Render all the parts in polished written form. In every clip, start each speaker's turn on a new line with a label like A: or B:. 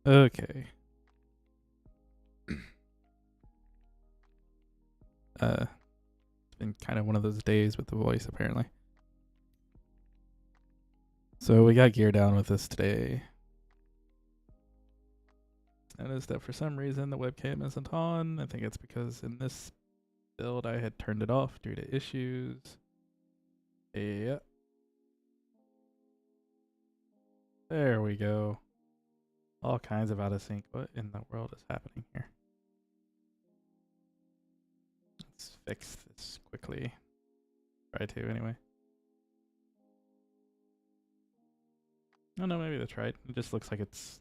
A: Okay. It's been kind of one of those days with the voice, apparently. So we got gear down with us today. Noticed that for some reason the webcam isn't on. I think it's because in this build I had turned it off due to issues. Yeah. There we go. All kinds of out of sync. What in the world is happening here? Let's fix this quickly. Try to, anyway. Oh no, maybe that's right. It just looks like it's...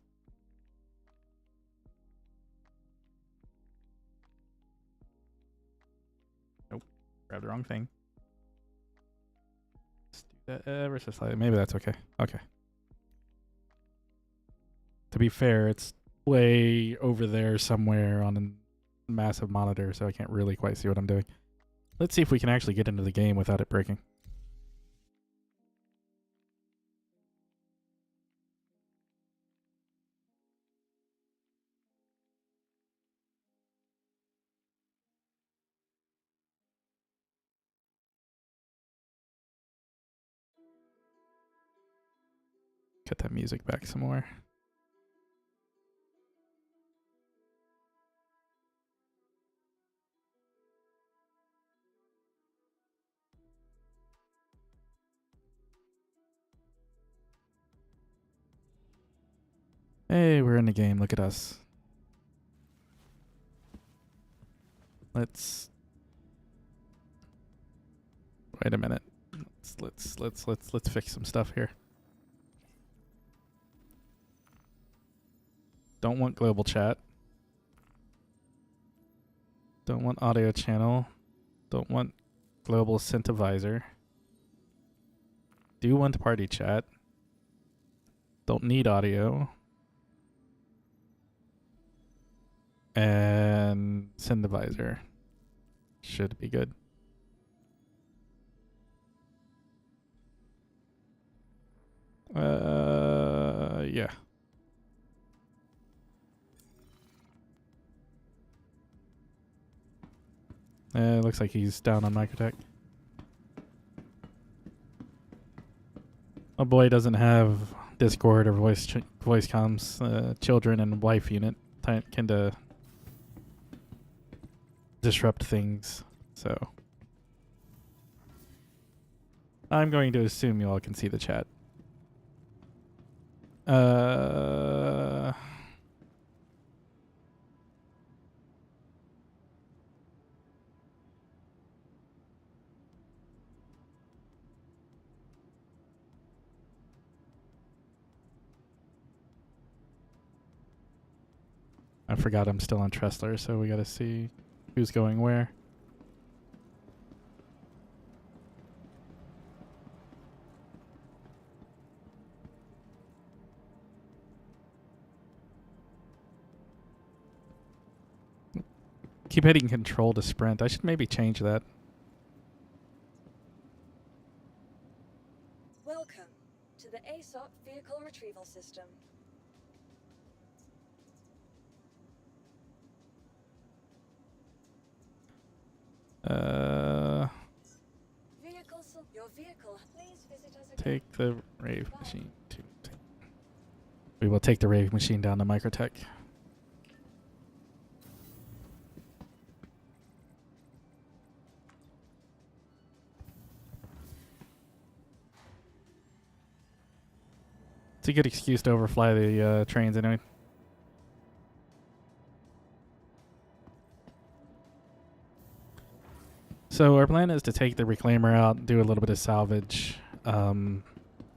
A: Nope. Grabbed the wrong thing. Let's do that ever so slightly. Maybe that's okay. Okay. To be fair, it's way over there somewhere on a massive monitor, so I can't really quite see what I'm doing. Let's see if we can actually get into the game without it breaking. Cut that music back some more. Hey, we're in the game. Look at us. Let's wait a minute. Let's fix some stuff here. Don't want global chat. Don't want audio channel. Don't want global synthesizer. Do want party chat. Don't need audio. And synthesizer. Should be good. Yeah. Looks like he's down on microtech. My boy doesn't have Discord or voice comms. Children and wife unit tend to disrupt things, so I'm going to assume you all can see the chat. I forgot I'm still on Tressler, so we gotta see who's going where. Keep hitting control to sprint. I should maybe change that.
B: Welcome to the ASOP Vehicle Retrieval System. Your vehicle. Please visit us again.
A: Take the rave machine to. We will take the rave machine down to microtech. It's a good excuse to overfly the trains anyway. So our plan is to take the reclaimer out and do a little bit of salvage. I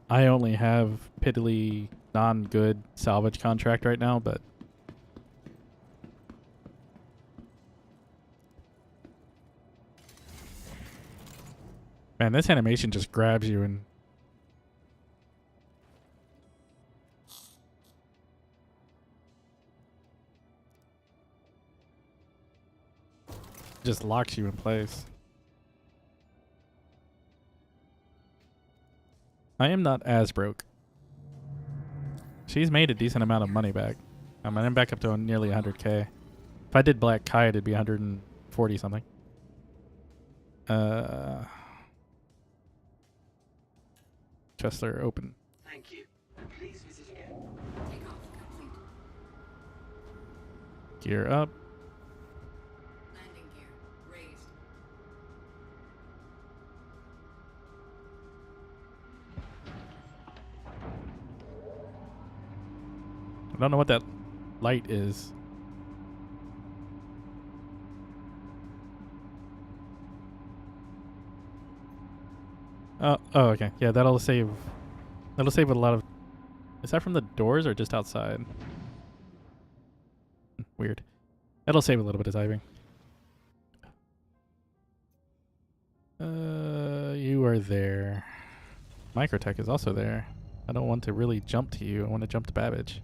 A: only have piddly non-good salvage contract right now, but man, this animation just grabs you and just locks you in place. I am not as broke. She's made a decent amount of money back. I'm back up to nearly 100k. If I did Black Kite, it'd be 140 something. Chesler open.
C: Thank you. And please visit again.
D: Takeoff complete.
A: Gear up.
D: Landing gear raised.
A: I don't know what that light is. Oh, okay. Yeah, that'll save a lot of. Is that from the doors or just outside? Weird. That'll save a little bit of diving. You are there. Microtech is also there. I don't want to really jump to you. I want to jump to Babbage.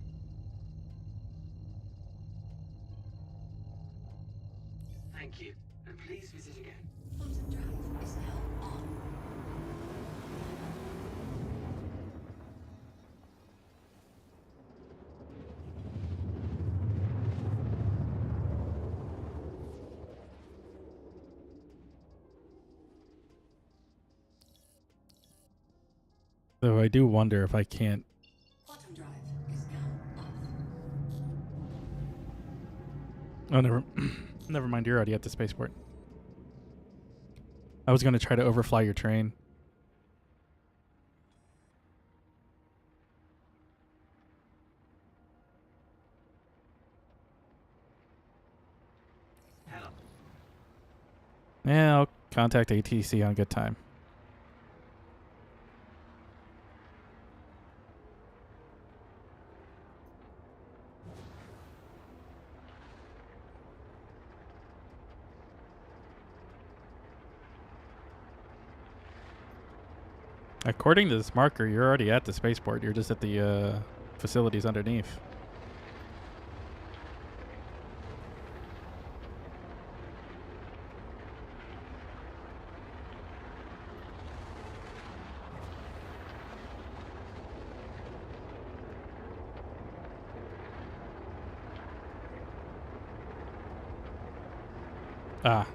C: Thank you. And please visit again.
D: Quantum drive is now on.
A: Though I do wonder if I can't.
D: Quantum drive is now off.
A: Oh, never, never mind. You're already at the spaceport. I was going to try to overfly your train.
C: Hello.
A: Yeah, I'll contact ATC on good time. According to this marker, you're already at the spaceport. You're just at the facilities underneath. Ah.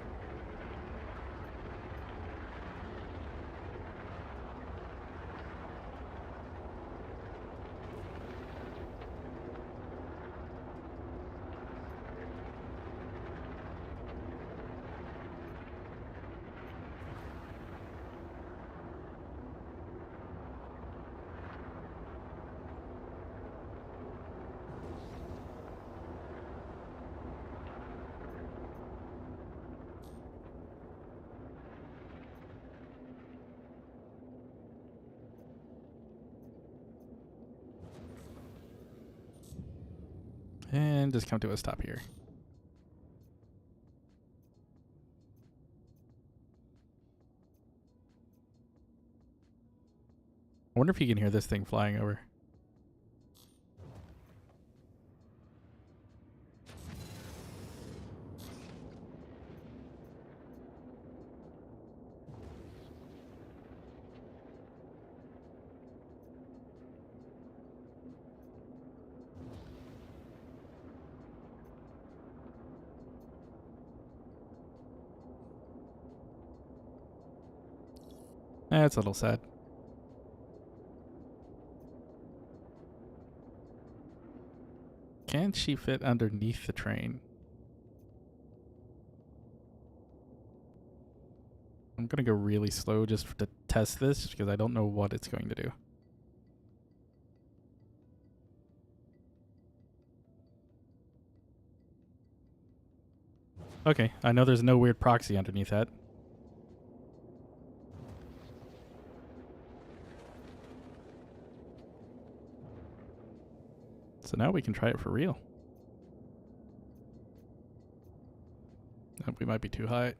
A: And just come to a stop here. I wonder if you can hear this thing flying over. That's a little sad. Can she fit underneath the train? I'm gonna go really slow just to test this because I don't know what it's going to do. Okay, I know there's no weird proxy underneath that. So now we can try it for real. We might be too high.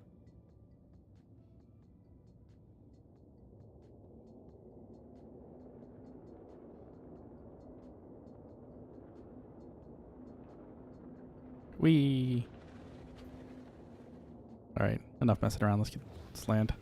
A: Whee! Alright, enough messing around. Let's land.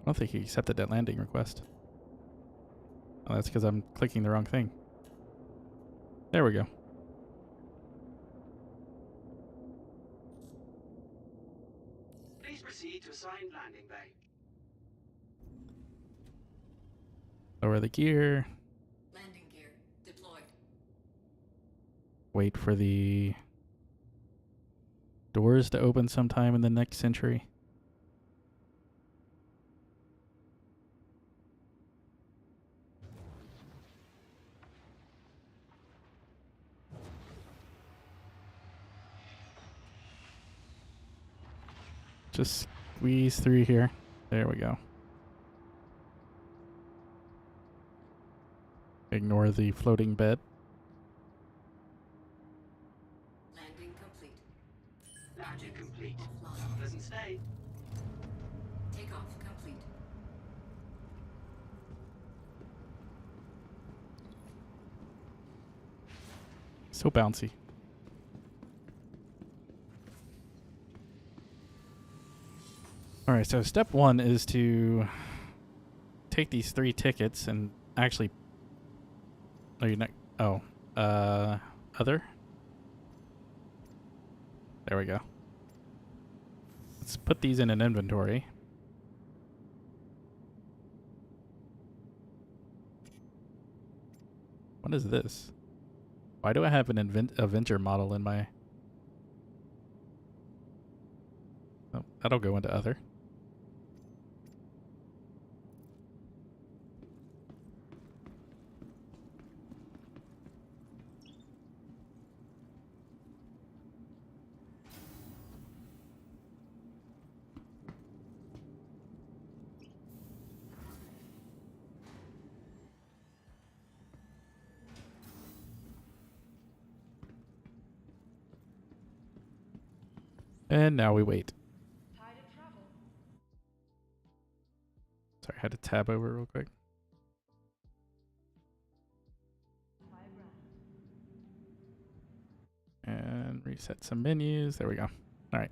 A: I don't think he accepted that landing request. Oh, that's because I'm clicking the wrong thing. There we go.
C: Please proceed to assigned landing bay.
A: Lower the gear.
D: Landing gear deployed.
A: Wait for the doors to open sometime in the next century. Just squeeze through here. There we go. Ignore the floating bed.
D: Landing complete.
C: Landing complete.
D: Offline.
C: Pleasant stay.
D: Takeoff complete.
A: So bouncy. Alright, so step 1 is to take these 3 tickets and actually... Oh, you're not... Oh. Other? There we go. Let's put these in an inventory. What is this? Why do I have an Avenger model in my... Oh, that'll go into other. And now we wait.
B: Tide of travel.
A: Sorry, I had to tab over real quick. And reset some menus. There we go. All right.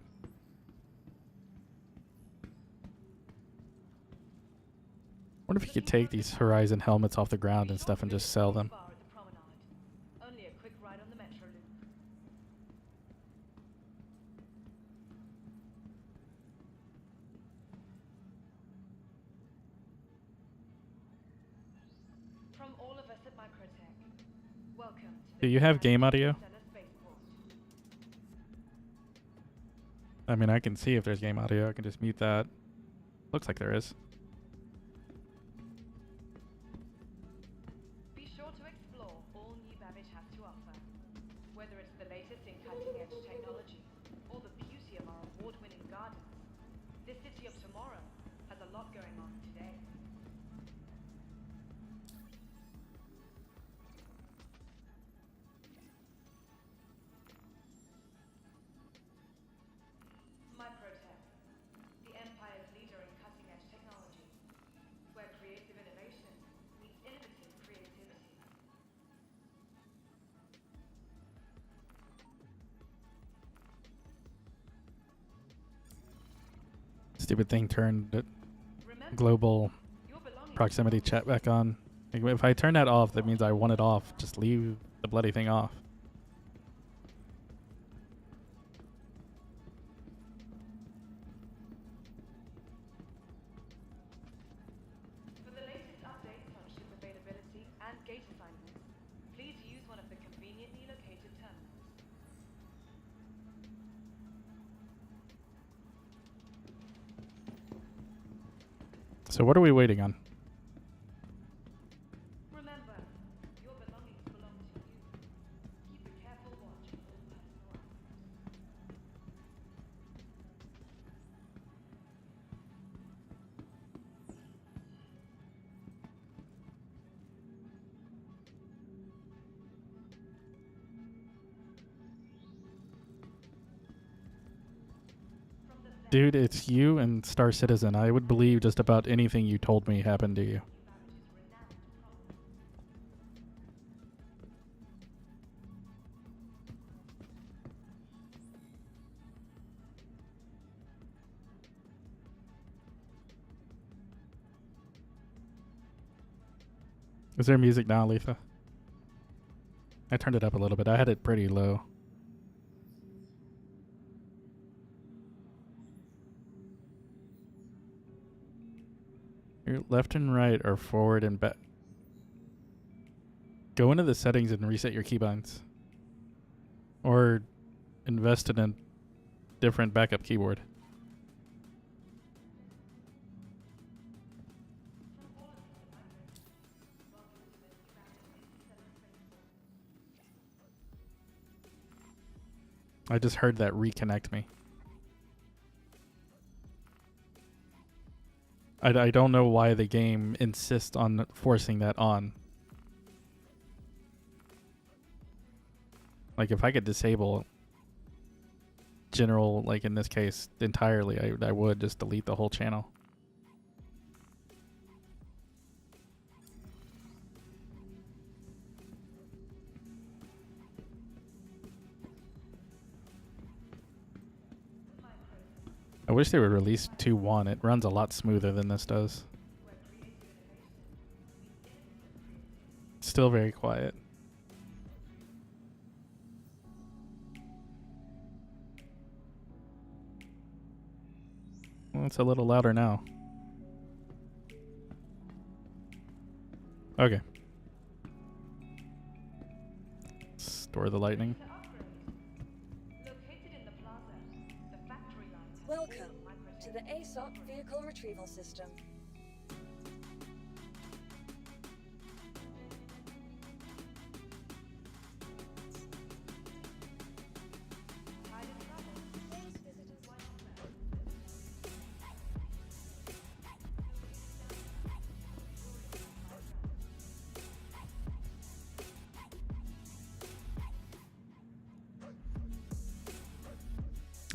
A: Wonder if you could take these Horizon helmets off the ground and stuff and just sell them.
B: Only a quick ride on the metro loop. From all of us at Microtech, welcome to
A: Do you have game audio?
B: Stellar Spaceport.
A: I mean, I can see if there's game audio. I can just mute that. Looks like there is.
B: Be sure to explore all Noob has to offer. Whether it's the latest in cutting-edge technology or the beauty of our award-winning gardens, this city of tomorrow has a lot going on today. Microtech, the Empire's leader in cutting-edge technology, where creative innovation meets innovative creativity.
A: Stupid thing turned
B: Remember,
A: global
B: your belongings
A: proximity chat back on. Like, if I turn that off, that means I want it off. Just leave the bloody thing off.
B: For the latest updates on ship availability and gate assignments, please use one of the conveniently located terminals.
A: So what are we waiting on?
B: Remember, your belongings belong to you. Keep a careful watch on all personal items. From the
A: Dude, it's you and Star Citizen. I would believe just about anything you told me happened to you.
B: Savage's renowned promise.
A: Is there music now, Letha? I turned it up a little bit. I had it pretty low. Your left and right or forward and back. Go into the settings and reset your keybinds. Or invest in a different backup keyboard. I just heard that reconnect me. I don't know why the game insists on forcing that on. Like, if I could disable general, like in this case, entirely, I would just delete the whole channel. I wish they would release 2.1. It runs a lot smoother than this does. Still very quiet. Well, it's a little louder now. Okay. Store the lightning.
E: Welcome to the ASOC Vehicle Retrieval System.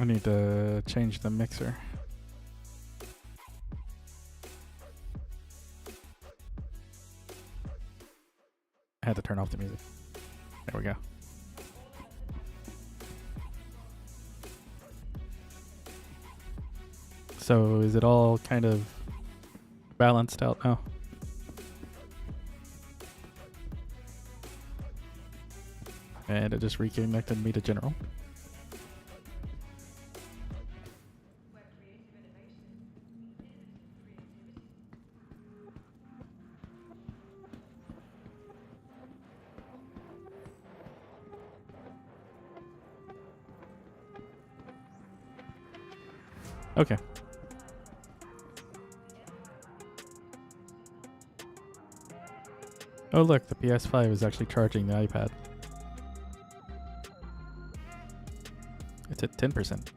A: I need to change the mixer. I had to turn off the music. There we go. So is it all kind of balanced out now? And it just reconnected me to general. Okay. Oh look, the PS5 is actually charging the iPad. It's at 10%.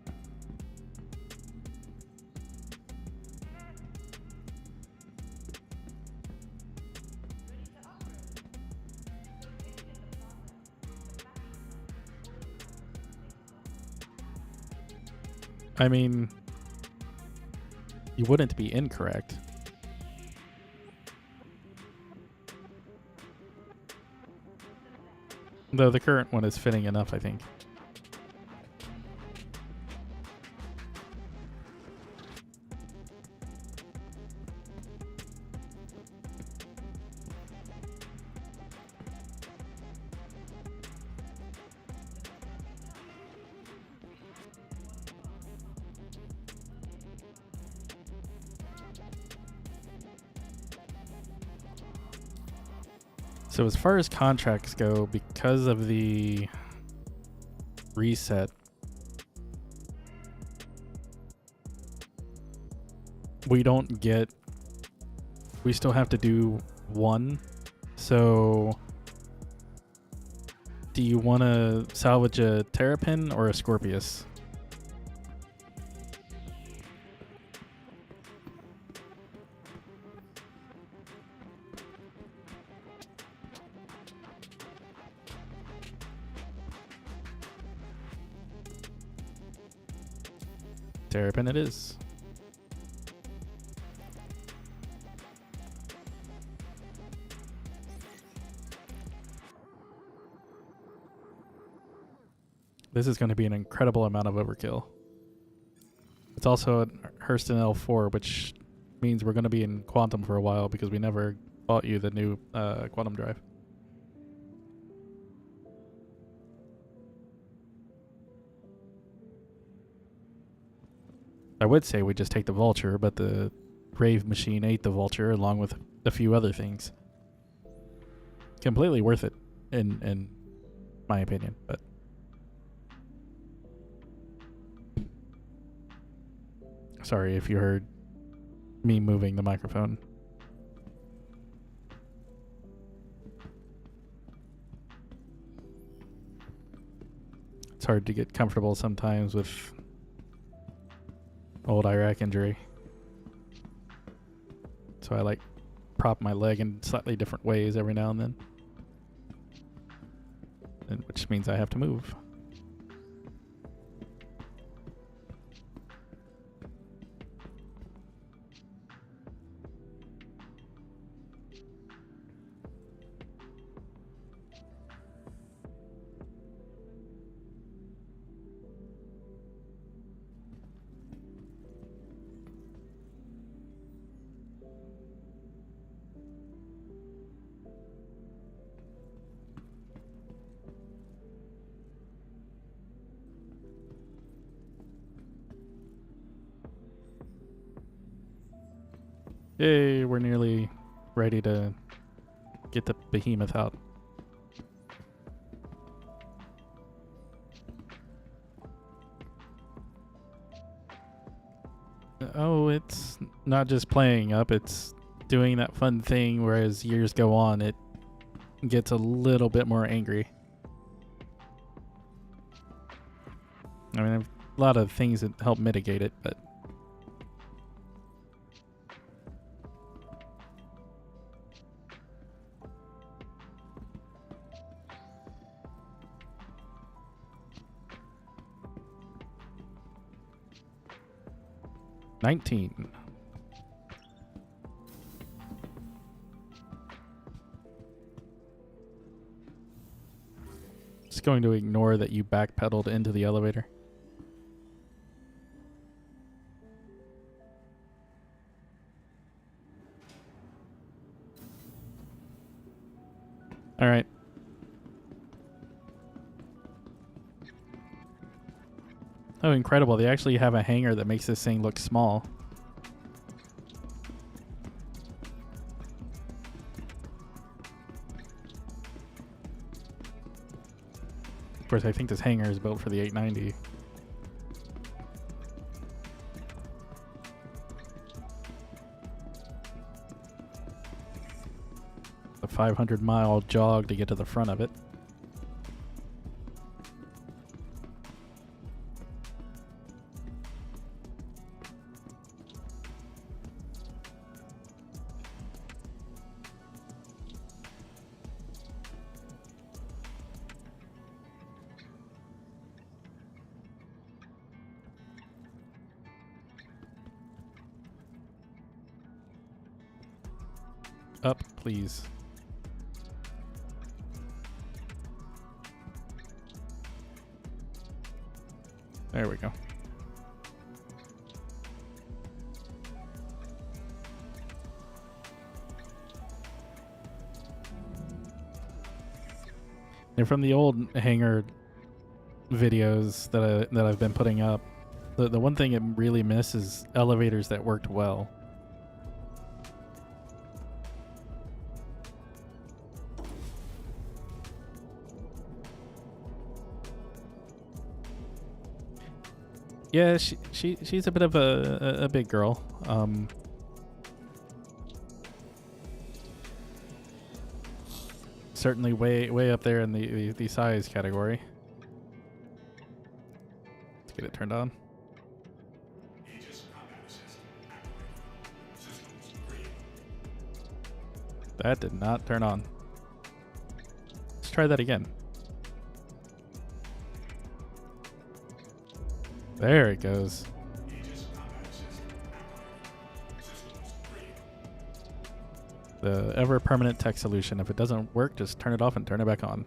A: I mean, you wouldn't be incorrect. Though the current one is fitting enough, I think. So as far as contracts go, because of the reset, we still have to do one. So do you want to salvage a Terrapin or a Scorpius? Terrapin it is. This is going to be an incredible amount of overkill. It's also at Hurston L4, which means we're going to be in Quantum for a while because we never bought you the new quantum drive. I would say we just take the vulture, but the grave machine ate the vulture along with a few other things. Completely worth it, in my opinion, but sorry if you heard me moving the microphone. It's hard to get comfortable sometimes with old Iraq injury. So I like prop my leg in slightly different ways every now and then. Which means I have to move. Yay, we're nearly ready to get the behemoth out. Oh, it's not just playing up, it's doing that fun thing where as years go on, it gets a little bit more angry. I mean, there's a lot of things that help mitigate it, but $19. Just going to ignore that you backpedaled into the elevator. All right. Oh, incredible. They actually have a hangar that makes this thing look small. Of course, I think this hangar is built for the 890. A 500-mile jog to get to the front of it. Up, please. There we go. And from the old hangar videos that I've been putting up, the one thing it really miss is elevators that worked well. Yeah, she's a bit of a big girl. Certainly way up there in the size category. Let's get it turned on. That did not turn on. Let's try that again. There it goes. The ever permanent tech solution. If it doesn't work, just turn it off and turn it back on.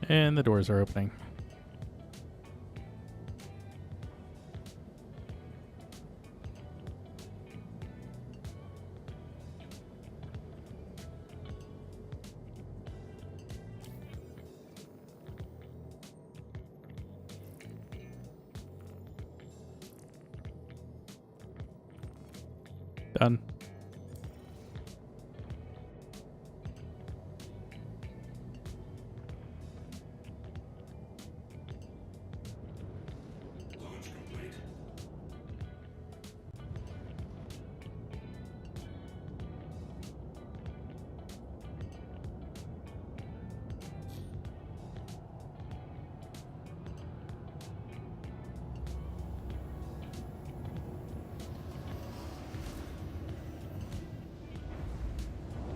A: And the doors are opening. Done.
C: Launch complete.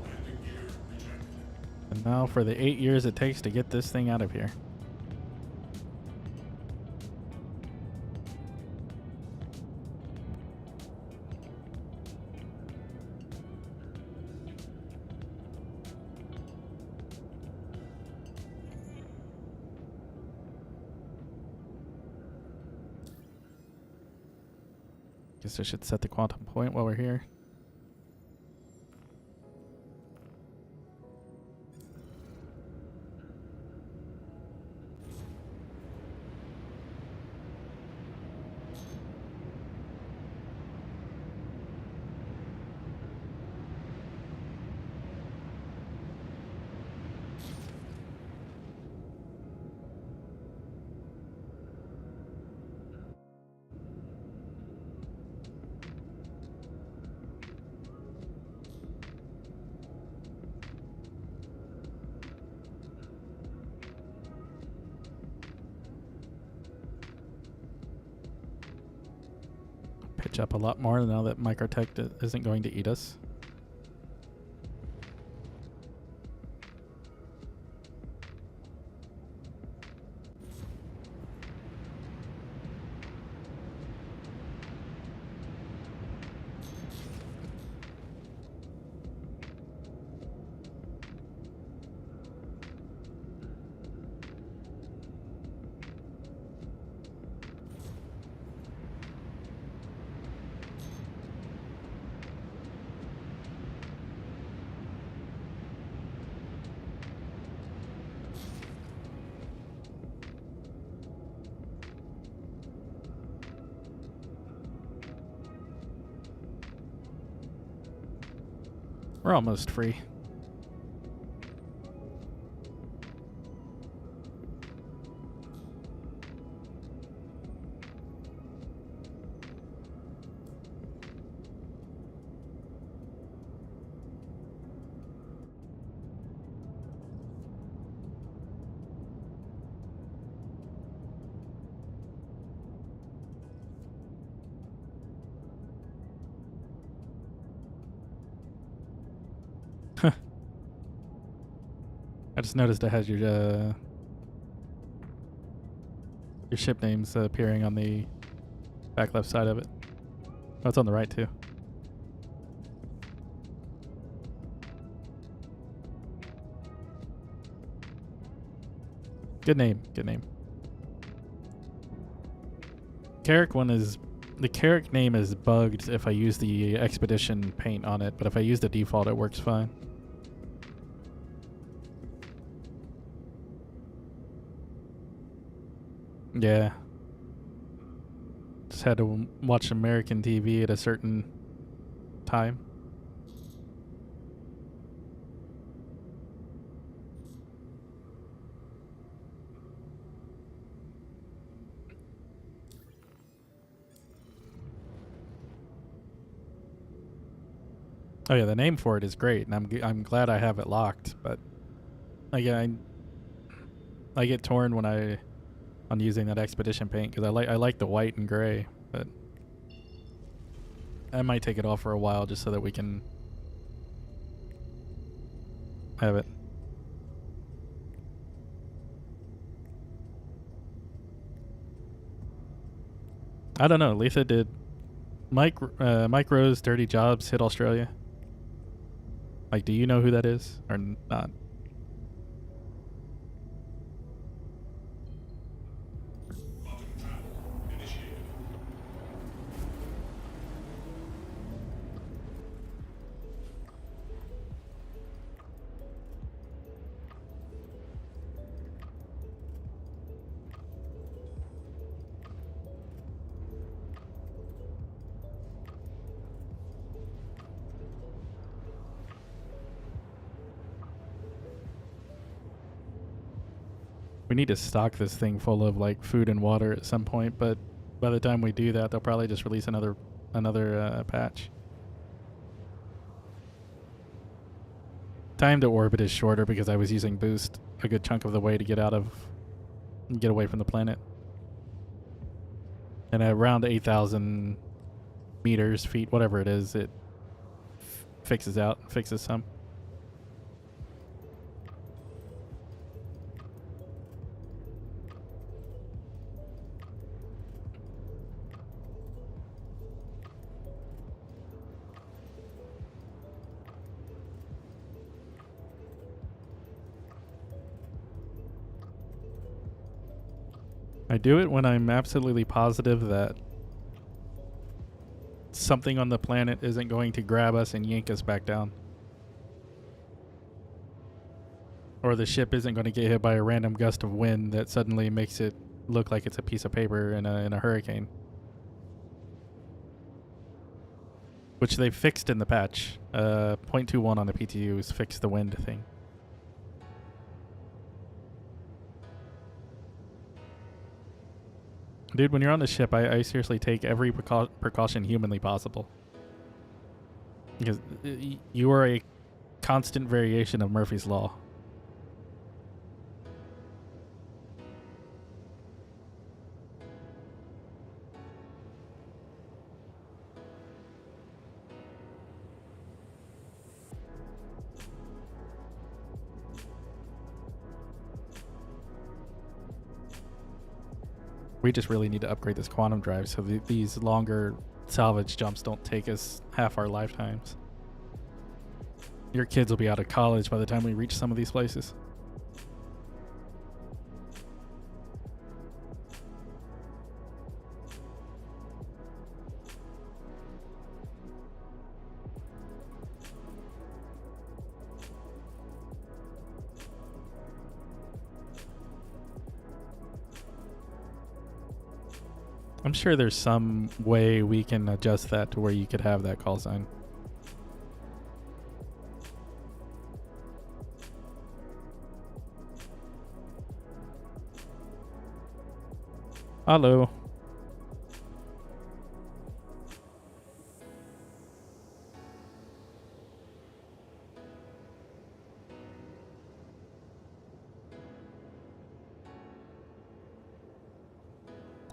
C: Landing gear rejected.
A: And now for the 8 years it takes to get this thing out of here. Guess I should set the quantum point while we're here. Pitch up a lot more now that Microtech isn't going to eat us. We're almost free. I just noticed it has your ship names appearing on the back left side of it. Oh, it's on the right too. Good name. Good name. Carrick one is the Carrick name is bugged if I use the expedition paint on it, but if I use the default, it works fine. Yeah. Just had to watch American TV at a certain time. Oh yeah, the name for it is great, and I'm glad I have it locked. But again, I get torn when on using that expedition paint because I like the white and gray, but I might take it off for a while just so that we can have it. I don't know. Letha, did Mike Rose Dirty Jobs hit Australia? Like, do you know who that is or not? We need to stock this thing full of like food and water at some point, but by the time we do that, they'll probably just release another patch. Time to orbit is shorter because I was using boost a good chunk of the way to get away from the planet. And at around 8,000 meters, feet, whatever it is, it fixes some. I do it when I'm absolutely positive that something on the planet isn't going to grab us and yank us back down. Or the ship isn't going to get hit by a random gust of wind that suddenly makes it look like it's a piece of paper in a hurricane. Which they fixed in the patch. 0.21 on the PTUs fixed the wind thing. Dude, when you're on the ship, I seriously take every precaution humanly possible. Because you are a constant variation of Murphy's Law. We just really need to upgrade this quantum drive so these longer salvage jumps don't take us half our lifetimes. Your kids will be out of college by the time we reach some of these places. I'm sure there's some way we can adjust that to where you could have that call sign. Hello.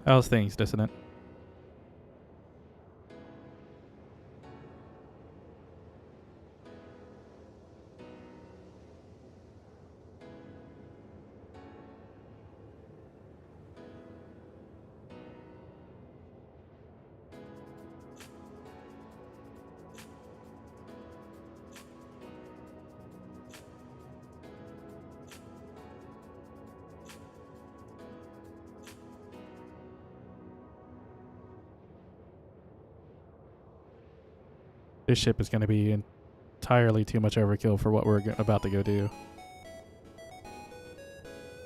A: How's things, Dissonant? This ship is going to be entirely too much overkill for what we're about to go do.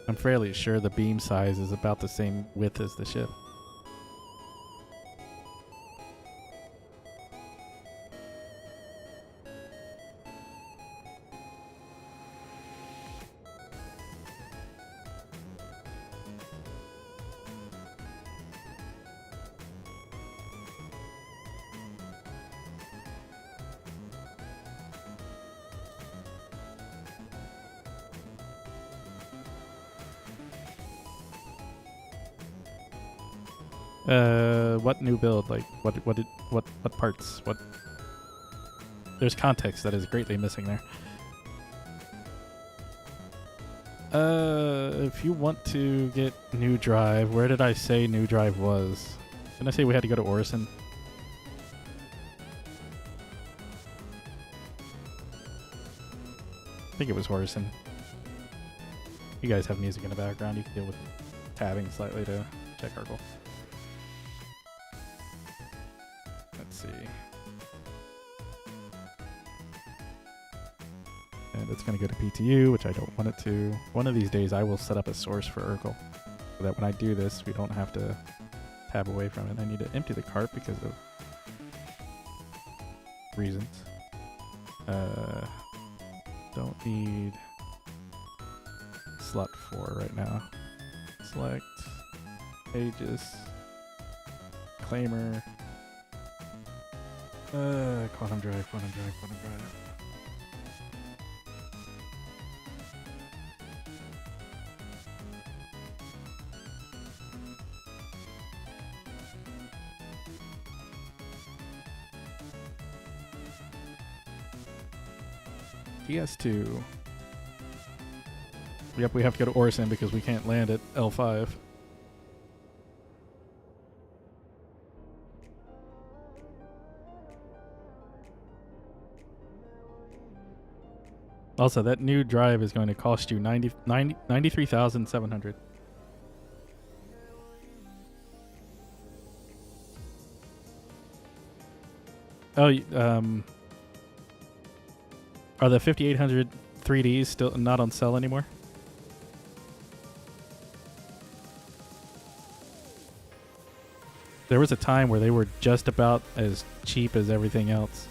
A: I'm fairly sure the beam size is about the same width as the ship. What new build? Like, what parts? What? There's context that is greatly missing there. If you want to get new drive, where did I say new drive was? Didn't I say we had to go to Orison? I think it was Orison. You guys have music in the background. You can deal with tabbing slightly to check our goal. Let's see. And it's going to go to PTU, which I don't want it to. One of these days I will set up a source for Urkel so that when I do this, we don't have to tab away from it. I need to empty the cart because of reasons. Don't need slot 4 right now. Select. Aegis. Claimer. Quantum drive, quantum drive, quantum drive. TS2. Yep, we have to go to Orson because we can't land at L5. Also, that new drive is going to cost you 93,700. Oh, are the 5800 3Ds still not on sale anymore? There was a time where they were just about as cheap as everything else.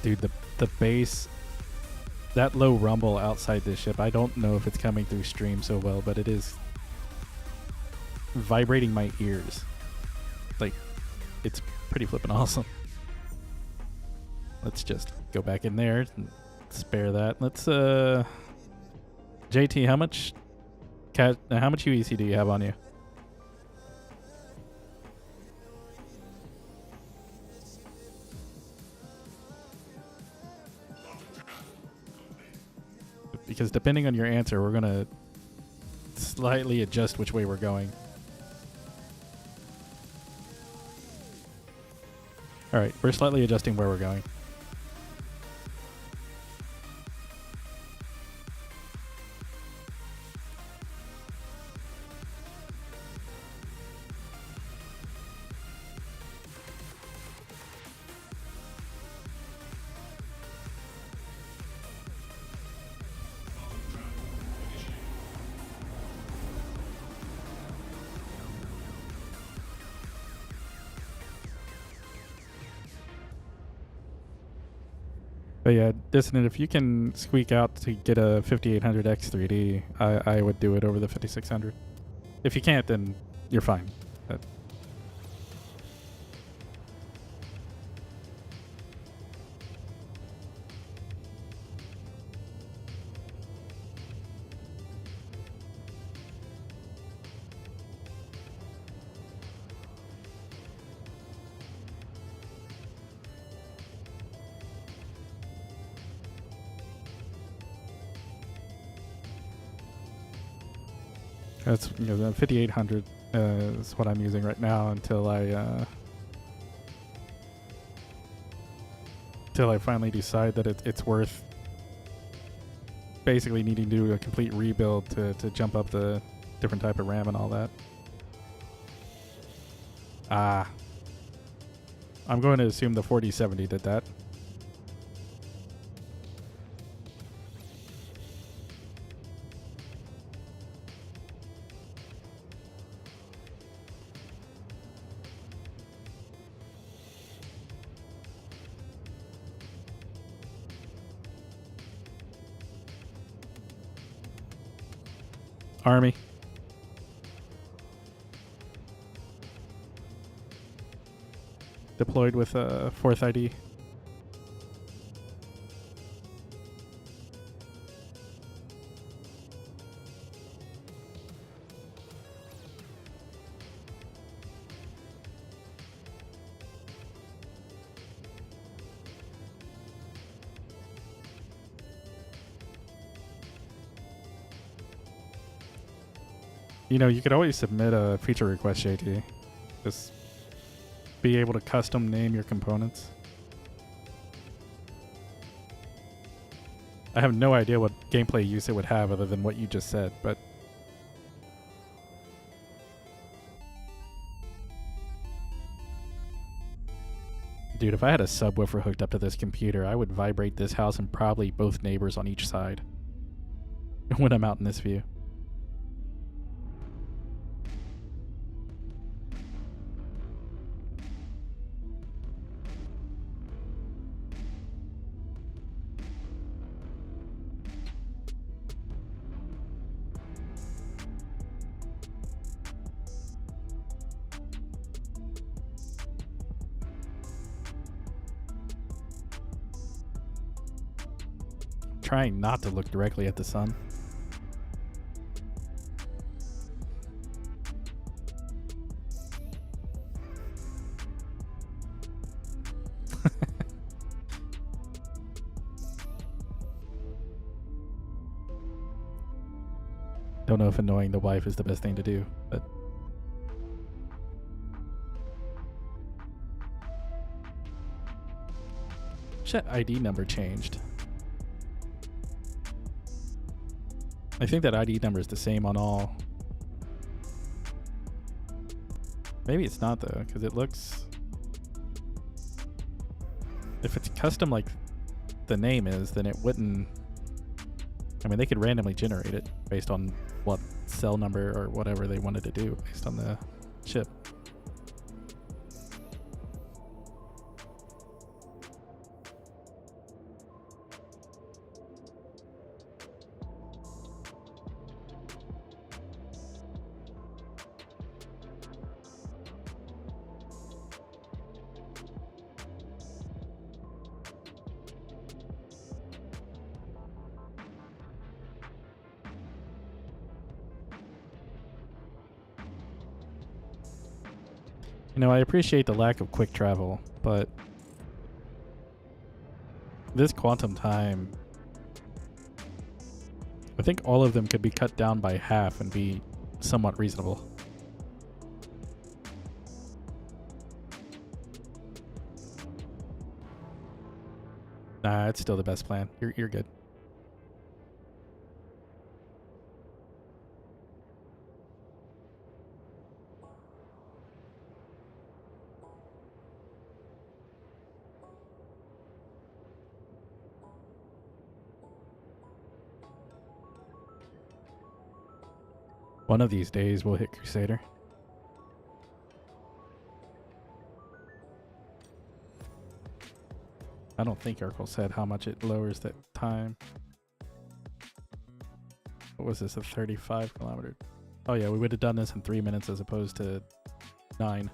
A: Dude, the bass, that low rumble outside this ship, I don't know if it's coming through stream so well, but it is vibrating my ears. Like, it's pretty flippin' awesome. Let's just go back in there and spare that. Let's, JT, how much UEC do you have on you? Because depending on your answer, we're going to slightly adjust which way we're going. All right, we're slightly adjusting where we're going. But yeah, Dissonant, if you can squeak out to get a 5800X 3D, I would do it over the 5600. If you can't, then you're fine. But that's, you know, the 5800 is what I'm using right now until I finally decide that it's worth basically needing to do a complete rebuild to jump up the different type of RAM and all that. I'm going to assume the 4070 did that. Army. Deployed with a 4th ID. You know, you could always submit a feature request, JT. Just be able to custom name your components. I have no idea what gameplay use it would have other than what you just said, but Dude, if I had a subwoofer hooked up to this computer, I would vibrate this house and probably both neighbors on each side when I'm out in this view. Trying not to look directly at the sun. Don't know if annoying the wife is the best thing to do, but shit, ID number changed. I think that ID number is the same on all. Maybe it's not though, because it looks... If it's custom like the name is, then it wouldn't... I mean, they could randomly generate it based on what cell number or whatever they wanted to do based on the chip. You know, I appreciate the lack of quick travel, but this quantum time, I think all of them could be cut down by half and be somewhat reasonable. Nah, it's still the best plan. You're good. One of these days we'll hit Crusader. I don't think Urkel said how much it lowers that time. What was this, a 35 kilometer? Oh yeah, we would have done this in 3 minutes as opposed to 9.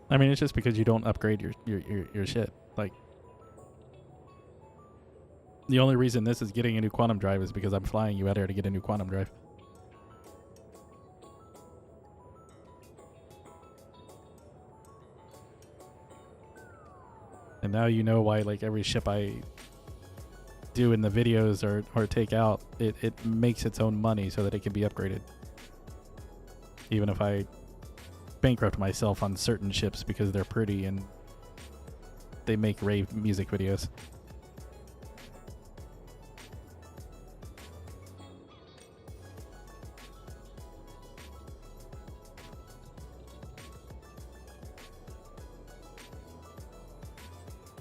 A: I mean, it's just because you don't upgrade your shit. Like, the only reason this is getting a new quantum drive is because I'm flying you out here to get a new quantum drive. And now you know why, like, every ship I do in the videos or take out, it makes its own money so that it can be upgraded. Even if I bankrupt myself on certain ships because they're pretty and they make rave music videos.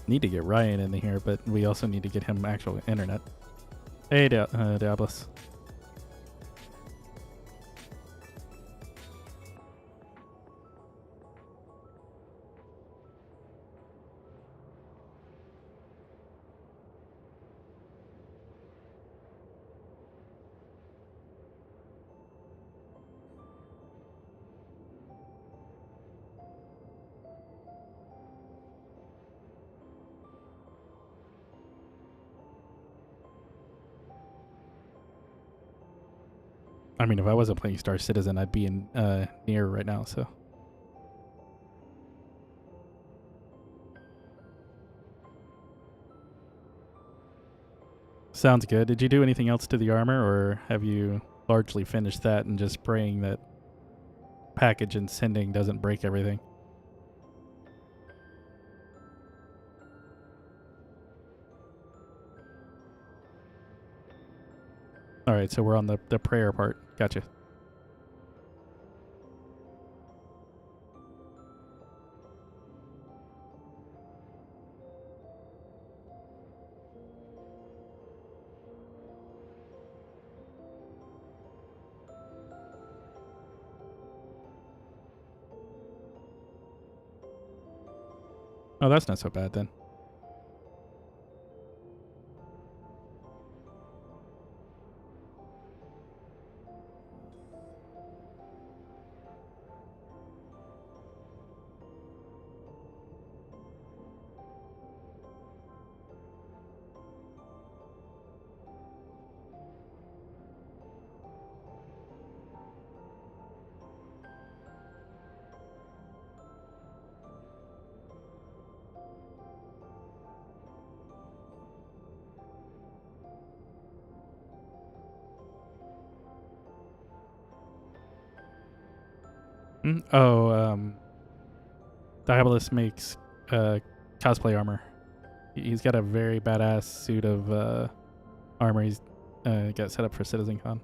A: Need to get Ryan in here, but we also need to get him actual internet. Hey, Diablos. I mean, if I wasn't playing Star Citizen, I'd be in near right now, so. Sounds good. Did you do anything else to the armor, or have you largely finished that and just praying that package and sending doesn't break everything? Alright, so we're on the prayer part. Gotcha. Oh, that's not so bad then. Diabolus makes cosplay armor. He's got a very badass suit of armor he's got set up for CitizenCon.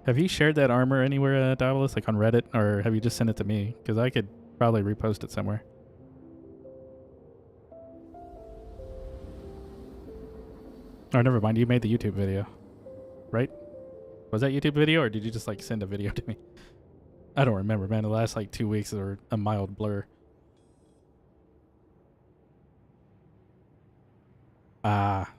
A: Have you shared that armor anywhere, Diabolus, like on Reddit, or have you just sent it to me? Because I could probably repost it somewhere. Oh, never mind. You made the YouTube video, right? Was that YouTube video, or did you just like send a video to me? I don't remember, man. The last like 2 weeks are a mild blur. Ah.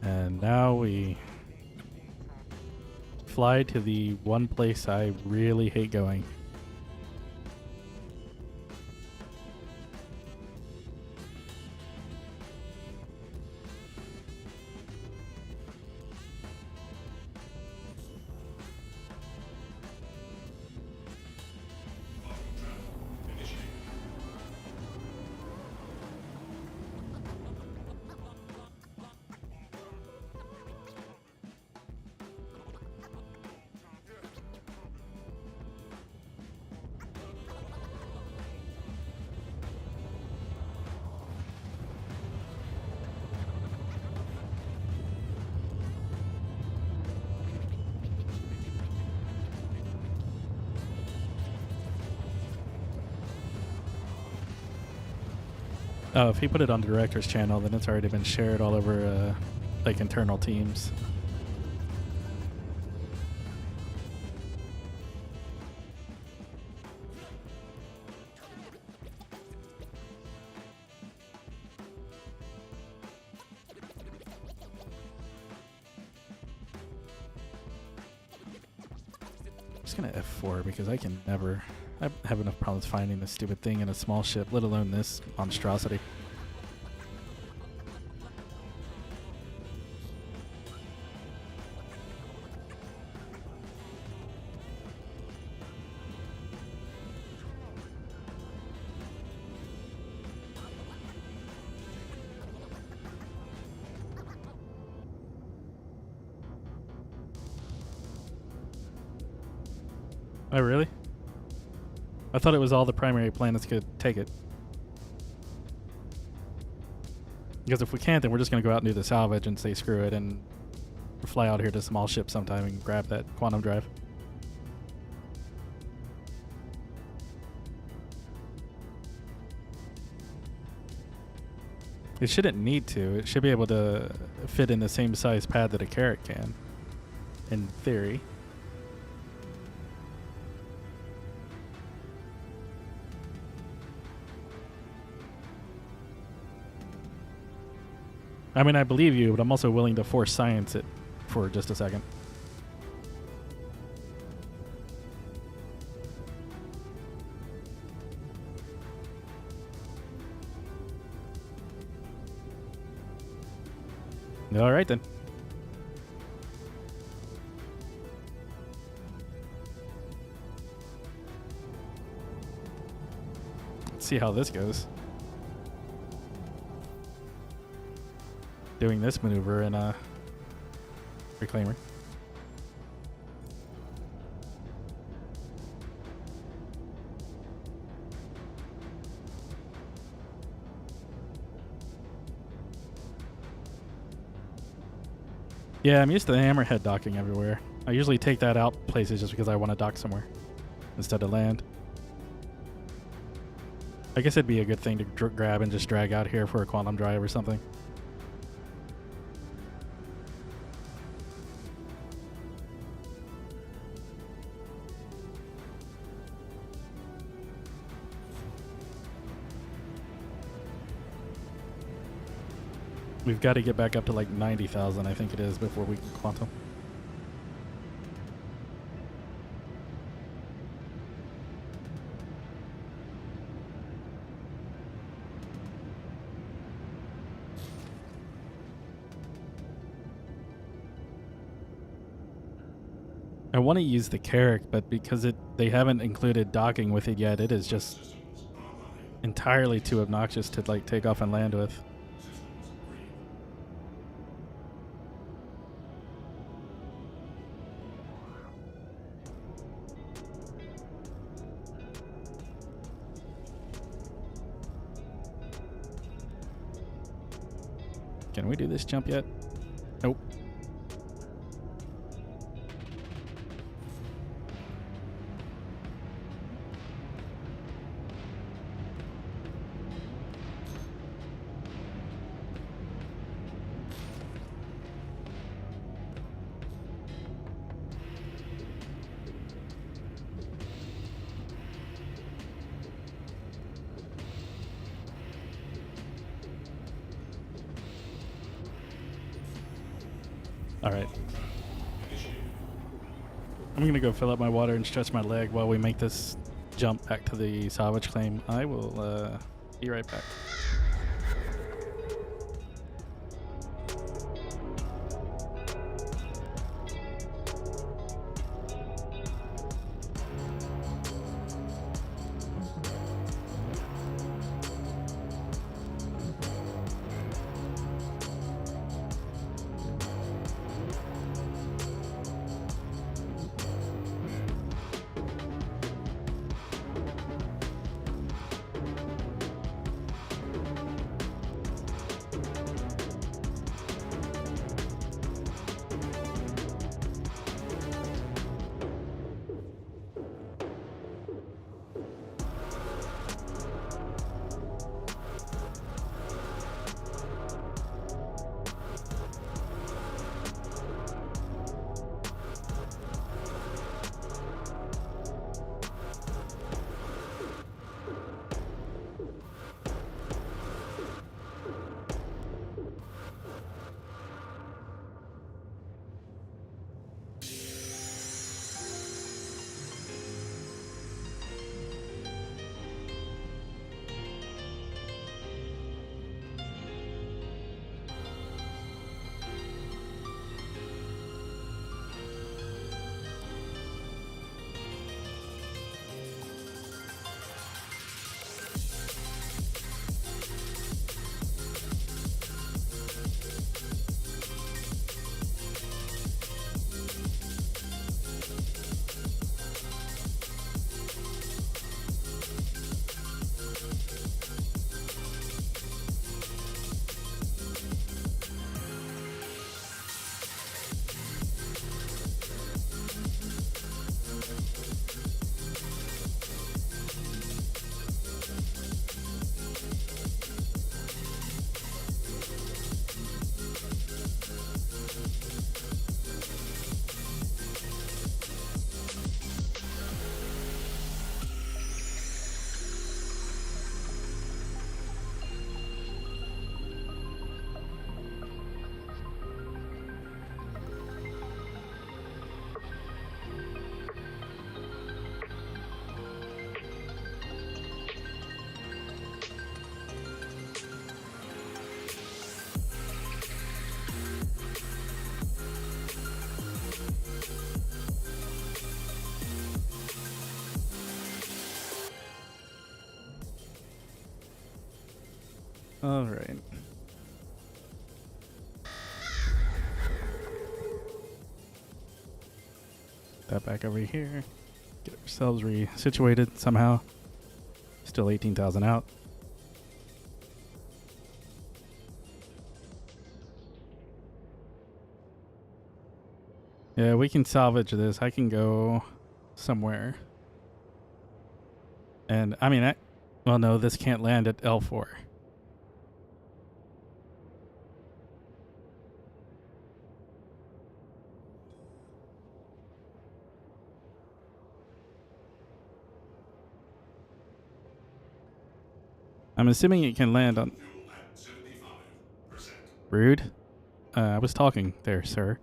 A: And now we fly to the one place I really hate going. Oh, if he put it on the director's channel, then it's already been shared all over, like, internal teams. I'm just gonna F4 because I can never... I have enough problems finding this stupid thing in a small ship, let alone this monstrosity. Oh, really? I thought it was all the primary planets could take it. Because if we can't, then we're just going to go out and do the salvage and say screw it and fly out here to a small ship sometime and grab that quantum drive. It shouldn't need to. It should be able to fit in the same size pad that a carrot can, in theory. I mean, I believe you, but I'm also willing to force science it for just a second. All right then. Let's see how this goes. Doing this maneuver in a reclaimer. Yeah, I'm used to the hammerhead docking everywhere. I usually take that out places just because I want to dock somewhere instead of land. I guess it'd be a good thing to grab and just drag out here for a quantum drive or something. We've got to get back up to like 90,000, I think it is, before we can quantum. I want to use the Carrack, but because they haven't included docking with it yet, it is just entirely too obnoxious to like take off and land with. Can we do this jump yet? Nope. All right. I'm going to go fill up my water and stretch my leg while we make this jump back to the salvage claim. I will be right back. All right. That back over here. Get ourselves re-situated somehow. Still 18,000 out. Yeah, we can salvage this. I can go somewhere. And, I mean, well, no, this can't land at L4. I'm assuming it can land on... Rude. I was talking there, sir.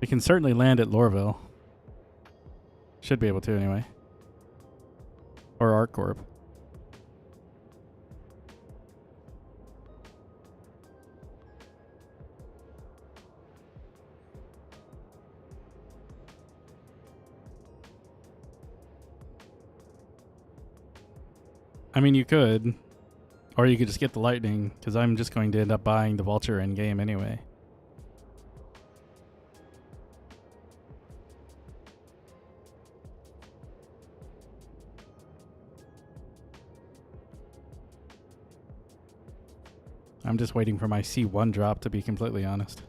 A: We can certainly land at Lorville. Should be able to anyway. Or ArcCorp. I mean, you could. Or you could just get the Lightning, because I'm just going to end up buying the Vulture in game anyway. I'm just waiting for my C1 drop, to be completely honest.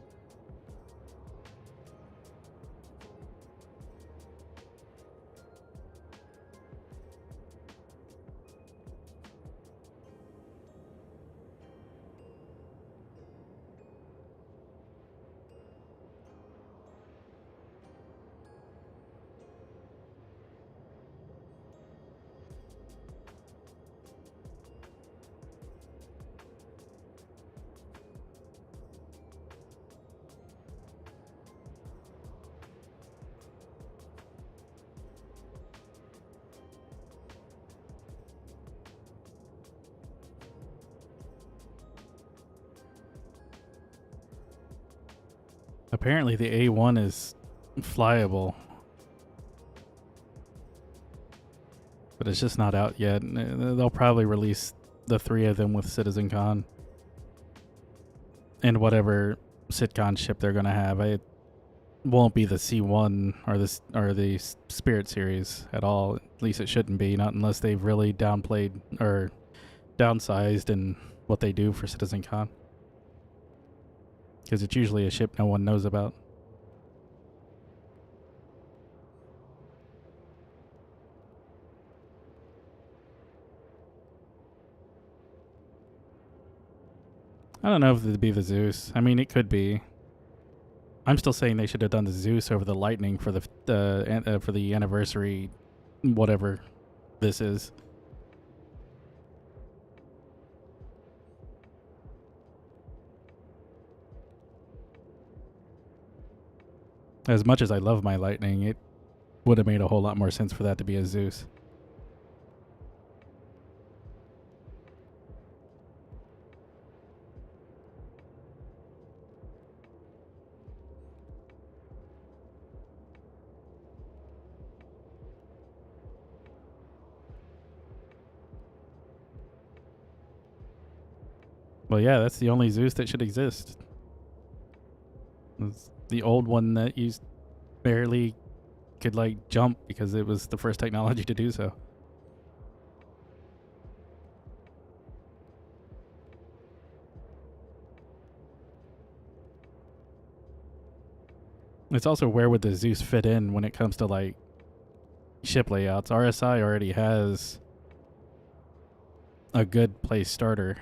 A: Apparently the A1 is flyable. But it's just not out yet. They'll probably release the 3 of them with CitizenCon. And whatever Sitcon ship they're going to have. It won't be the C1 or the Spirit series at all. At least it shouldn't be. Not unless they've really downplayed or downsized in what they do for CitizenCon. Because it's usually a ship no one knows about. I don't know if it'd be the Zeus. I mean, it could be. I'm still saying they should have done the Zeus over the Lightning for the anniversary, whatever this is. As much as I love my Lightning, it would have made a whole lot more sense for that to be a Zeus. Well, yeah, that's the only Zeus that should exist. It's the old one that you barely could, like, jump because it was the first technology to do so. It's also where would the Zeus fit in when it comes to, like, ship layouts. RSI already has a good place starter.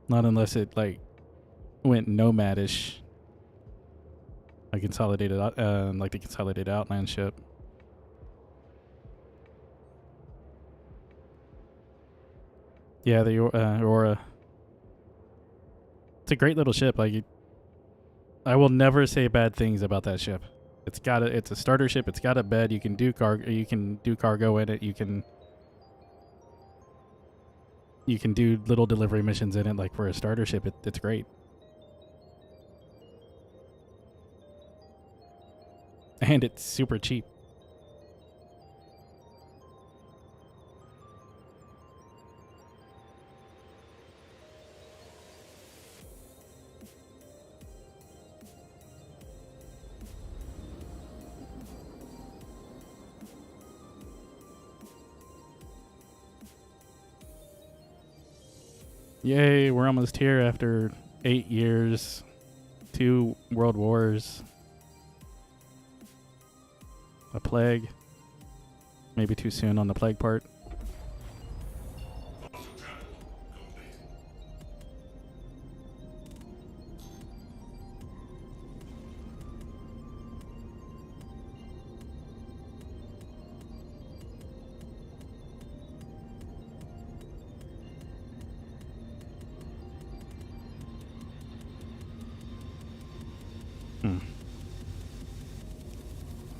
A: Not unless it, like, went nomadish. Like consolidated, like the consolidated Outland ship. Yeah, the Aurora. It's a great little ship. Like, I will never say bad things about that ship. It's a starter ship. It's got a bed. You can do cargo in it. You can do little delivery missions in it. Like, for a starter ship, it's great. And it's super cheap. Yay, we're almost here after 8 years, 2 world wars, a plague. Maybe too soon on the plague part.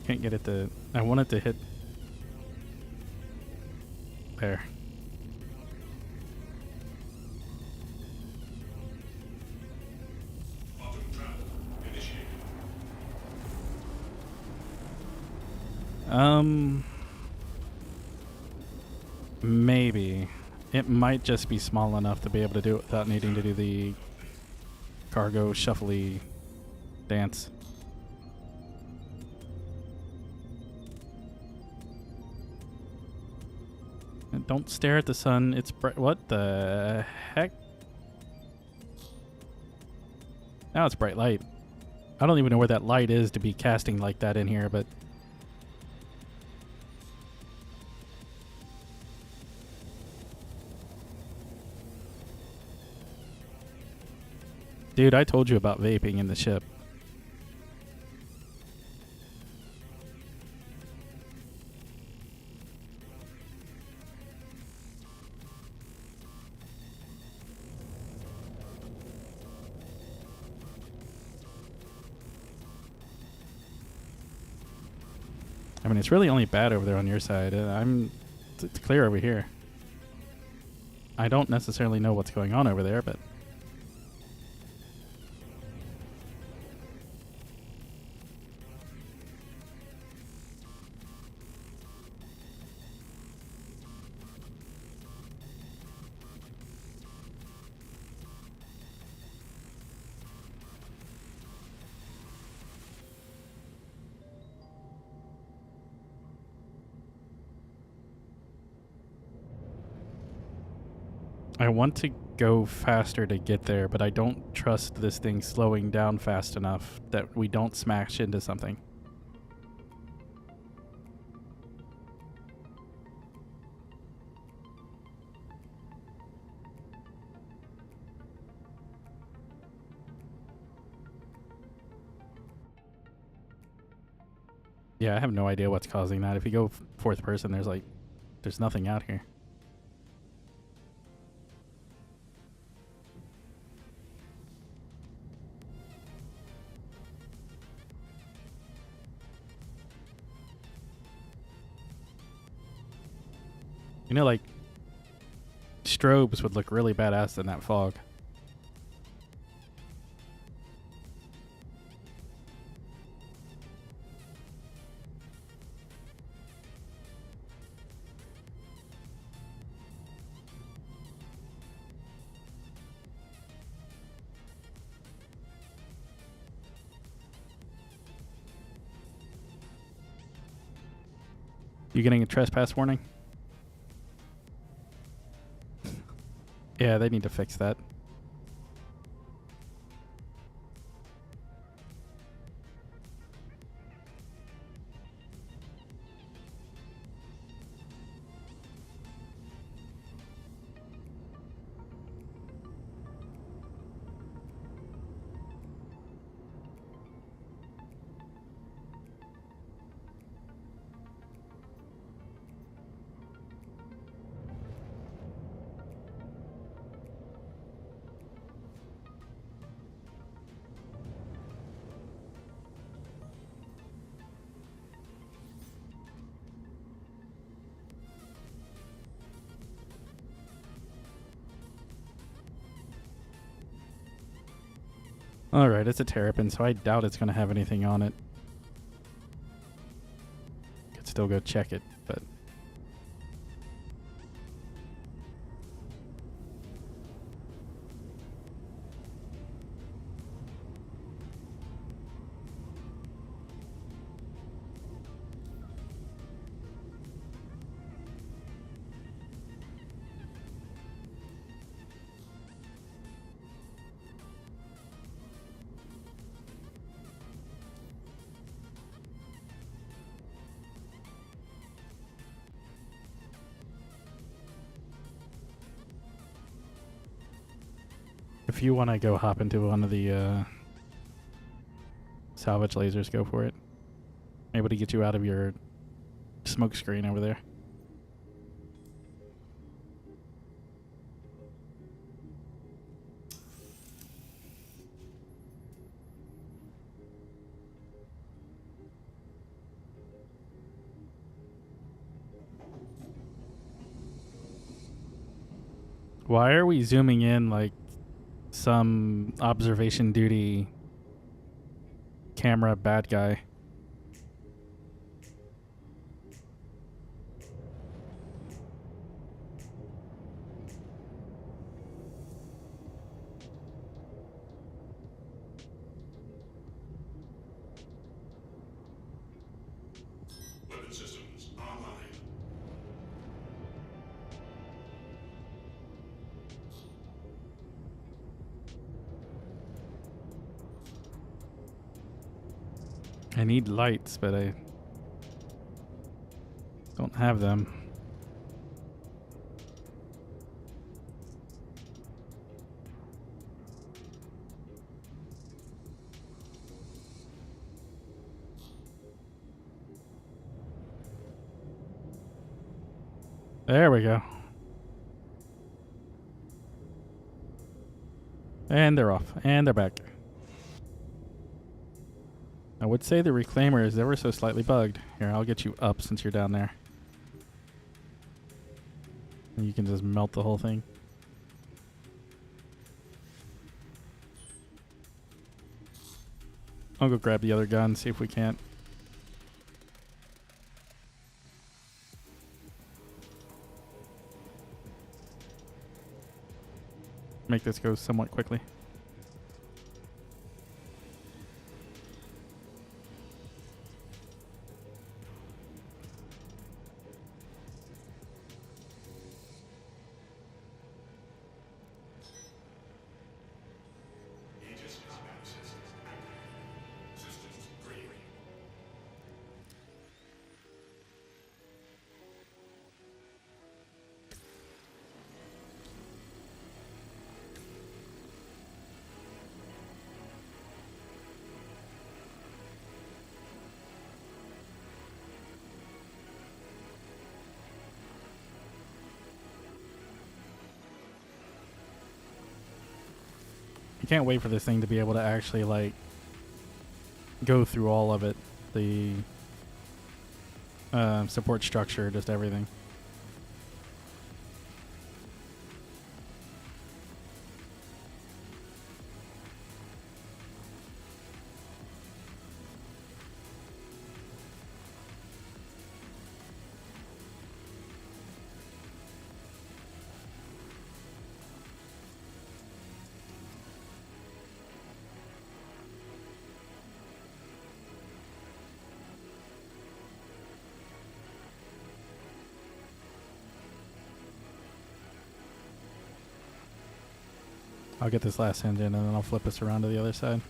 A: Can't get it to... I want it to hit... There. Maybe. It might just be small enough to be able to do it without needing to do the cargo shuffly dance. And don't stare at the sun. It's bright. What the heck? Now it's bright light. I don't even know where that light is to be casting like that in here, but... Dude, I told you about vaping in the ship. I mean, it's really only bad over there on your side. It's clear over here. I don't necessarily know what's going on over there, but... I want to go faster to get there, but I don't trust this thing slowing down fast enough that we don't smash into something. Yeah, I have no idea what's causing that. If you go fourth person, there's nothing out here. You know, like, strobes would look really badass in that fog. You getting a trespass warning? Yeah, they need to fix that. Alright, it's a terrapin, so I doubt it's going to have anything on it. still go check it, but if you want to go hop into one of the salvage lasers, go for it. Able to get you out of your smoke screen over there. Why are we zooming in like some observation duty camera bad guy?
F: Weapon systems online.
A: I need lights, but I don't have them. There we go. And they're off. And they're back. I would say the reclaimer is ever so slightly bugged. Here, I'll get you up since you're down there. And you can just melt the whole thing. I'll go grab the other gun, see if we can't. Make this go somewhat quickly.
F: Aegis combat systems active. Systems green.
A: I can't wait for this thing to be able to actually like go through all of it. The support structure, just everything. I'll get this last engine and then I'll flip us around to the other side.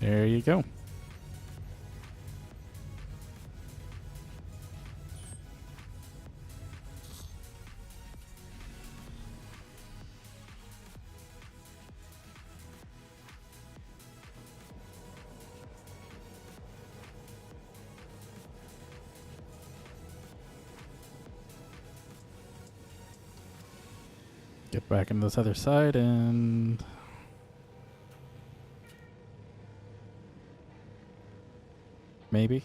A: There you go. Get back into this other side and... maybe.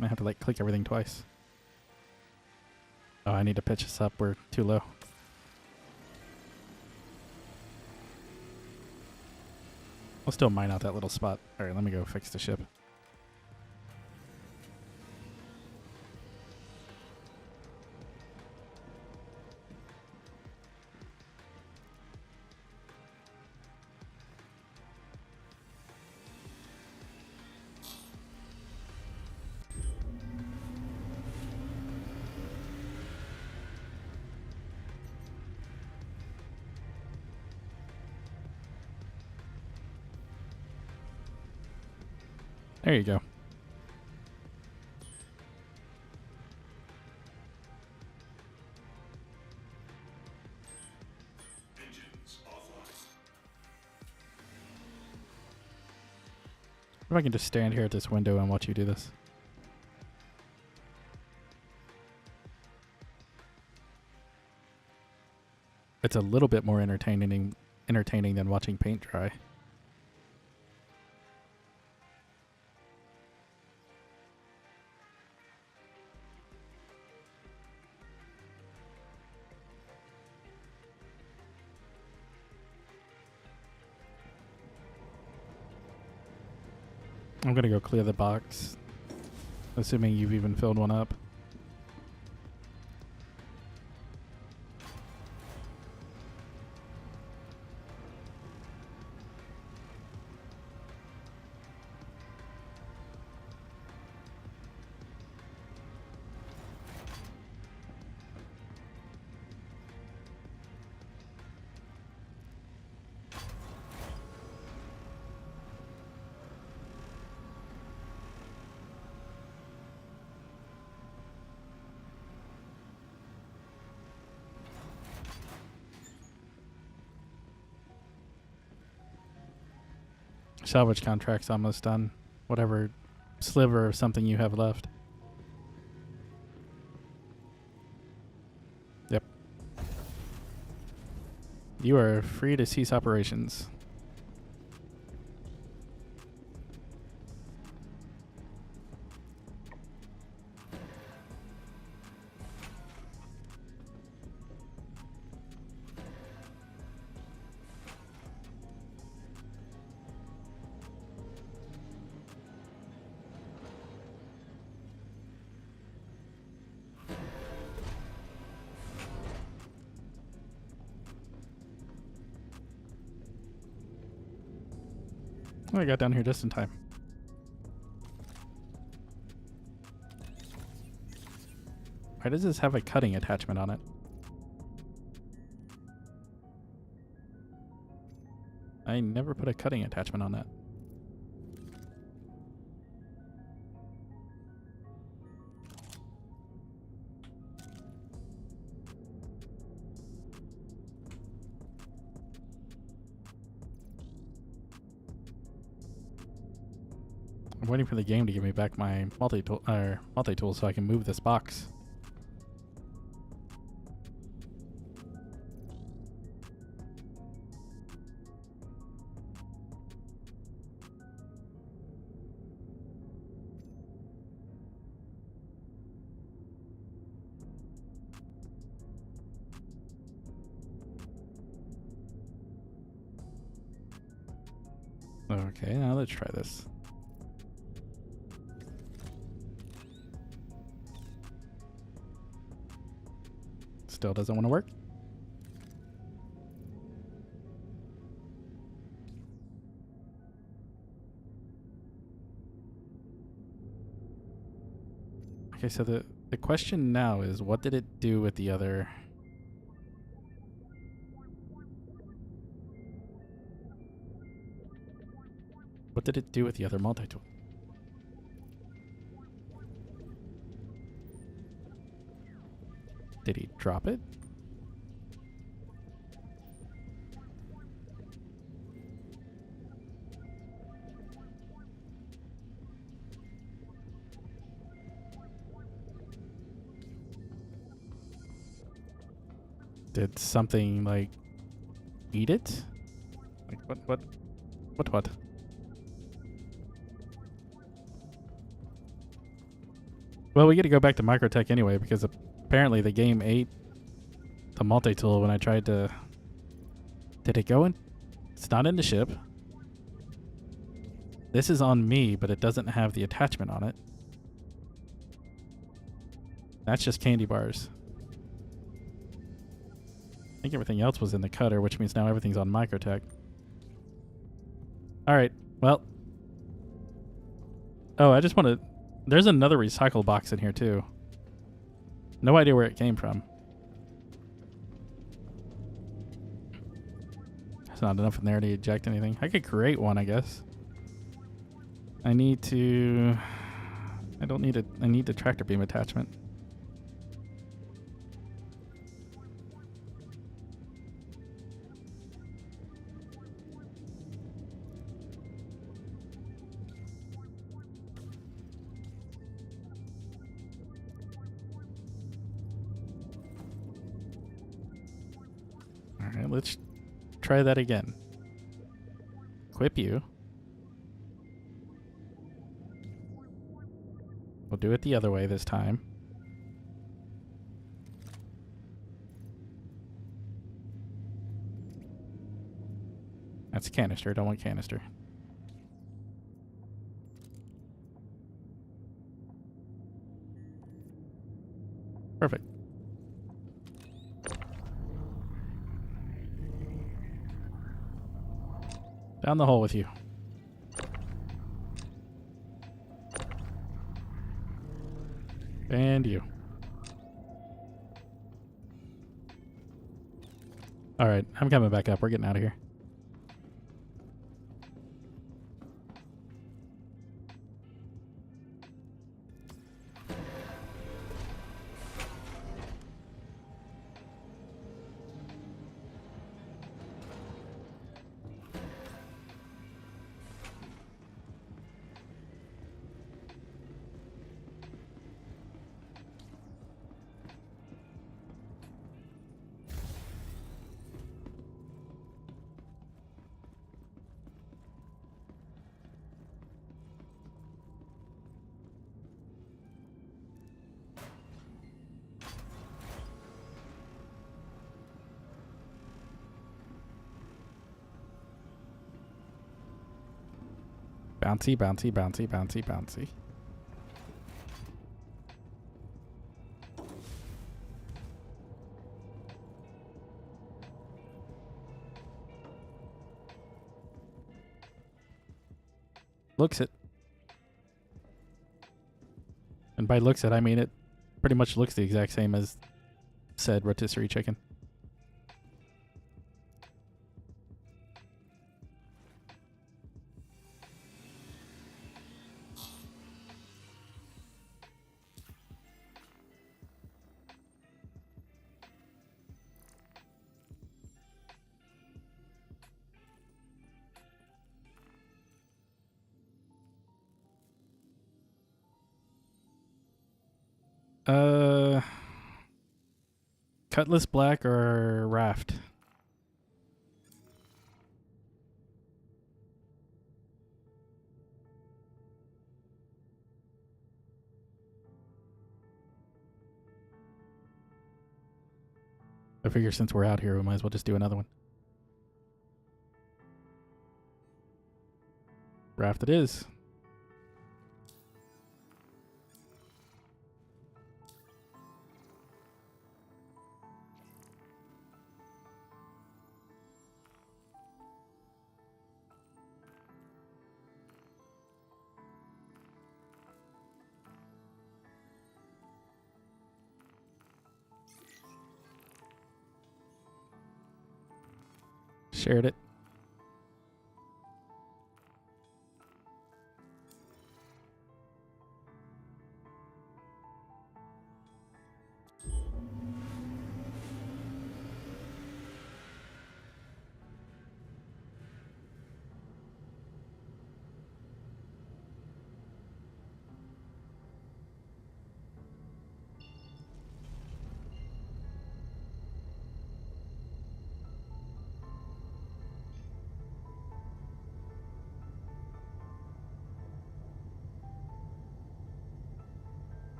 A: I have to like click everything twice. Oh, I need to pitch this up. We're too low. I'll still mine out that little spot. Alright, let me go fix the ship. There you go.
F: Engines offline.
A: If I can just stand here at this window and watch you do this. It's a little bit more entertaining than watching paint dry. I'm gonna go clear the box, assuming you've even filled one up. Salvage contract's almost done. Whatever sliver of something you have left. Yep. You are free to cease operations. Oh, I got down here just in time. Why does this have a cutting attachment on it? I never put a cutting attachment on that. I'm waiting for the game to give me back my multi-tool so I can move this box. Okay, now let's try this. Still doesn't want to work. Okay, so the question now is, what did it do with the other? What did it do with the other multi-tool? Did he drop it? Did something like eat it? Like what? Well, we get to go back to Microtech anyway because apparently the game ate the multi-tool when I tried to... Did it go in? It's not in the ship. This is on me, but it doesn't have the attachment on it. That's just candy bars. I think everything else was in the cutter, which means now everything's on Microtech. Alright, well. Oh, I just want to... There's another recycle box in here, too. No idea where it came from. There's not enough in there to eject anything. I could create one, I guess. I need to... I don't need it. I need the tractor beam attachment. Alright, let's try that again. Equip you. We'll do it the other way this time. That's canister. Don't want canister. Perfect. Down the hole with you. And you. Alright, I'm coming back up. We're getting out of here. Bouncy, bouncy, bouncy, bouncy, bouncy. Looks it. And by looks it, I mean it pretty much looks the exact same as said rotisserie chicken. Cutlass Black or Raft? I figure since we're out here, we might as well just do another one. Raft it is. Shared it.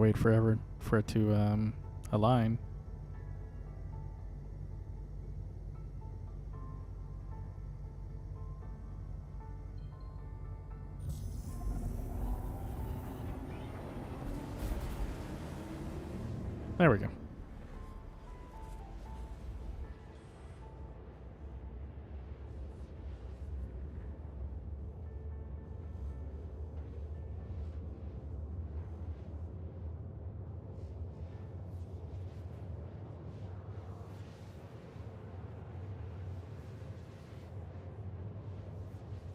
A: wait forever for it to align. There we go.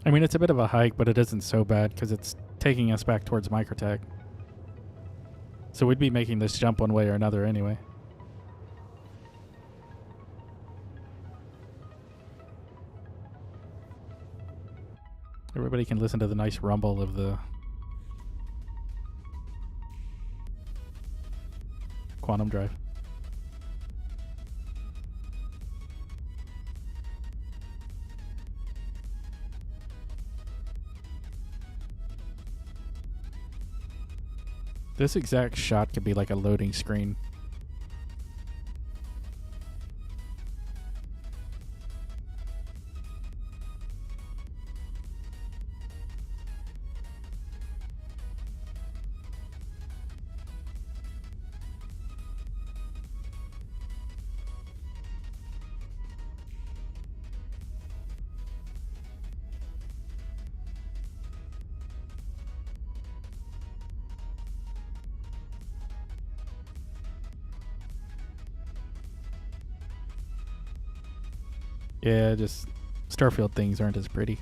A: I mean, it's a bit of a hike, but it isn't so bad because it's taking us back towards Microtech. So we'd be making this jump one way or another anyway. Everybody can listen to the nice rumble of the quantum drive. This exact shot could be like a loading screen. Yeah, just Starfield things aren't as pretty.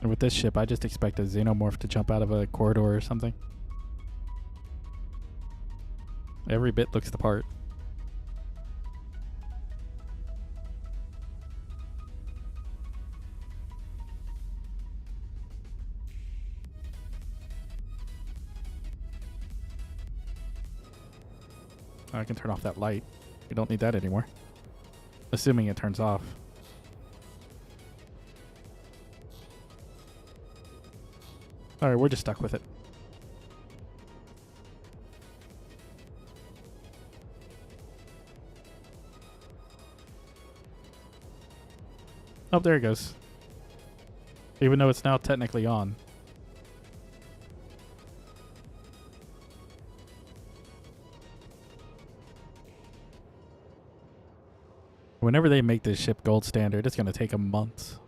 A: And with this ship, I just expect a xenomorph to jump out of a corridor or something. Every bit looks the part. I can turn off that light. We don't need that anymore. Assuming it turns off. Alright, we're just stuck with it. Oh, there it goes. Even though it's now technically on. Whenever they make this ship gold standard, it's going to take them months.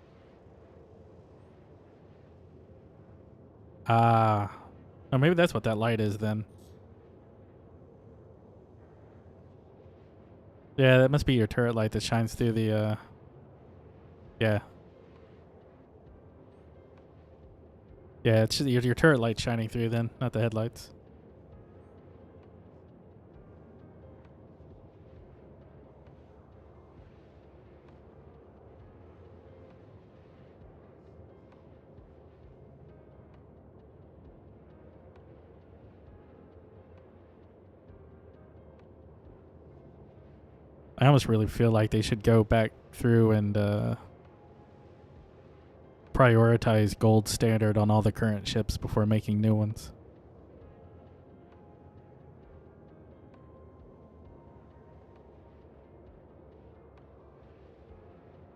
A: Ah. Oh, maybe that's what that light is then. Yeah, that must be your turret light that shines through the, yeah. Yeah, it's just your turret light shining through then, not the headlights. I almost really feel like they should go back through and prioritize gold standard on all the current ships before making new ones.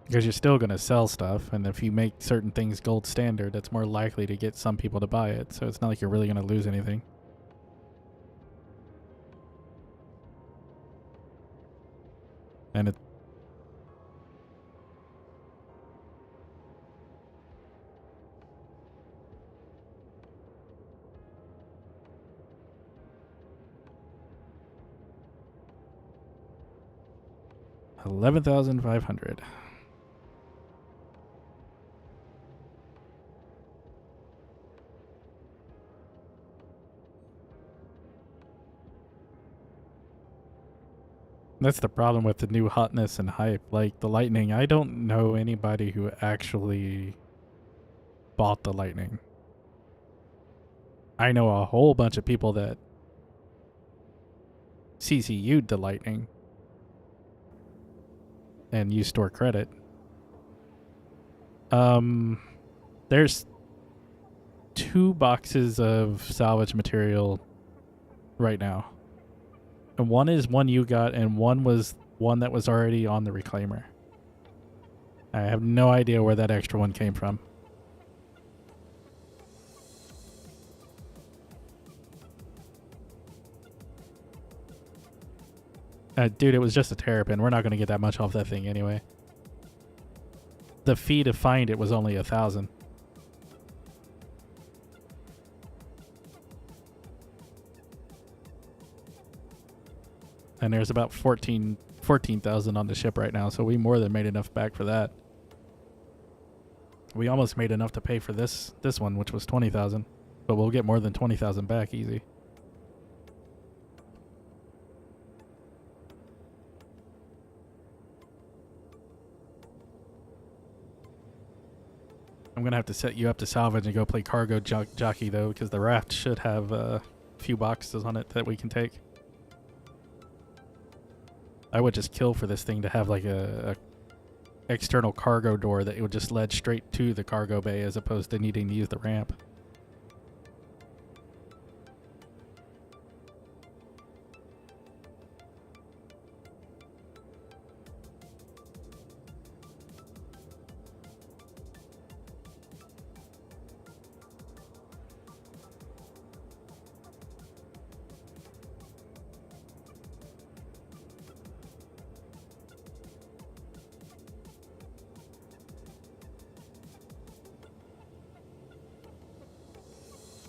A: Because you're still going to sell stuff, and if you make certain things gold standard, that's more likely to get some people to buy it, so it's not like you're really going to lose anything. And it... $11,500. That's the problem with the new hotness and hype. Like the Lightning, I don't know anybody who actually bought the Lightning. I know a whole bunch of people that CCU'd the Lightning. and use store credit. There's 2 boxes of salvage material right now. And one is one you got, and one was one that was already on the reclaimer. I have no idea where that extra one came from. Dude, it was just a terrapin. We're not going to get that much off that thing anyway. The fee to find it was only 1,000. And there's about 14,000 on the ship right now, so we more than made enough back for that. We almost made enough to pay for this one, which was 20,000, but we'll get more than 20,000 back easy. I'm gonna have to set you up to salvage and go play cargo jockey though, because the raft should have a few boxes on it that we can take. I would just kill for this thing to have like a external cargo door that it would just lead straight to the cargo bay as opposed to needing to use the ramp.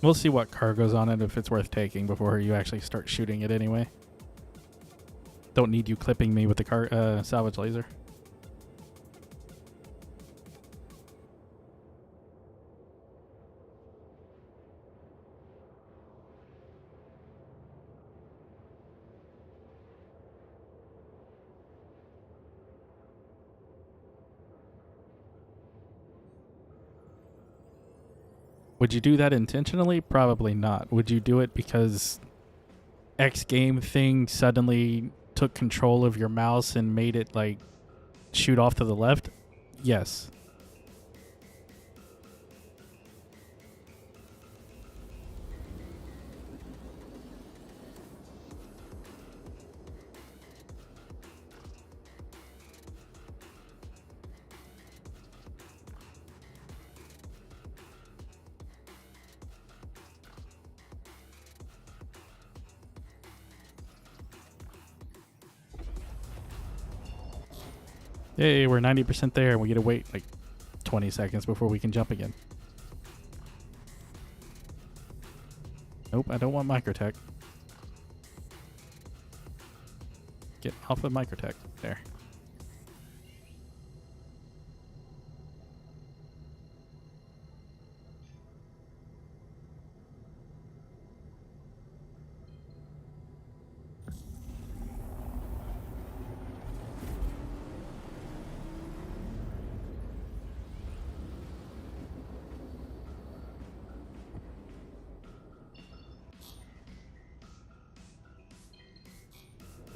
A: We'll see what cargo's on it, if it's worth taking before you actually start shooting it anyway. Don't need you clipping me with the salvage laser. Would you do that intentionally? Probably not. Would you do it because X game thing suddenly took control of your mouse and made it like shoot off to the left? Yes. Yay, we're 90% there, and we get to wait like 20 seconds before we can jump again. Nope, I don't want microtech. Get off of microtech. There.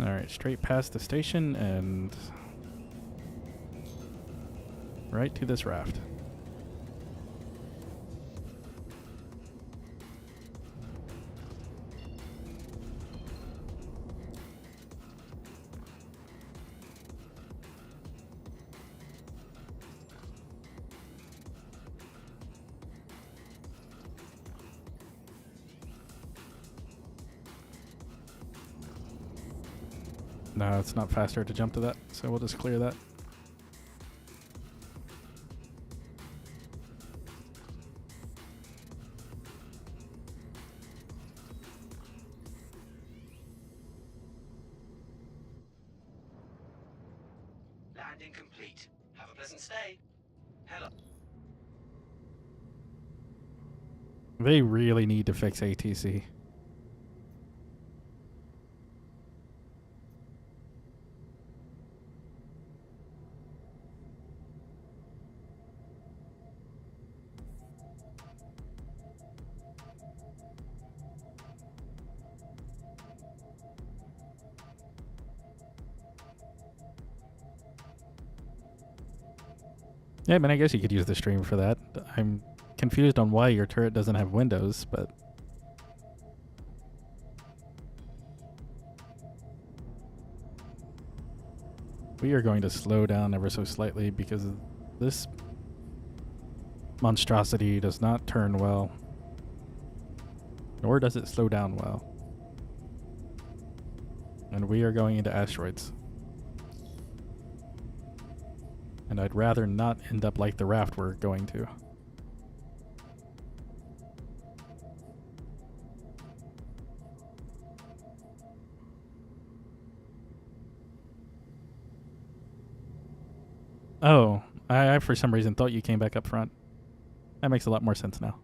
A: Alright, straight past the station and right to this raft. No, it's not faster to jump to that, so we'll just clear that.
C: Landing complete. Have a pleasant stay. Hello.
A: They really need to fix ATC. Yeah, I mean, I guess you could use the stream for that. I'm confused on why your turret doesn't have windows, but... We are going to slow down ever so slightly because this monstrosity does not turn well. Nor does it slow down well. And we are going into asteroids. And I'd rather not end up like the raft we're going to. Oh, I for some reason thought you came back up front. That makes a lot more sense now.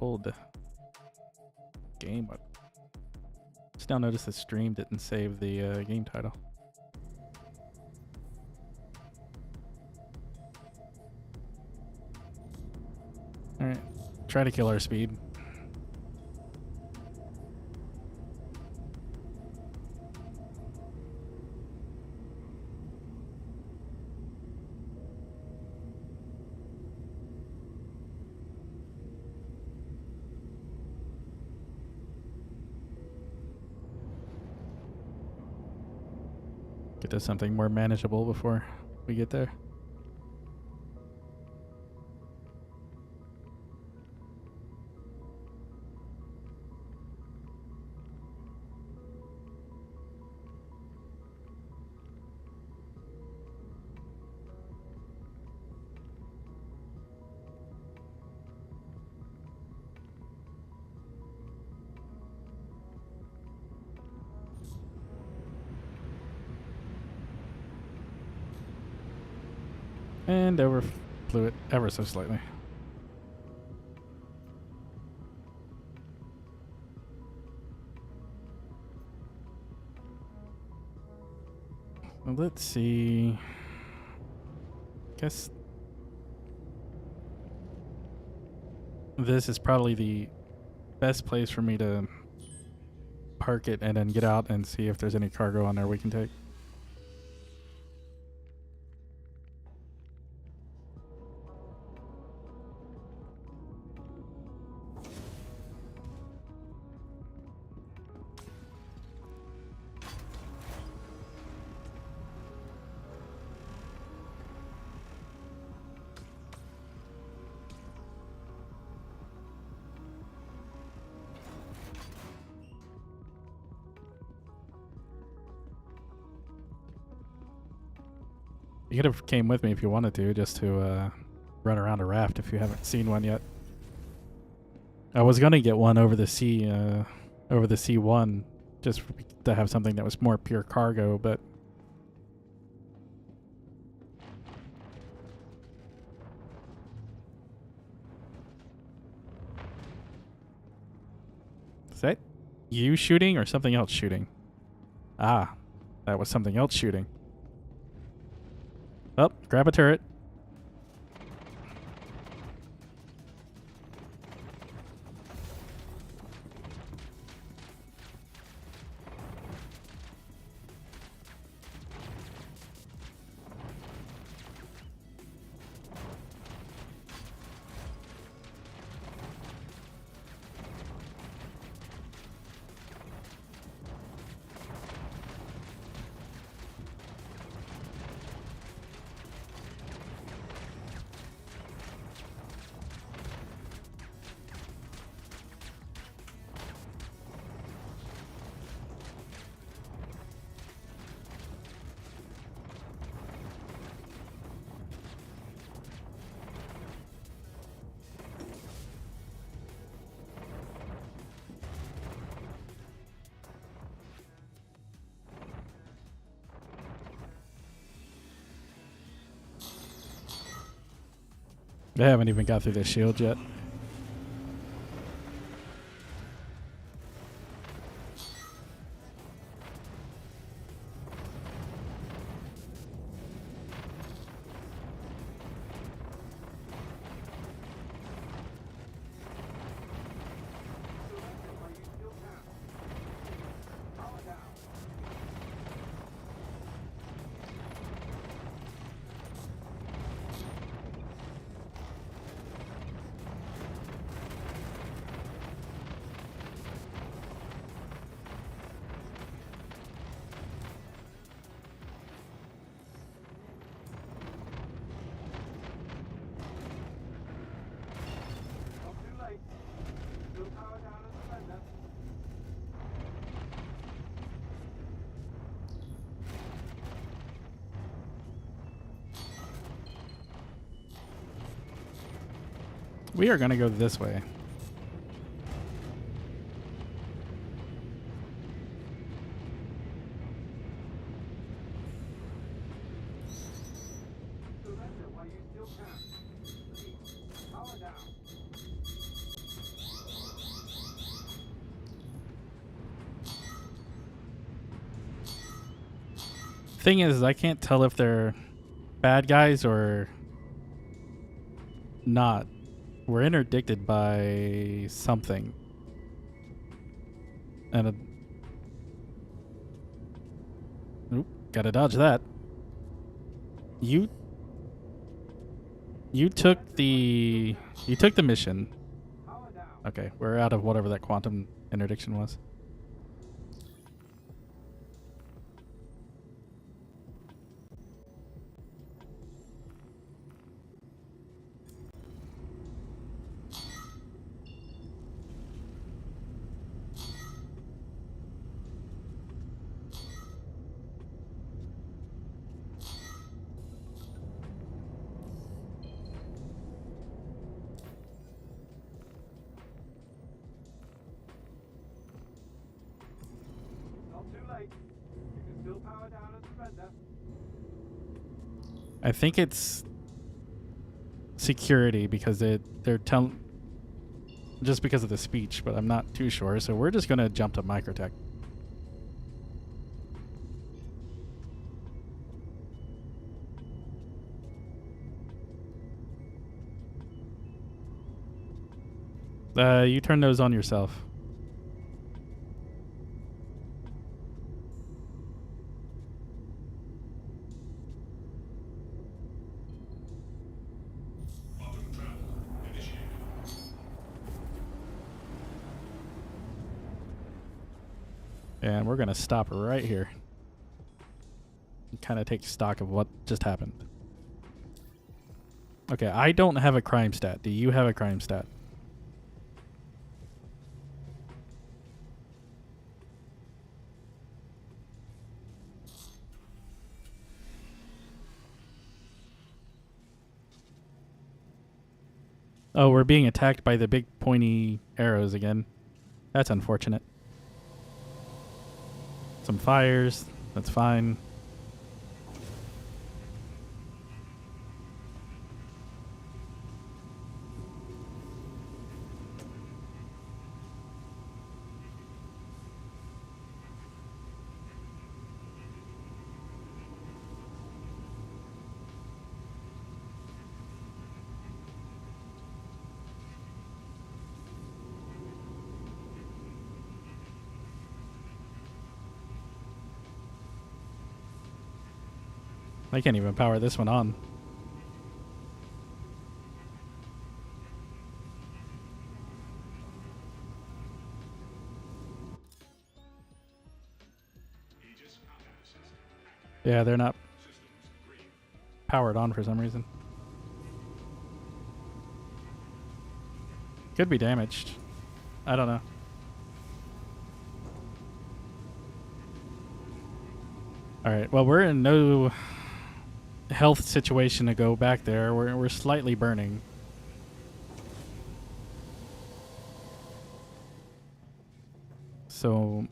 A: Told game, but just now noticed the stream didn't save the game title. All right, try to kill our speed. Get to something more manageable before we get there. And overflew it ever so slightly. Well, let's see. Guess this is probably the best place for me to park it and then get out and see if there's any cargo on there we can take. You could have came with me if you wanted to, just to run around a raft if you haven't seen one yet. I was gonna get one over the sea, over the C1, just to have something that was more pure cargo, but is that you shooting or something else shooting? Ah, that was something else shooting. Oh, grab a turret. I haven't even got through this shield yet. We are gonna go this way. Thing is, I can't tell if they're bad guys or not. We're interdicted by something. And oop, gotta dodge that. You took the mission. Okay, we're out of whatever that quantum interdiction was. I think it's security because they're telling just because of the speech, but I'm not too sure. So we're just gonna jump to microtech. You turn those on yourself.
F: Quantum travel initiated.
A: And we're gonna stop right here. Kind of take stock of what just happened. Okay, I don't have a crime stat. Do you have a crime stat? Oh, we're being attacked by the big pointy arrows again. That's unfortunate. Some fires. That's fine. I can't even power this one on.
F: Aegis combat assist activated.
A: Yeah, they're not
F: Systems green.
A: powered on for some reason. Could be damaged. I don't know. Alright, well, we're in no health situation to go back there. We're slightly burning. So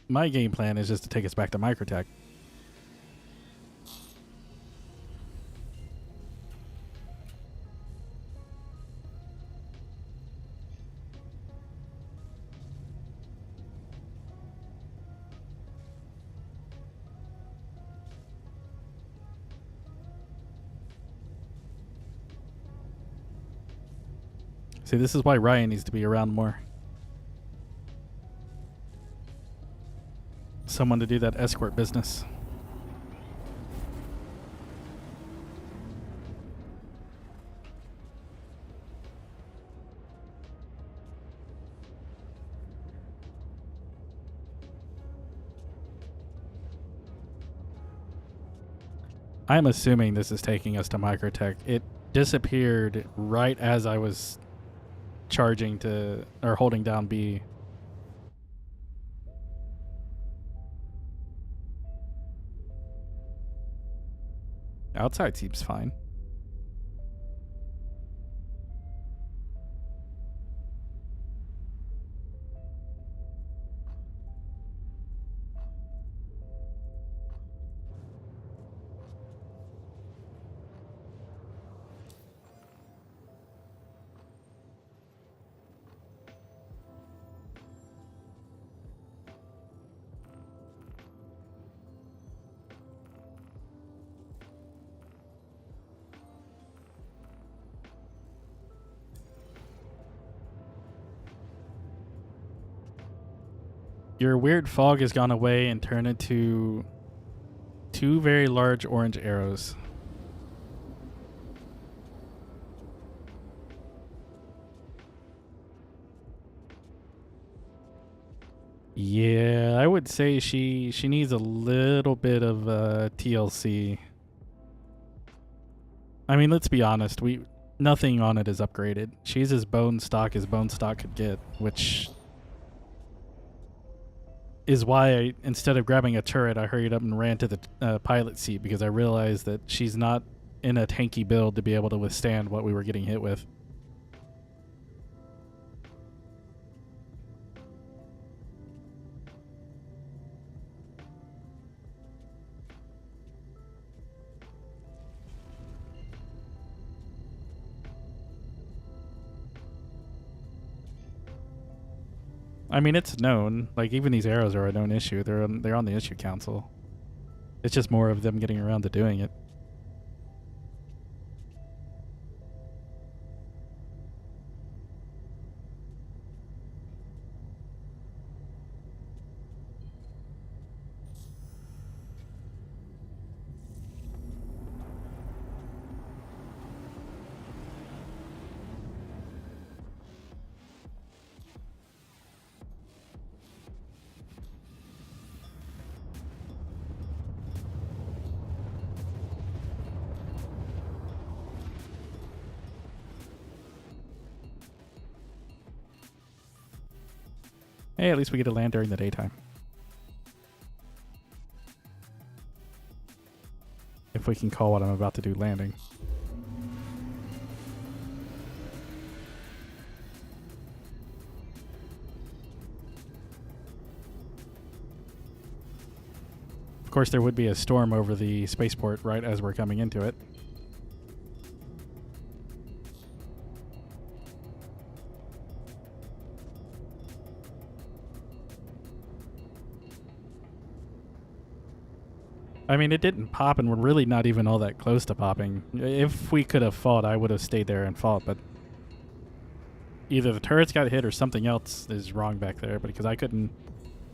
A: my game plan is just to take us back to microtech. See, this is why Ryan needs to be around more. Someone to do that escort business. I'm assuming this is taking us to Microtech. It disappeared right as I was charging to, or holding down B. Outside seems fine. Your weird fog has gone away and turned into 2 very large orange arrows. Yeah, I would say she needs a little bit of TLC. I mean, let's be honest. Nothing on it is upgraded. She's as bone stock could get, which is why instead of grabbing a turret, I hurried up and ran to the pilot seat because I realized that she's not in a tanky build to be able to withstand what we were getting hit with. I mean, it's known. Like, even these arrows are a known issue. They're on the issue council. It's just more of them getting around to doing it. Hey, at least we get to land during the daytime. If we can call what I'm about to do landing. Of course, there would be a storm over the spaceport right as we're coming into it. I mean, it didn't pop, and we're really not even all that close to popping. If we could have fought, I would have stayed there and fought, but either the turrets got hit or something else is wrong back there, because I couldn't...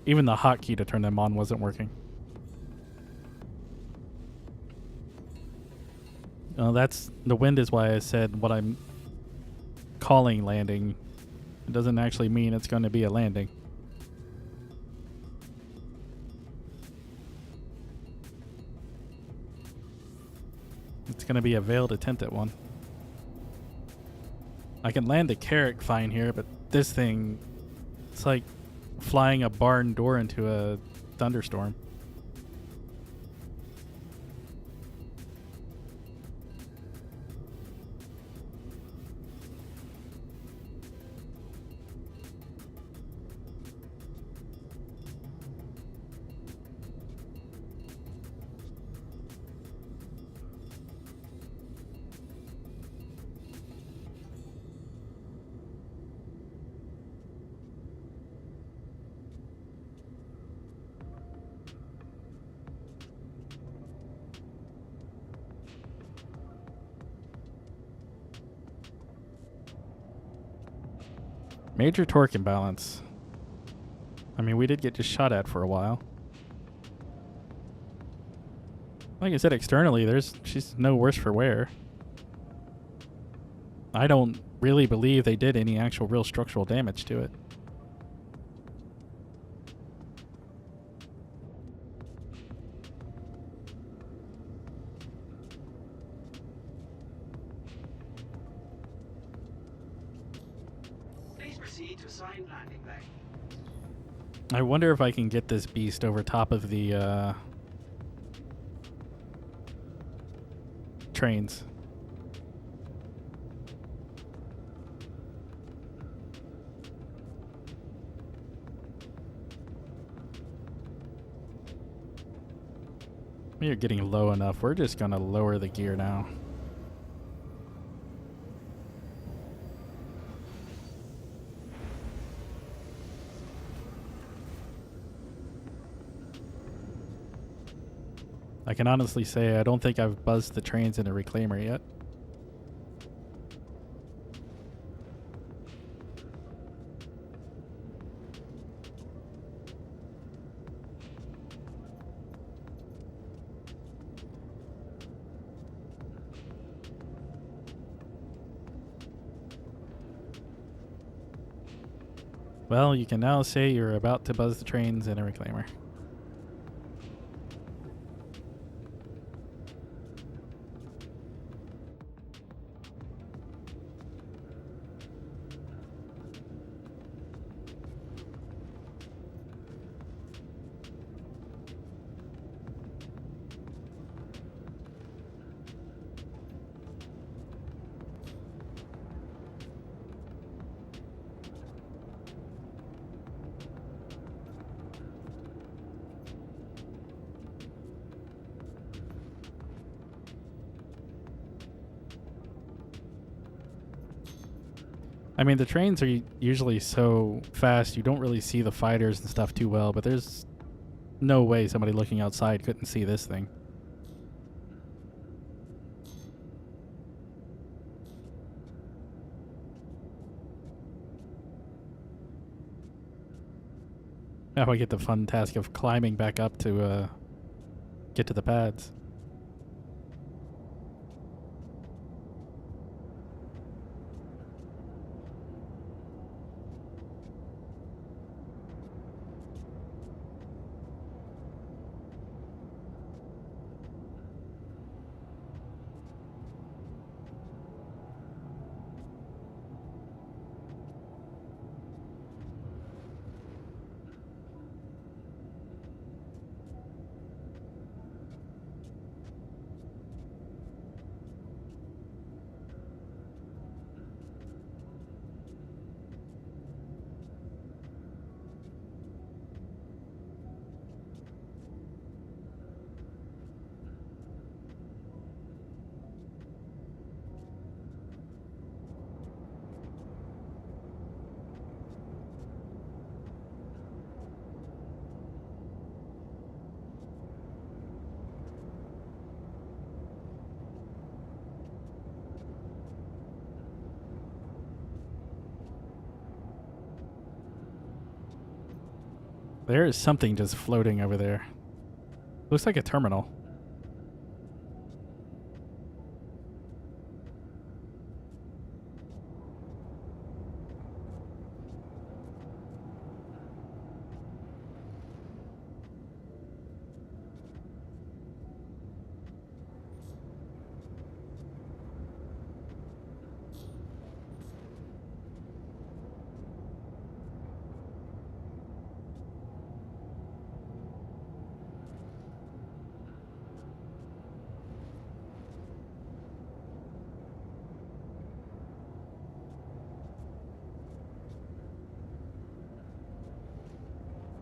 A: Even the hotkey to turn them on wasn't working. That's... The wind is why I said what I'm calling landing. It doesn't actually mean it's going to be a landing. It's going to be a veiled attempt at one. I can land the Carrack fine here, but this thing, it's like flying a barn door into a thunderstorm. Major torque imbalance. I mean, we did get just shot at for a while. Like I said, externally, she's no worse for wear. I don't really believe they did any actual real structural damage to it.
C: Please proceed to assigned landing bay.
A: I wonder if I can get this beast over top of the trains. We are getting low enough. We're just gonna lower the gear now. I can honestly say I don't think I've buzzed the trains in a reclaimer yet. Well, you can now say you're about to buzz the trains in a reclaimer. I mean, the trains are usually so fast you don't really see the fighters and stuff too well, but there's no way somebody looking outside couldn't see this thing. Now I get the fun task of climbing back up to get to the pads. There is something just floating over there. Looks like a terminal.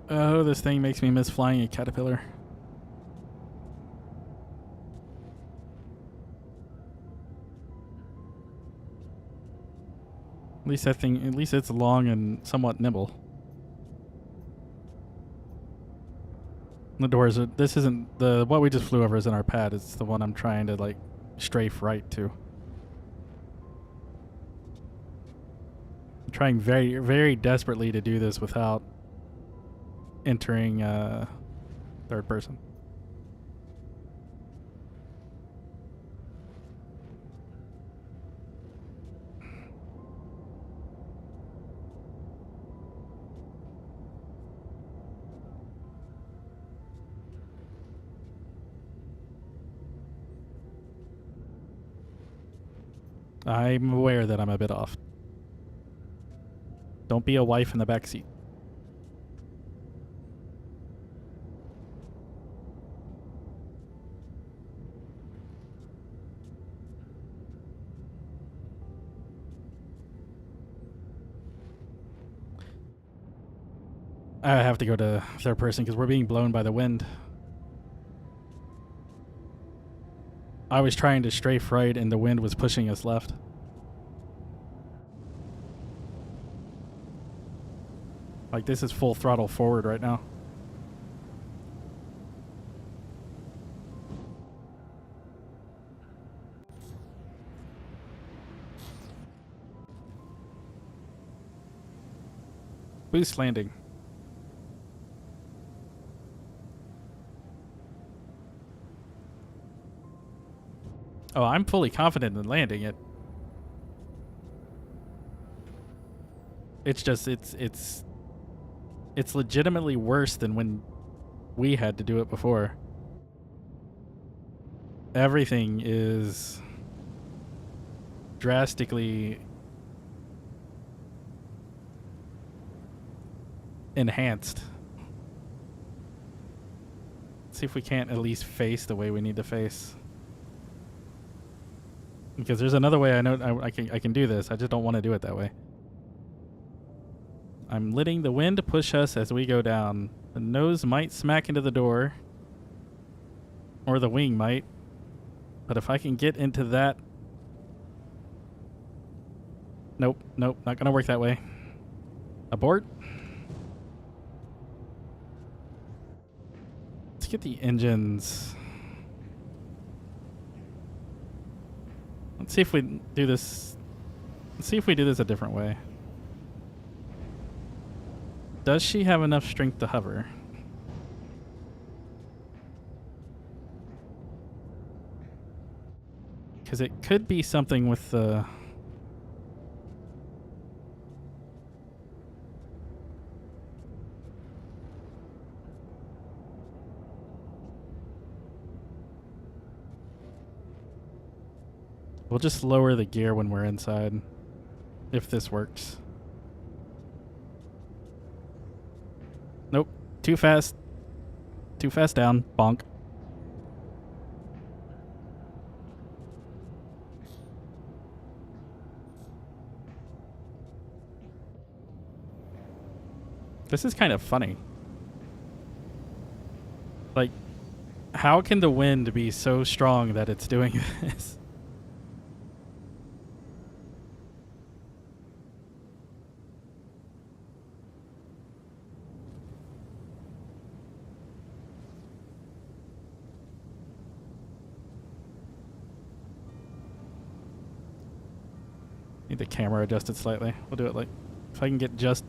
A: Oh, this thing makes me miss flying a caterpillar. At least it's long and somewhat nimble. The doors are, this isn't, what we just flew over isn't our pad, it's the one I'm trying to like strafe right to. I'm trying very, very desperately to do this without entering third person. I'm aware that I'm a bit off. Don't be a wife in the backseat. I have to go to third person because we're being blown by the wind. I was trying to strafe right and the wind was pushing us left. Like, this is full throttle forward right now. Boost landing. Oh, I'm fully confident in landing it. It's just, it's legitimately worse than when we had to do it before. Everything is drastically enhanced. Let's see if we can't at least face the way we need to face. Because there's another way I know I can do this. I just don't want to do it that way. I'm letting the wind push us as we go down. The nose might smack into the door. Or the wing might. But if I can get into that... Nope, nope, not gonna work that way. Abort. Let's get the engines... Let's see if we do this. Let's see if we do this a different way. Does she have enough strength to hover? Because it could be something with the... We'll just lower the gear when we're inside, if this works. Nope. Too fast. Too fast down. Bonk. This is kind of funny. Like, how can the wind be so strong that it's doing this? Need the camera adjusted slightly. We'll do it like, if I can get just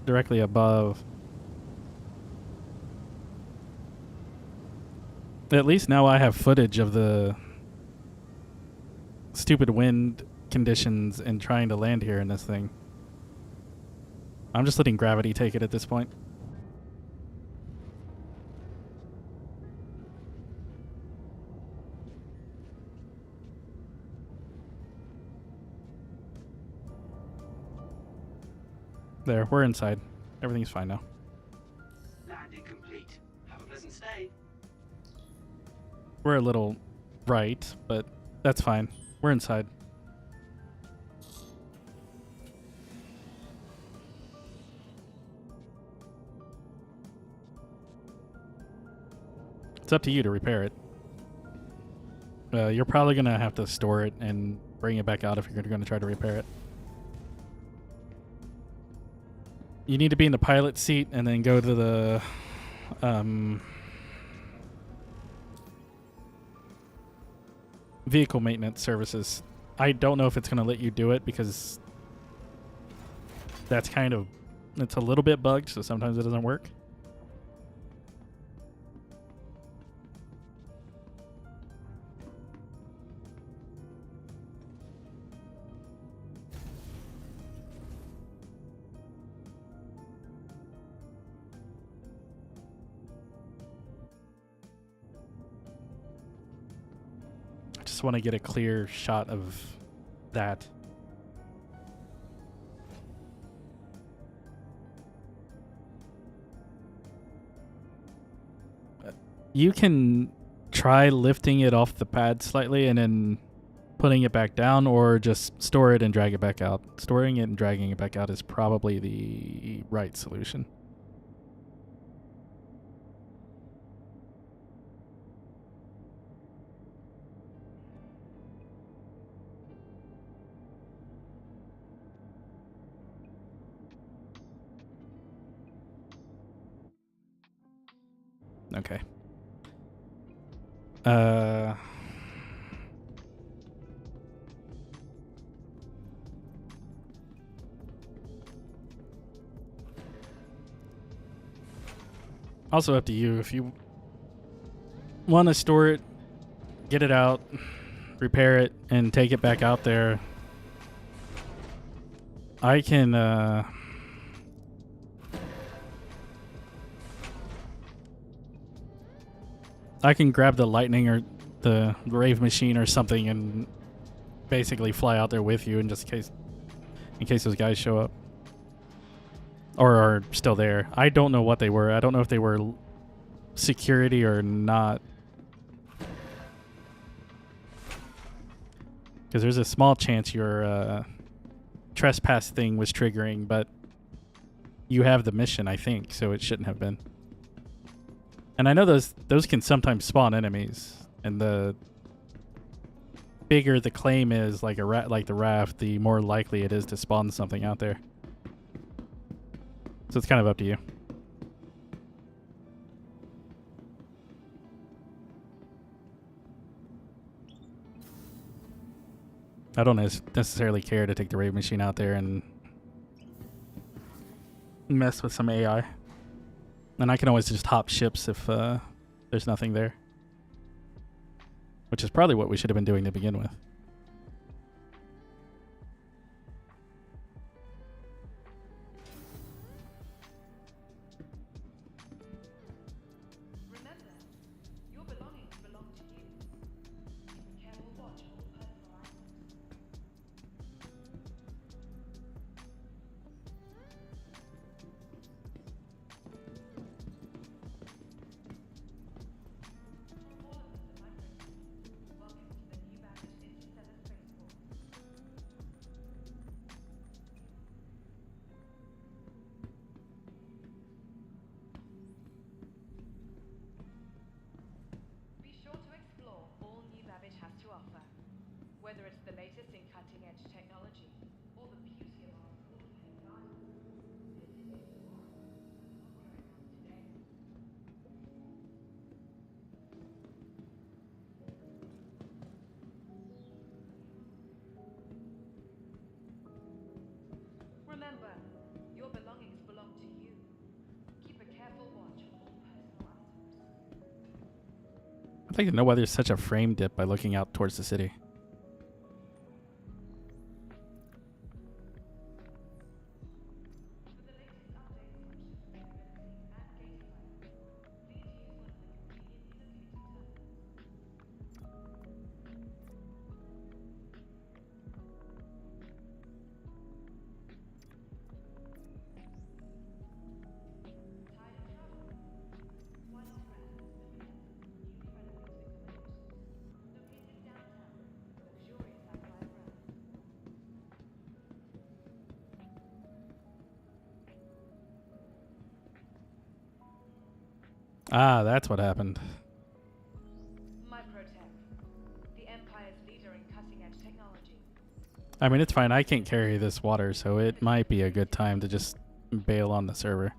A: directly above. At least now I have footage of the stupid wind conditions and trying to land here in this thing. I'm just letting gravity take it at this point. There, we're inside. Everything's fine now.
C: Landing complete. Have a pleasant stay.
A: We're a little right, but that's fine. We're inside. It's up to you to repair it. You're probably going to have to store it and bring it back out if you're going to try to repair it. You need to be in the pilot seat and then go to the vehicle maintenance services. I don't know if it's going to let you do it because that's it's a little bit bugged, so sometimes it doesn't work. I just want to get a clear shot of that. You can try lifting it off the pad slightly and then putting it back down, or just store it and drag it back out. Storing it and dragging it back out is probably the right solution. Okay. Also up to you. If you want to store it, get it out, repair it, and take it back out there, I can grab the lightning or the rave machine or something and basically fly out there with you in case those guys show up or are still there. I don't know what they were. I don't know if they were security or not, because there's a small chance your trespass thing was triggering, but you have the mission, I think, so it shouldn't have been. And I know those can sometimes spawn enemies, and the bigger the claim is, like the raft, the more likely it is to spawn something out there. So it's kind of up to you. I don't necessarily care to take the rave machine out there and mess with some AI. And I can always just hop ships if there's nothing there. Which is probably what we should have been doing to begin with.
B: Remember, your belongings belong to you. Keep a careful watch on all personal items. All of us at Microsoft, welcome to the Noob Interstellar Spaceport. Be sure to explore all Noob has to offer. Whether it's the latest in cutting-edge technology or the beauty of our award-winning gardens, this is tomorrow. Today. Remember, your belongings belong to you. Keep a careful watch on all personal items.
A: I'd like to know why there's such a frame dip by looking out towards the city.
B: For the latest updates on ship availability and gameplay, please use one of the conveniently located terminals. Tired of travel? Why not rest at the newly renovated accommodations located downtown with luxurious satellite brands?
A: Ah, that's what happened.
B: Microtech, the Empire's leader in cutting-edge technology.
A: I mean, it's fine. I can't carry this water, so it might be a good time to just bail on the server.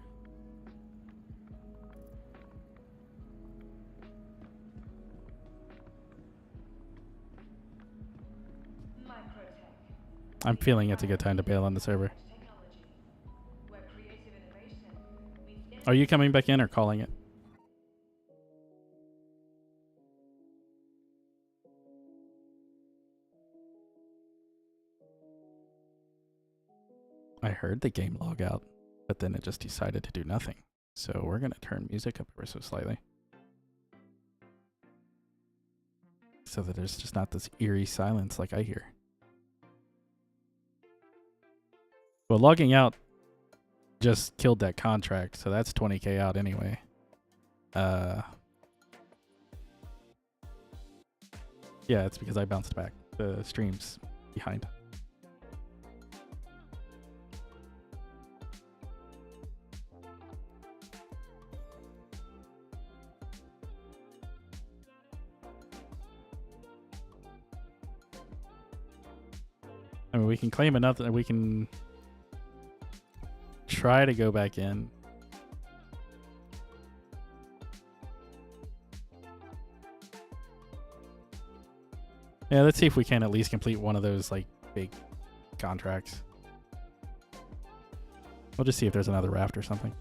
B: Microtech.
A: I'm feeling it's a good time to bail on the server.
B: Technology.
A: Are you coming back in or calling it? I heard the game log out, but then it just decided to do nothing. So we're going to turn music up ever so slightly, so that there's just not this eerie silence like I hear. Well, logging out just killed that contract, so that's 20k out anyway. Yeah, it's because I bounced back. The stream's behind. I mean, we can claim another. We can try to go back in. Yeah, let's see if we can at least complete one of those like big contracts. We'll just see if there's another raft or something.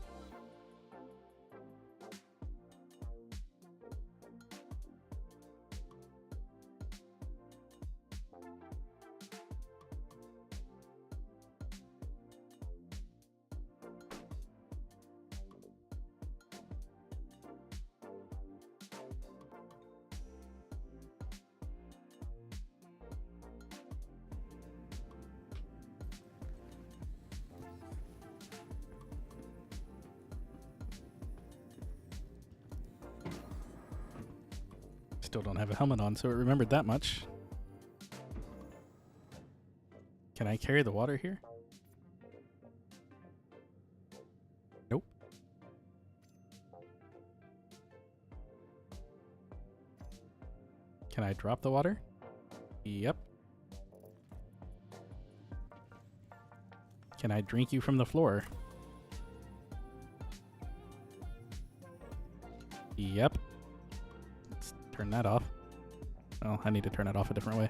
A: Still don't have a helmet on, so it remembered that much. Can I carry the water here? Nope. Can I drop the water? Yep. Can I drink you from the floor? Yep. Let's turn that off. Oh, I need to turn it off a different way.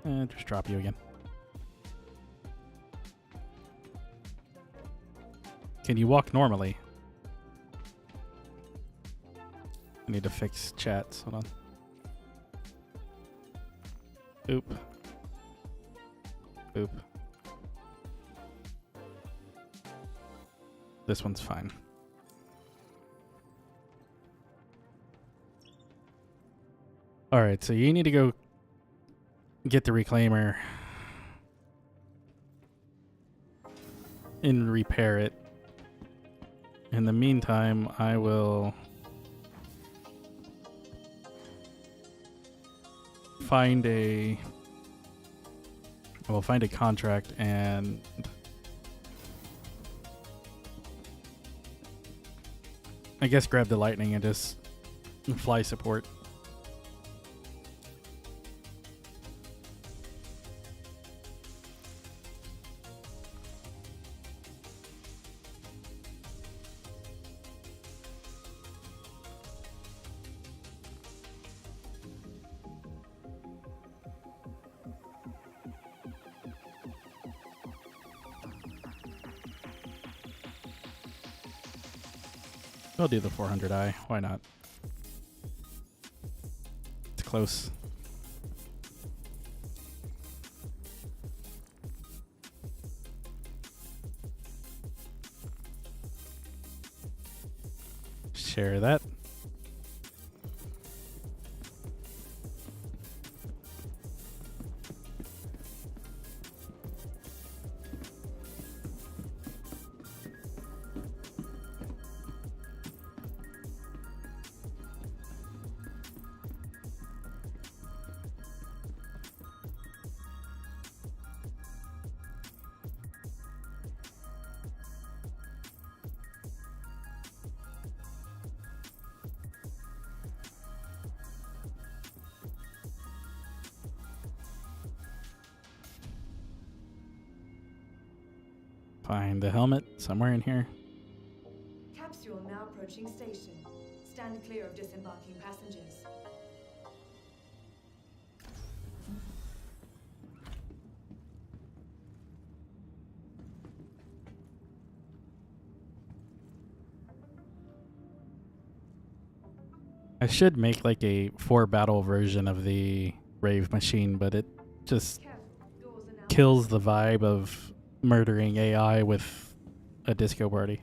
A: And just drop you again. Can you walk normally? I need to fix chats. Hold on. Oop. Oop. This one's fine. Alright, so you need to go get the reclaimer and repair it. In the meantime, I will find a contract and I guess grab the lightning and just fly support. I'll do the 400i. Why not? It's close. Share that. Find the helmet somewhere in here.
B: Capsule now approaching station. Stand clear of disembarking passengers.
A: I should make like a 4-battle version of the rave machine, but it just kills the vibe of murdering AI with a disco party.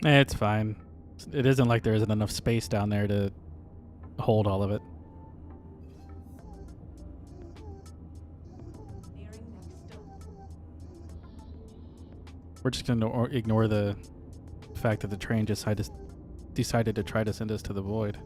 A: It's fine. It isn't like there isn't enough space down there to hold all of it. We're just gonna ignore the fact that the train just decided to try to send us to the void.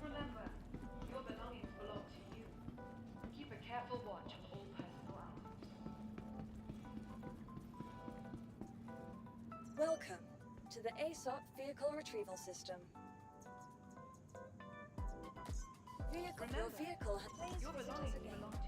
B: Remember, your belongings belong to you. Keep a careful watch on all personal items.
E: Welcome to the ASOP Vehicle Retrieval System. Your
B: Remember,
E: vehicle has
B: your belongings belong to you.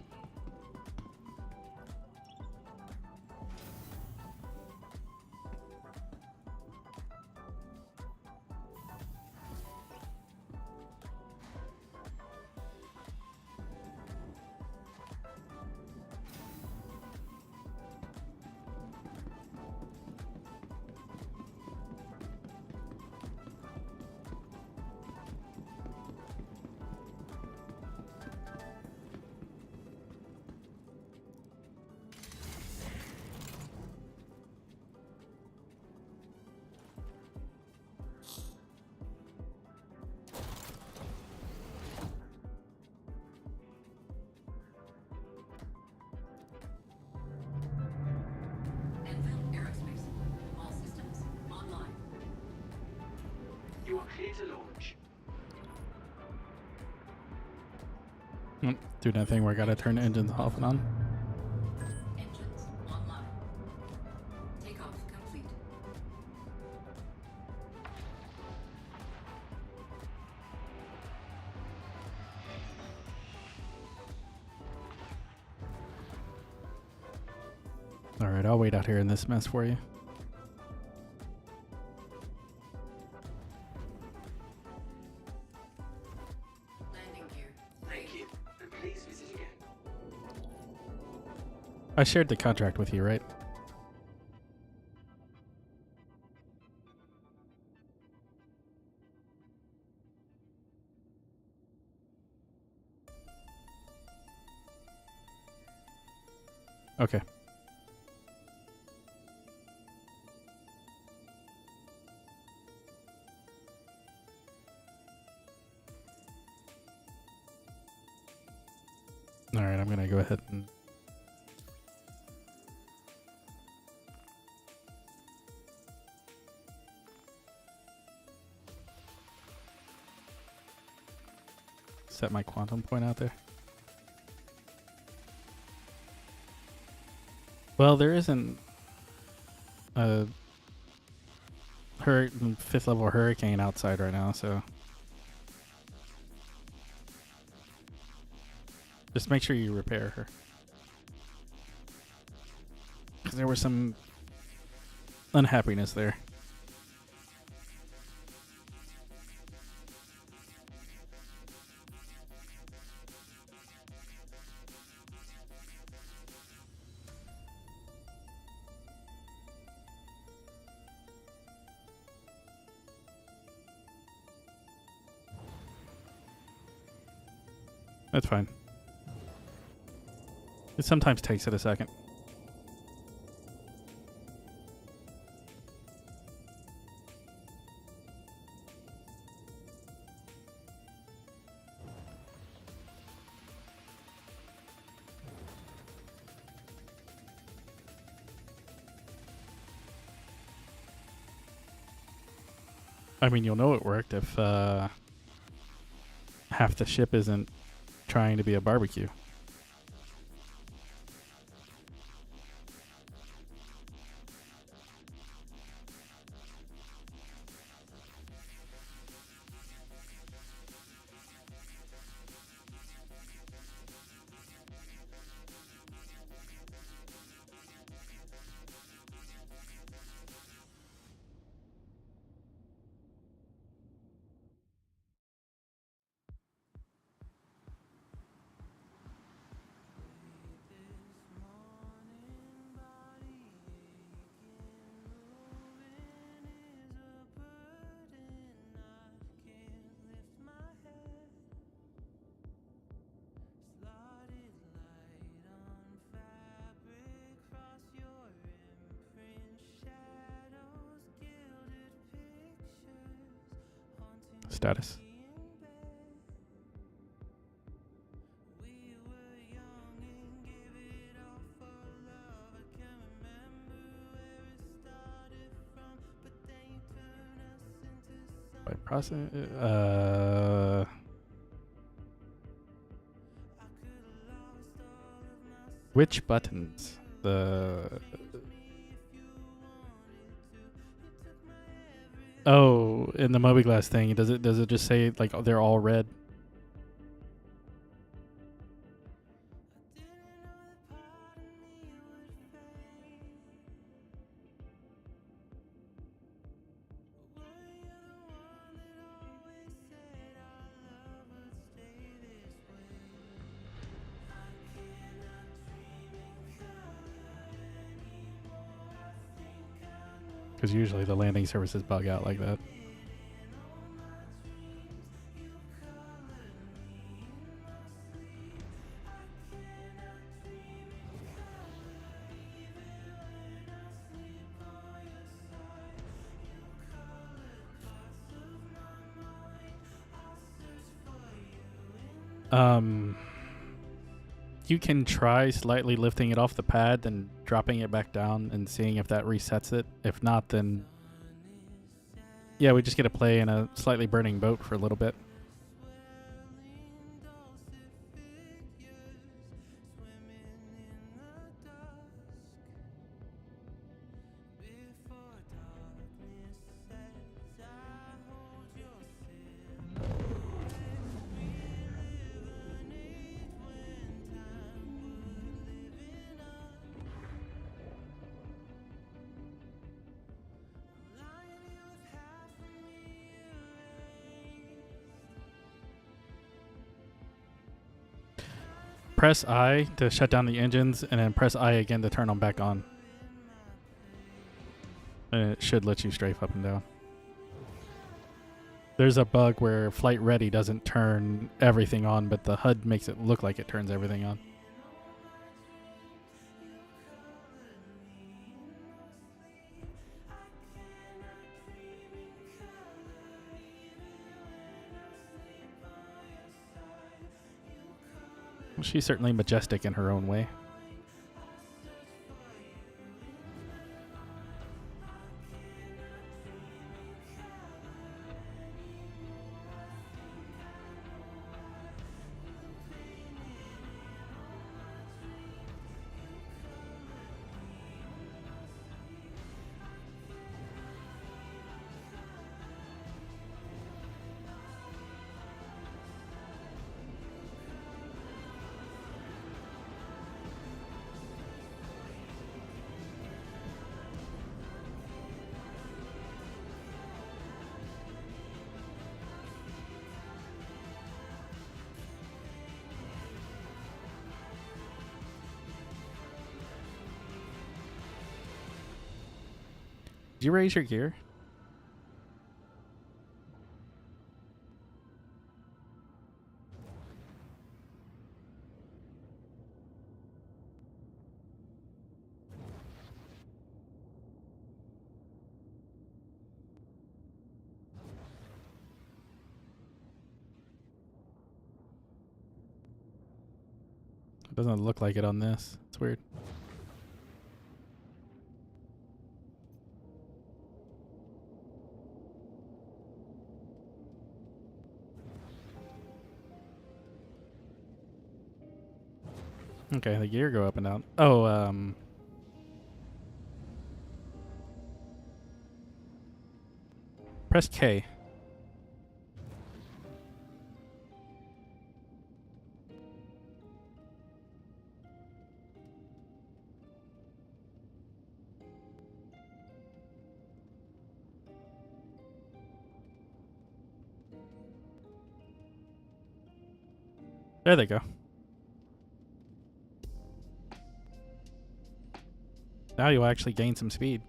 D: Anvil Aerospace. All systems online.
C: You are clear to launch.
A: Do that thing where I gotta turn the engines off and on.
D: Engines online. Takeoff complete.
A: Alright, I'll wait out here in this mess for you.
D: Landing gear.
C: Thank you. And please visit again.
A: I shared the contract with you, right? Okay. Alright, I'm gonna go ahead and set my quantum point out there. Well, there isn't a 5th level hurricane outside right now, so Just make sure you repair her. Because there was some unhappiness there. That's fine. It sometimes takes it a second. I mean, you'll know it worked if half the ship isn't trying to be a barbecue. Status. By process, which buttons? Oh, in the Mobiglass thing, does it just say like they're all red? Because usually the landing services bug out like that. You can try slightly lifting it off the pad, then dropping it back down and seeing if that resets it. If not, then yeah, we just get to play in a slightly burning boat for a little bit. Press I to shut down the engines, and then press I again to turn them back on. And it should let you strafe up and down. There's a bug where Flight Ready doesn't turn everything on, but the HUD makes it look like it turns everything on. She's certainly majestic in her own way. Did you raise your gear? It doesn't look like it on this. It's weird. Okay, the gear go up and down. Oh, press K. There they go. Now you'll actually gain some speed.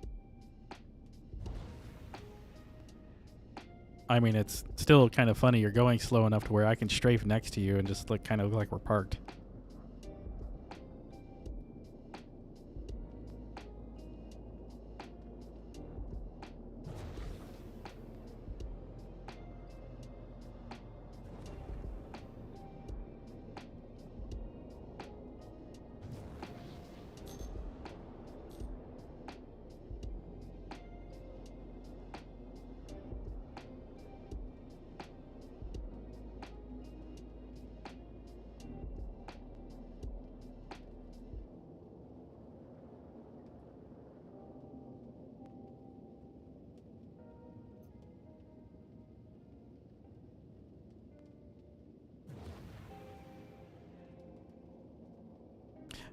A: I mean, it's still kind of funny. You're going slow enough to where I can strafe next to you and just look kind of like we're parked.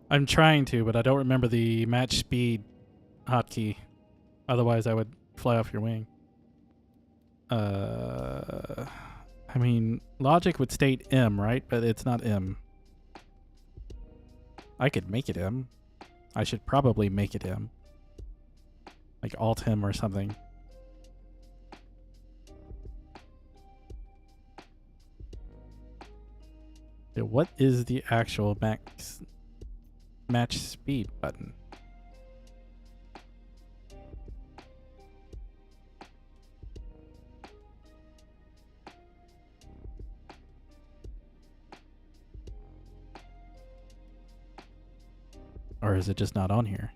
A: I'm trying to, but I don't remember the match speed hotkey. Otherwise, I would fly off your wing. I mean, logic would state M, right? But it's not M. I could make it M. I should probably make it M. Like Alt M or something. Yeah, what is the actual match speed button? Or is it just not on here?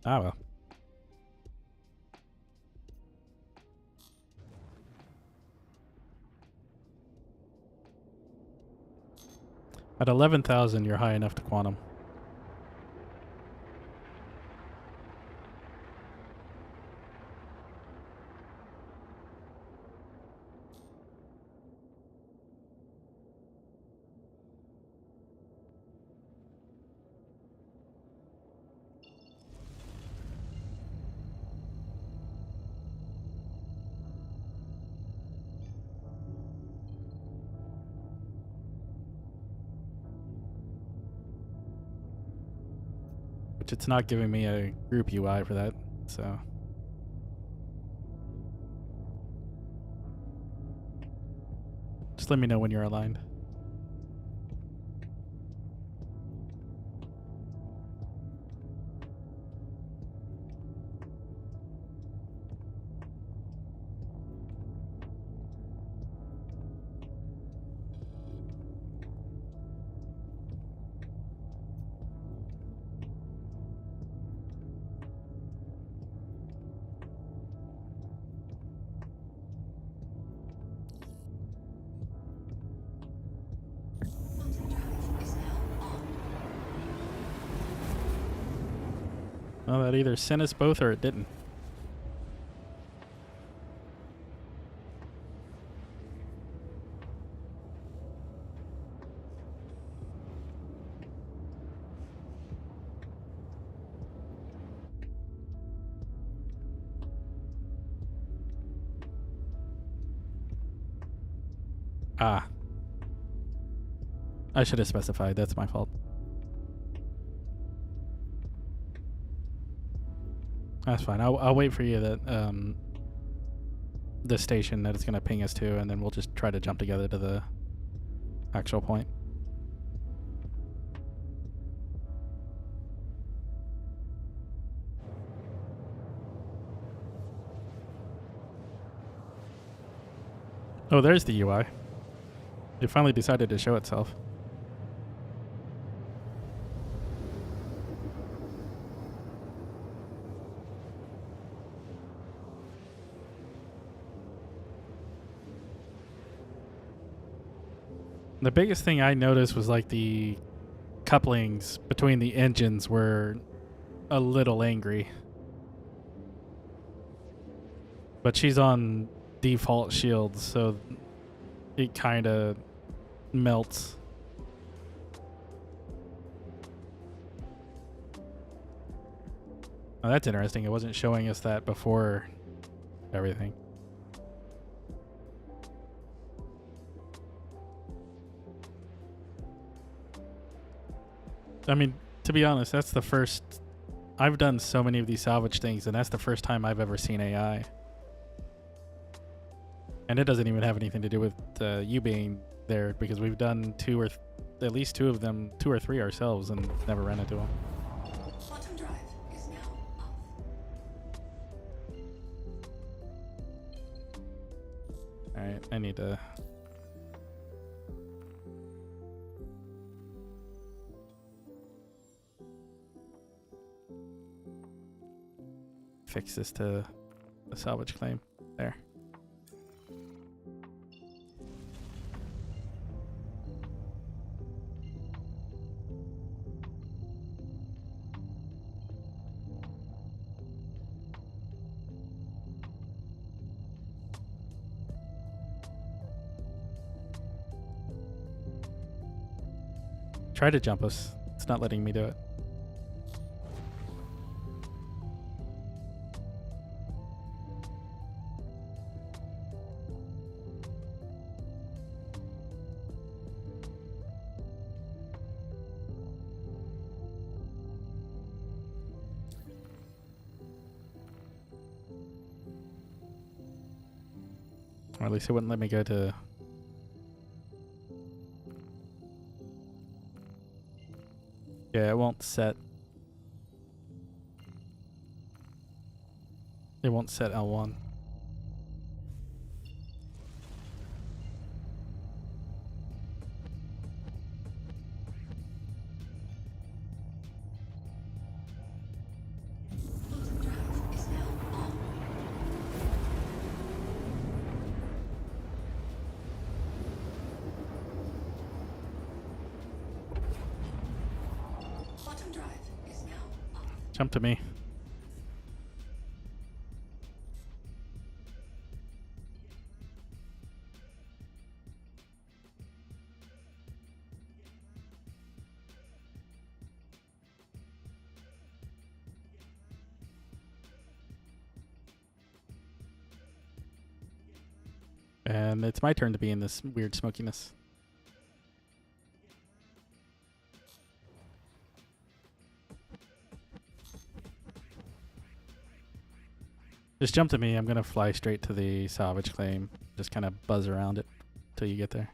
A: Ah, well. At 11,000, you're high enough to quantum. Which it's not giving me a group UI for that, so. Just let me know when you're aligned.
D: Quantum drive is now on.
A: Well, that either sent us both or it didn't. Ah. I should have specified. That's my fault. That's fine. I'll wait for you that the station that it's gonna ping us to, and then we'll just try to jump together to the actual point. Oh, there's the UI. It finally decided to show itself. The biggest thing I noticed was like the couplings between the engines were a little angry. But she's on default shields, so it kind of melts. Oh, that's interesting. It wasn't showing us that before everything. I mean, to be honest, that's the first... I've done so many of these salvage things, and that's the first time I've ever seen AI. And it doesn't even have anything to do with you being there, because we've done at least two of them, 2 or 3 ourselves, and never ran into them.
D: Quantum drive is now off.
A: Alright, I need to... fix this to the salvage claim. There. Try to jump us. It's not letting me do it. Or at least it wouldn't let me go to... Yeah, it won't set... It won't set L1.
D: Quantum drive is now on. Quantum drive is now off.
A: Jump to me. And it's my turn to be in this weird smokiness. Just jump to me. I'm going to fly straight to the salvage claim. Just kind of buzz around it till you get there.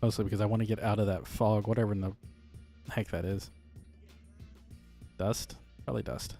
A: Mostly because I want to get out of that fog, whatever in the heck that is. Dust? Probably dust.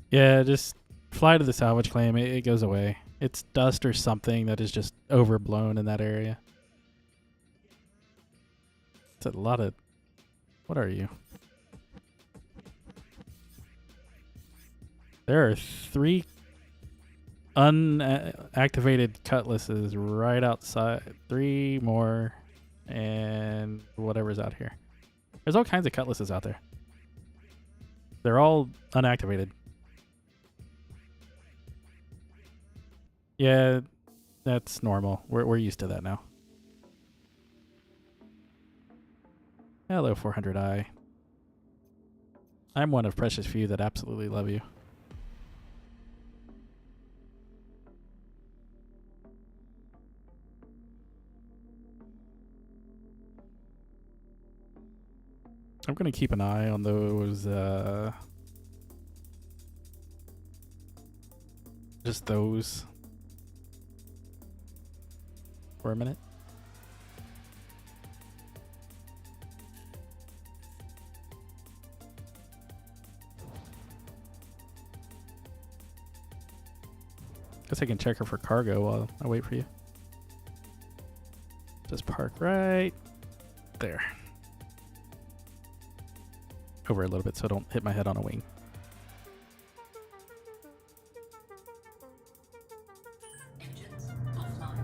A: Yeah, just fly to the salvage claim. It goes away. It's dust or something that is just overblown in that area. It's a lot of... What are you? There are 3 unactivated cutlasses right outside. 3 more, and whatever's out here. There's all kinds of cutlasses out there. They're all unactivated. Yeah, that's normal. We're used to that now. Hello, 400i. I'm one of precious few that absolutely love you. I'm going to keep an eye on those, just those for a minute. Guess I can check her for cargo while I wait for you. Just park right there. Over a little bit so I don't hit my head on a wing.
D: Engines offline.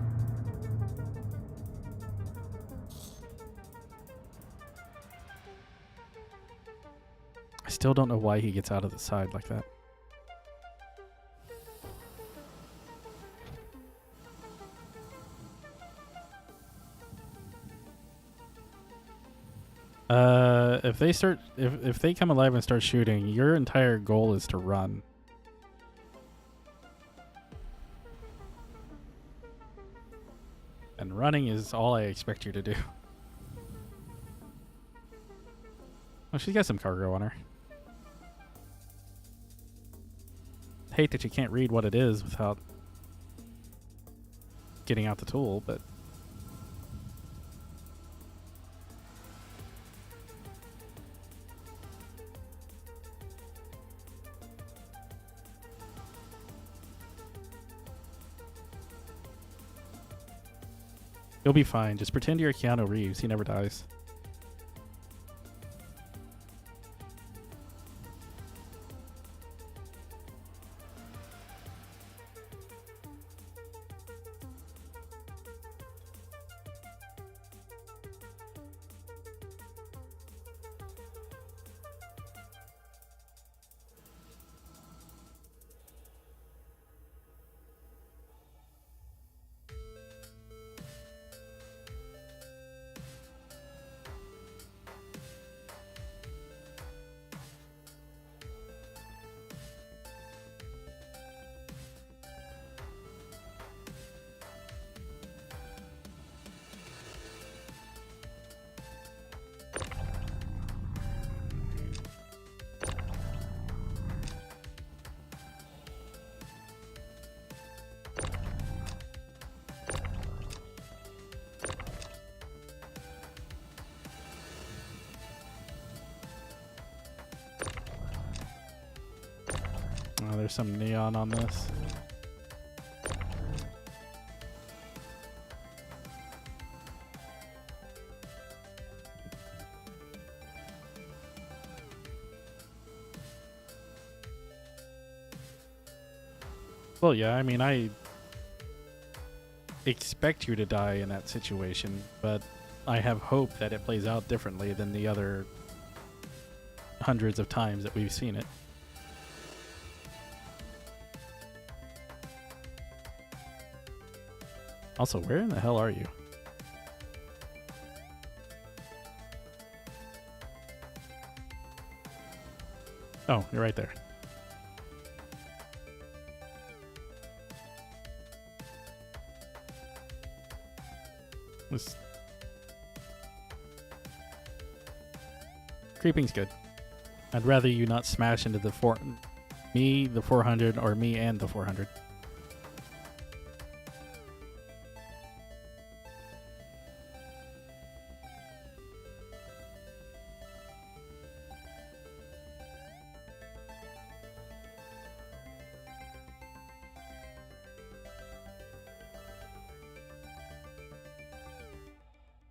A: I still don't know why he gets out of the side like that. If they come alive and start shooting, your entire goal is to run. And running is all I expect you to do. Oh, she's got some cargo on her. Hate that you can't read what it is without getting out the tool, but you'll be fine. Just pretend you're Keanu Reeves. He never dies. Oh, there's some neon on this. Well, yeah, I mean, I expect you to die in that situation, but I have hope that it plays out differently than the other hundreds of times that we've seen it. Also, where in the hell are you? Oh, you're right there. This creeping's good. I'd rather you not smash into the the 400, or me and the 400.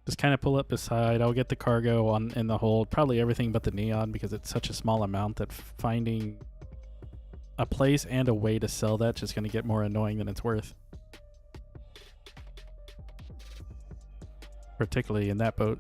A: Just kind of pull up beside. I'll get the cargo in the hold. Probably everything but the neon because it's such a small amount that finding a place and a way to sell that's just going to get more annoying than it's worth. Particularly in that boat.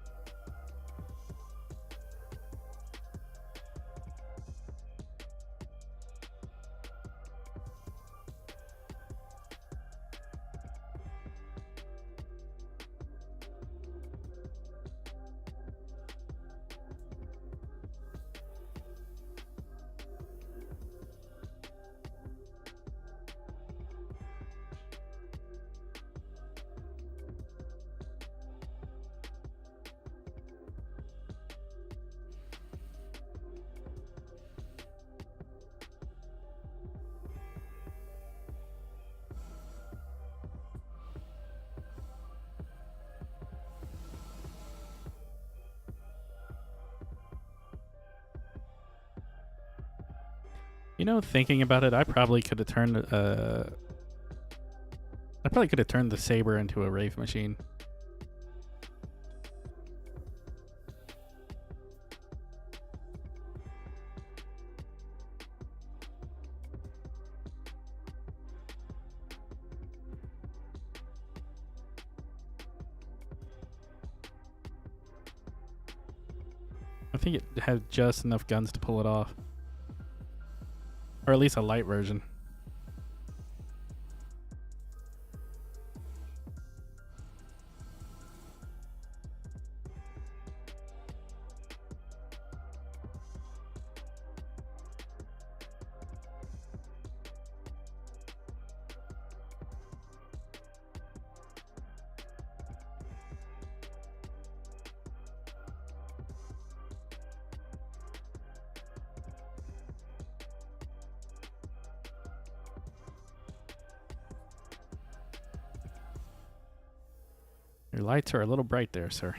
A: You know, thinking about it, I probably could have turned the saber into a Wraith machine. I think it had just enough guns to pull it off. Or at least a light version. Your lights are a little bright there, sir.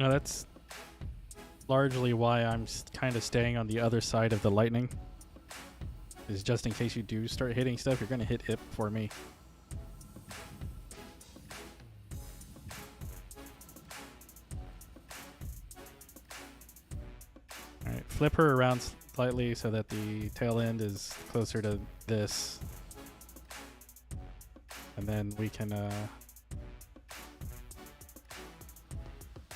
A: Now that's largely why I'm kind of staying on the other side of the lightning. Is just in case you do start hitting stuff, you're going to hit it before me. Alright, flip her around slightly so that the tail end is closer to this. And then we can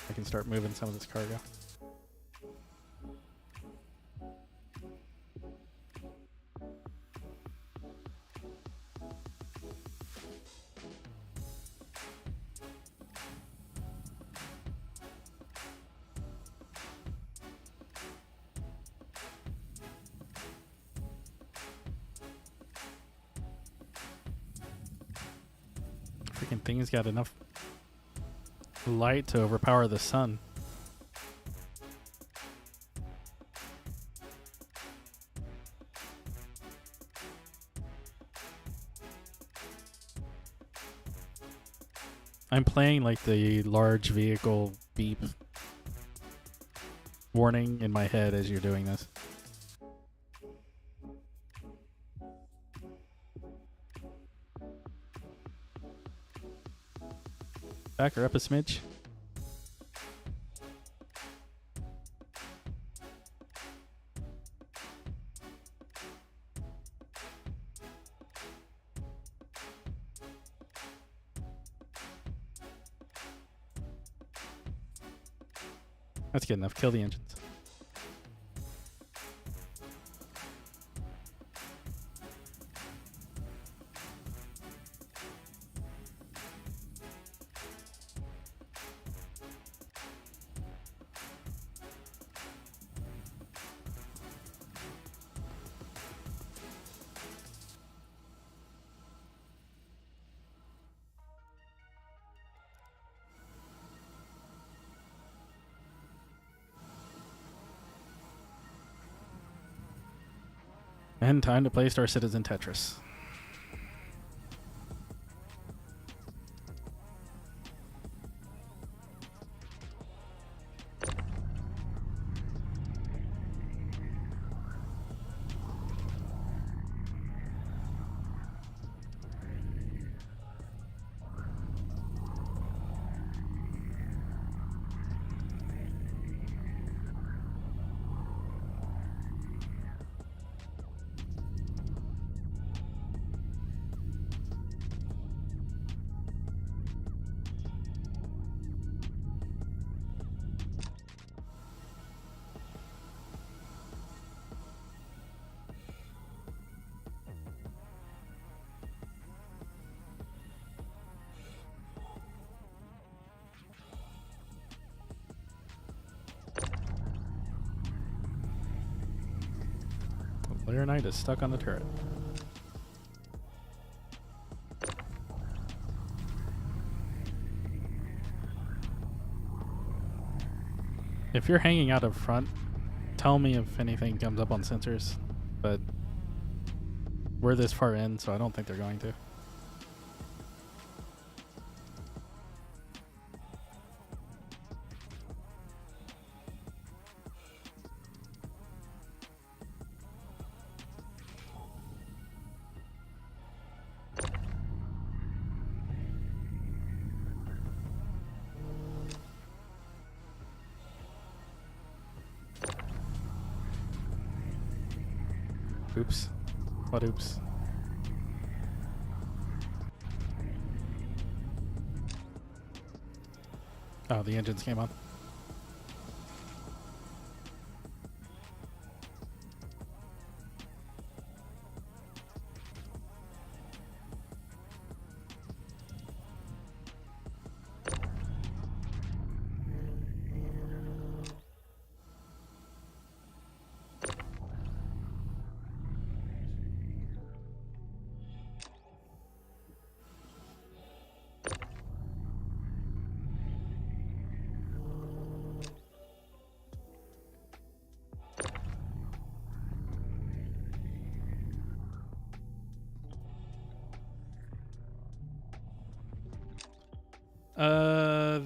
A: I can start moving some of this cargo. Freaking thing's got enough light to overpower the sun. I'm playing like the large vehicle beep warning in my head as you're doing this. Back her up a smidge. That's good enough. Kill the engines. And time to play Star Citizen Tetris. Layer Knight is stuck on the turret. If you're hanging out up front, tell me if anything comes up on sensors, but we're this far in, so I don't think they're going to. Oops. What oops? Oh, the engines came on.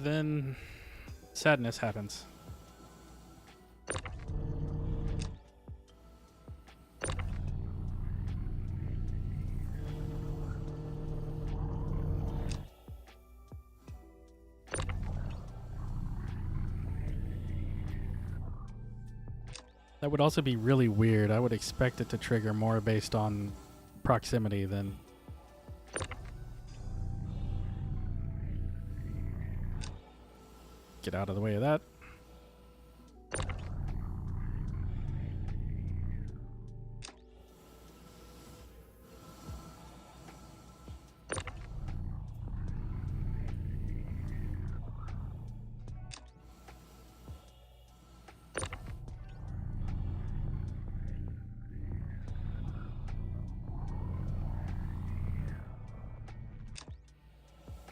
A: Then sadness happens. That would also be really weird. I would expect it to trigger more based on proximity than... Get out of the way of that.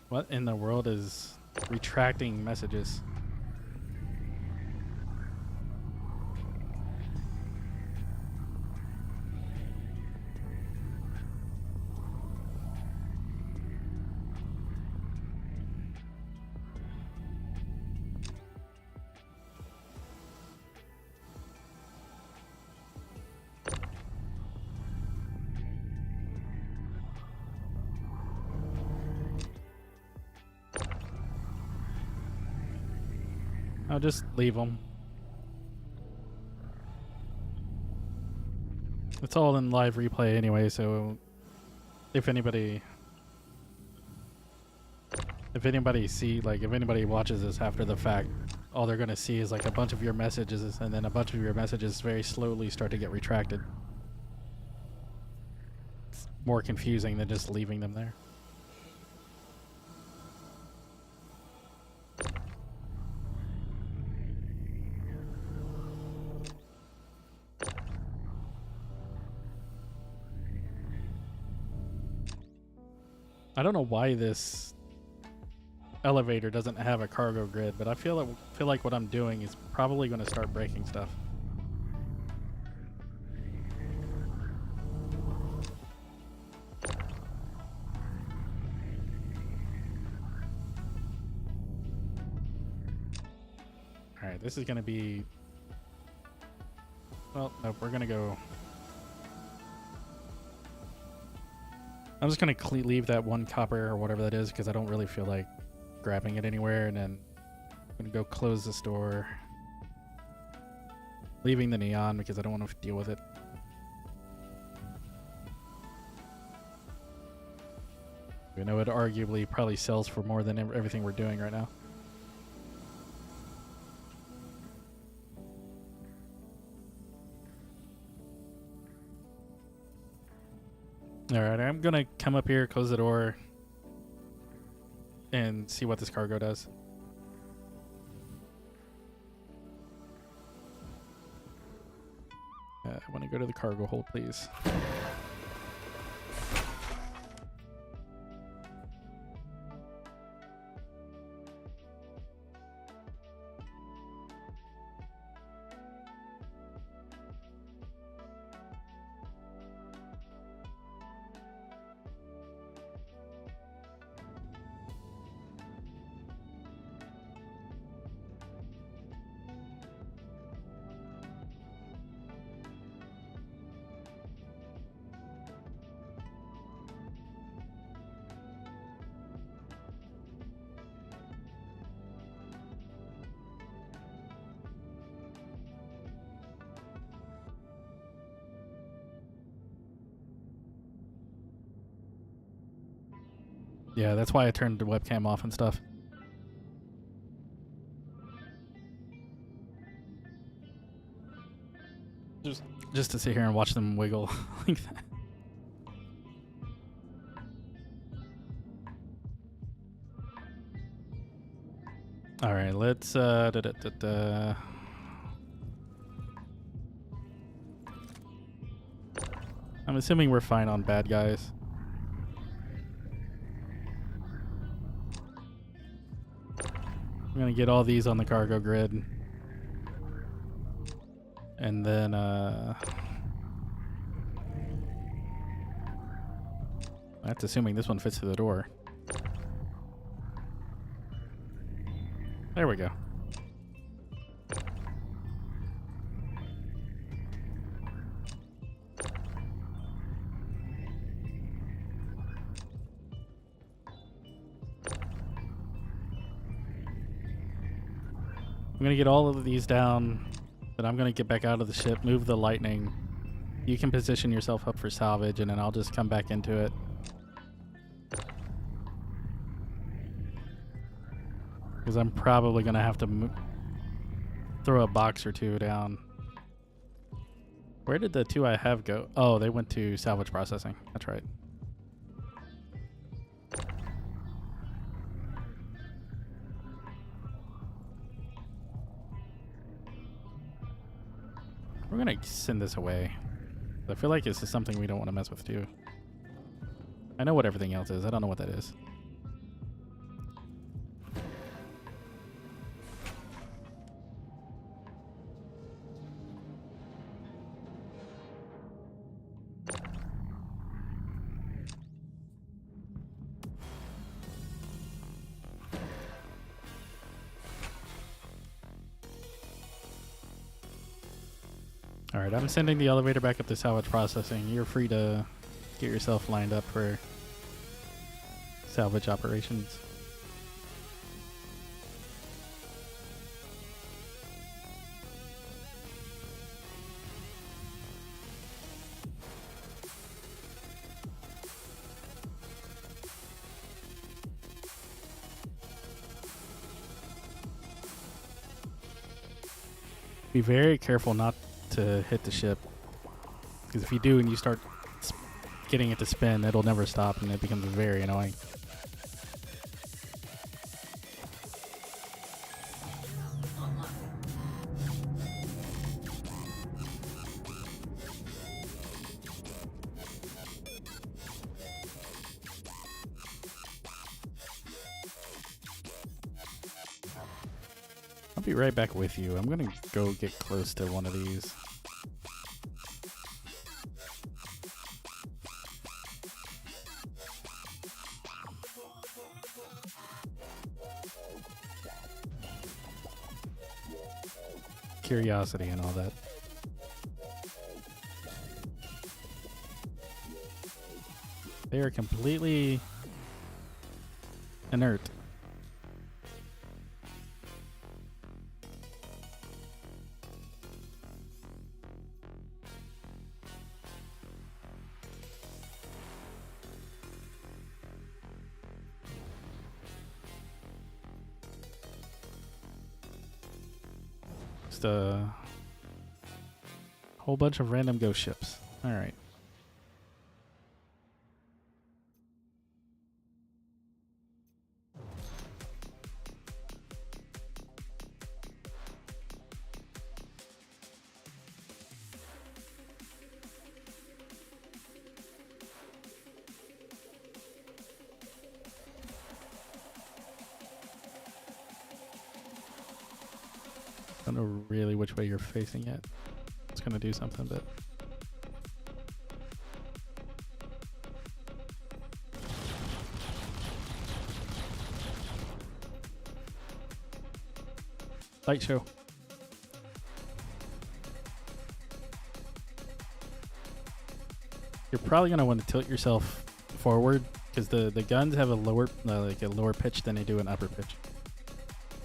A: What in the world is retracting messages? I'll just leave them. It's all in live replay anyway, so if anybody if anybody watches this after the fact, all they're gonna see is like a bunch of your messages, and then a bunch of your messages very slowly start to get retracted. It's more confusing than just leaving them there. I don't know why this elevator doesn't have a cargo grid, but I feel like what I'm doing is probably going to start breaking stuff. Alright, this is gonna be... Well, nope, we're gonna go... I'm just gonna leave that one copper or whatever that is because I don't really feel like grabbing it anywhere, and then I'm gonna go close this door. Leaving the neon because I don't want to deal with it. I know it arguably probably sells for more than everything we're doing right now. Alright, I'm gonna come up here, close the door, and see what this cargo does. I want to go to the cargo hold, please. Yeah, that's why I turned the webcam off and stuff. Just to sit here and watch them wiggle like that. All right, let's I'm assuming we're fine on bad guys. I'm gonna get all these on the cargo grid. And then that's assuming this one fits to the door. There we go. I'm gonna get all of these down, but I'm gonna get back out of the ship, move the lightning. You can position yourself up for salvage, and then I'll just come back into it. Because I'm probably gonna have to throw a box or two down. Where did the two I have go? Oh, they went to salvage processing. That's right. We're gonna send this away. I feel like this is something we don't want to mess with too. I know what everything else is. I don't know what that is. Alright, I'm sending the elevator back up to salvage processing. You're free to get yourself lined up for salvage operations. Be very careful not to hit the ship, because if you do and you start getting it to spin, it'll never stop and it becomes very annoying. I'll be right back with you. I'm gonna go get close to one of these. curiosity and all that. They are completely inert. Just a whole bunch of random ghost ships. All right. Don't know really which way you're facing yet. It's gonna do something, but light show. You're probably gonna want to tilt yourself forward because the guns have a lower like a lower pitch than they do an upper pitch.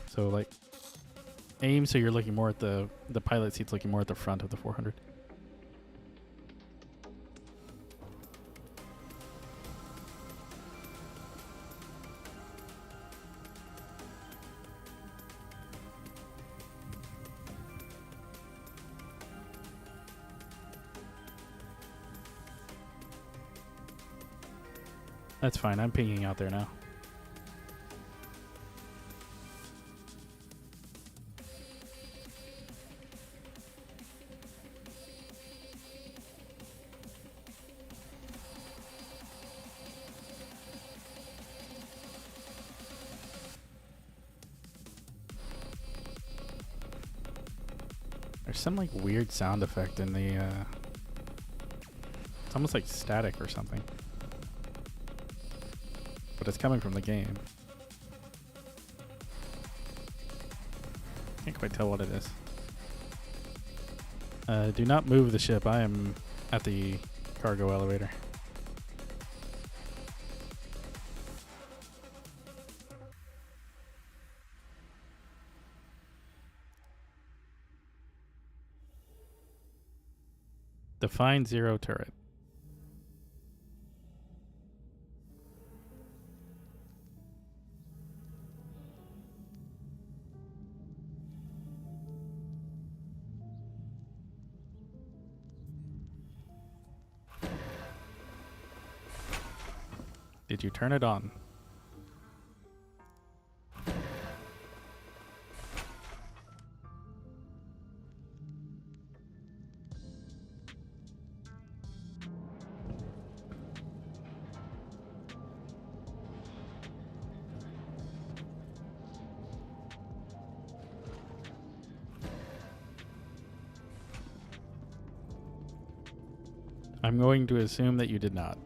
A: So like aim so you're looking more at the pilot seat's looking more at the front of the 400. That's fine. I'm pinging out there now. There's some like weird sound effect in the it's almost like static or something. But it's coming from the game. Can't quite tell what it is. Do not move the ship. I am at the cargo elevator. Define zero turret. Did you turn it on? I'm going to assume that you did not.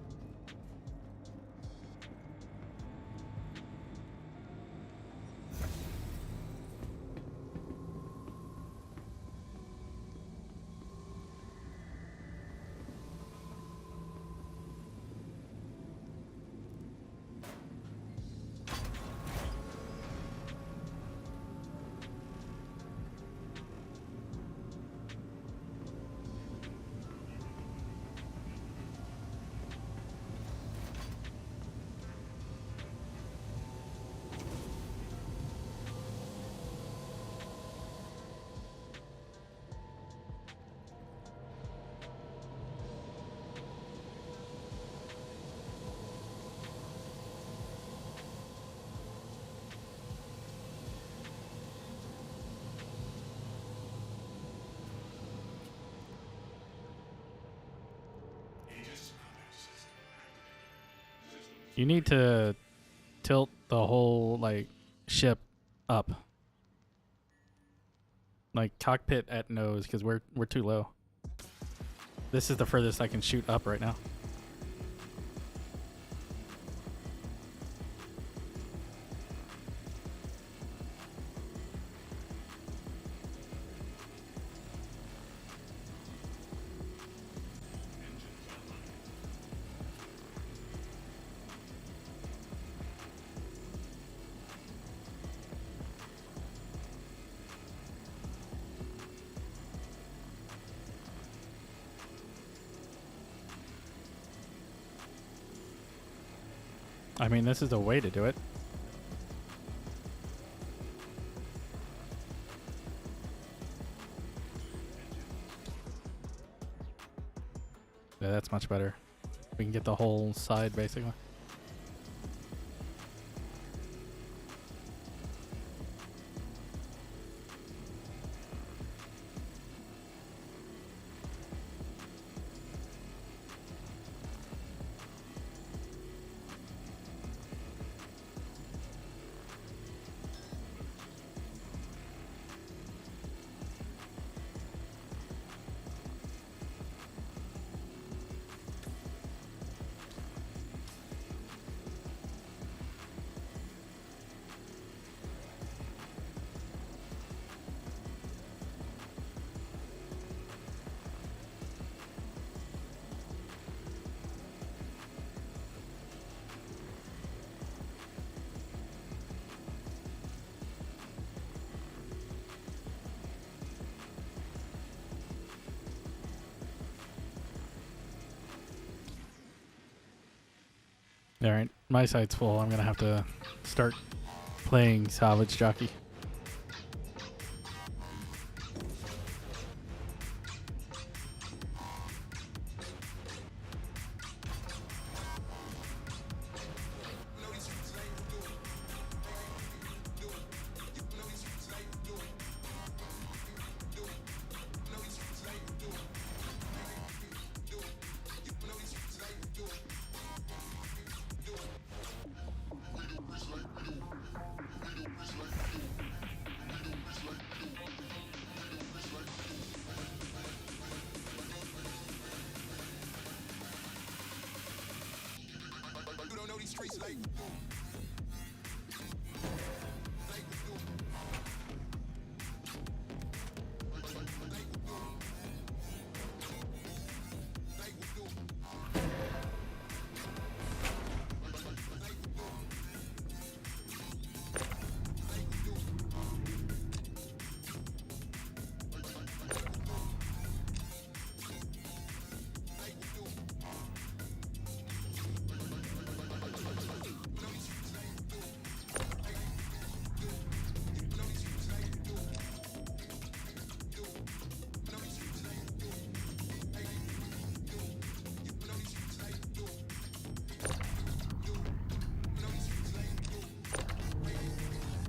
A: You need to tilt the whole like ship up. Like cockpit at nose because we're too low. This is the furthest I can shoot up right now. I mean, this is a way to do it. Yeah, that's much better. We can get the whole side, basically. Alright, my side's full. I'm gonna have to start playing salvage jockey.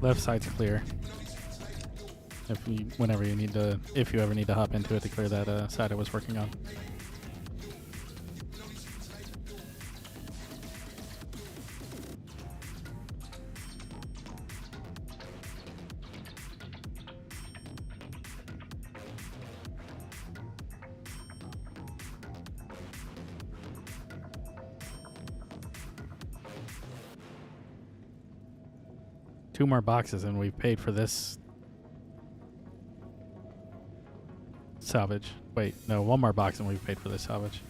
A: Left side's clear. If you, whenever you need to, if you ever need to hop into it to clear that side I was working on. Two more boxes and we've paid for this salvage. Wait, no, one more box and we've paid for this salvage.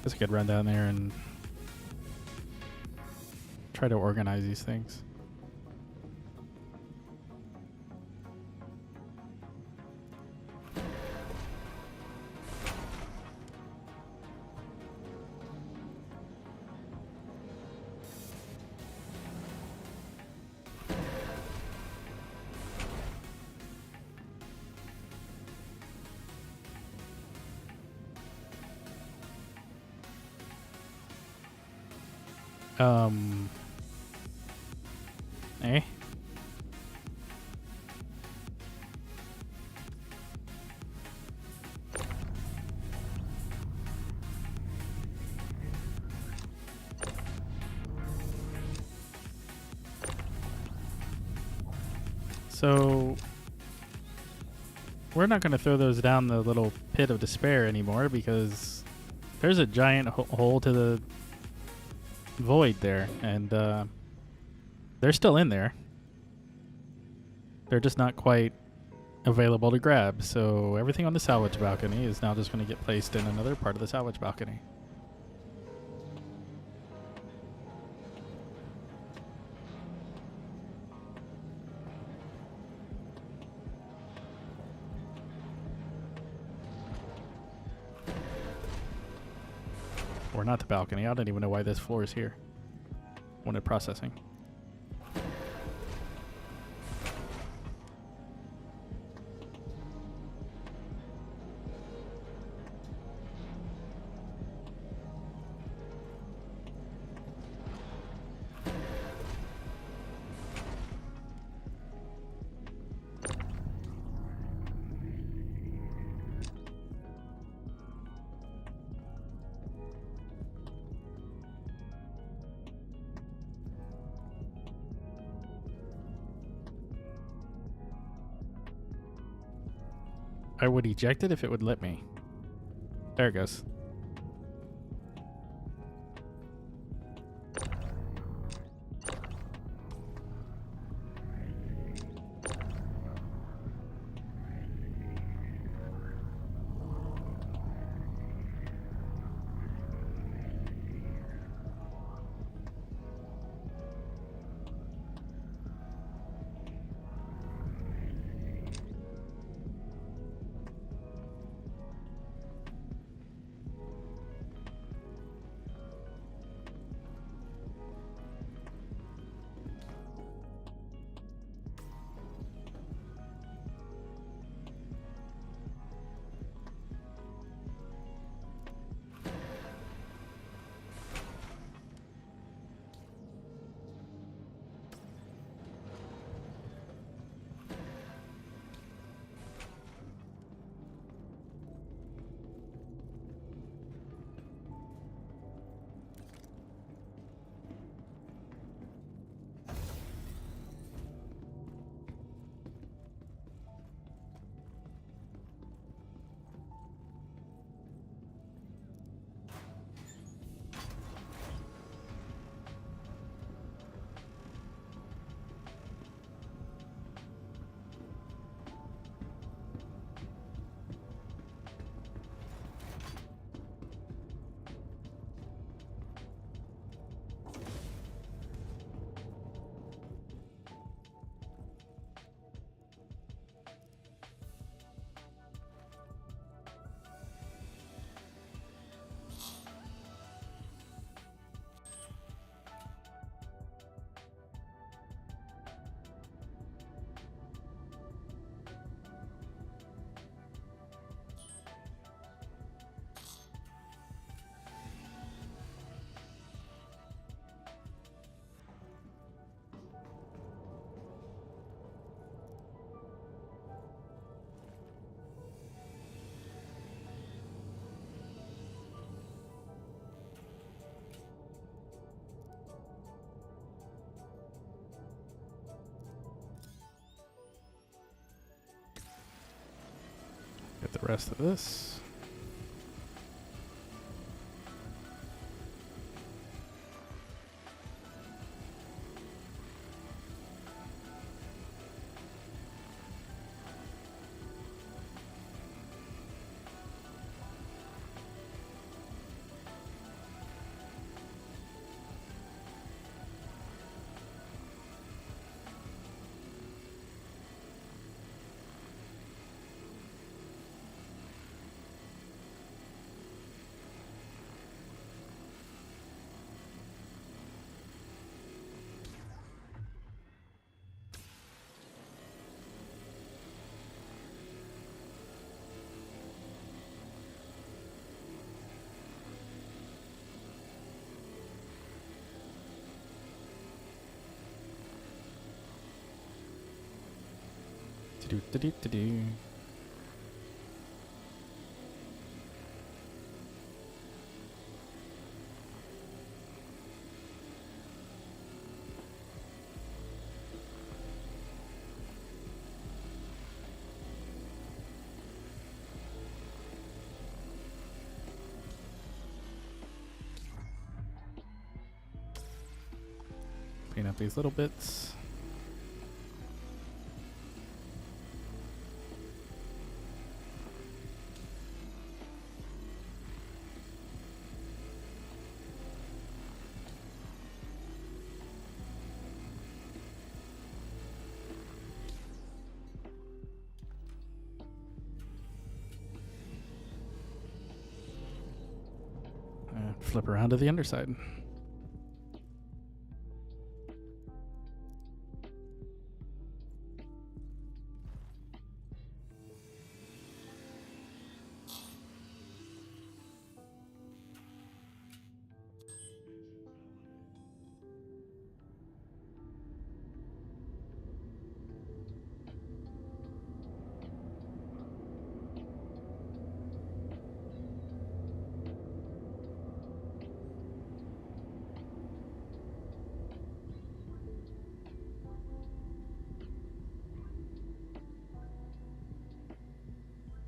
A: Guess I could run down there and try to organize these things. So we're not going to throw those down the little pit of despair anymore because there's a giant hole to the void there, and they're still in there. They're just not quite available to grab, so everything on the salvage balcony is now just going to get placed in another part of the salvage balcony. Or not the balcony. I don't even know why this floor is here. Wanted processing. I would eject it if it would let me. There it goes. Get the rest of this. Do-do-do-do-do. clean up these little bits. And flip around to the underside.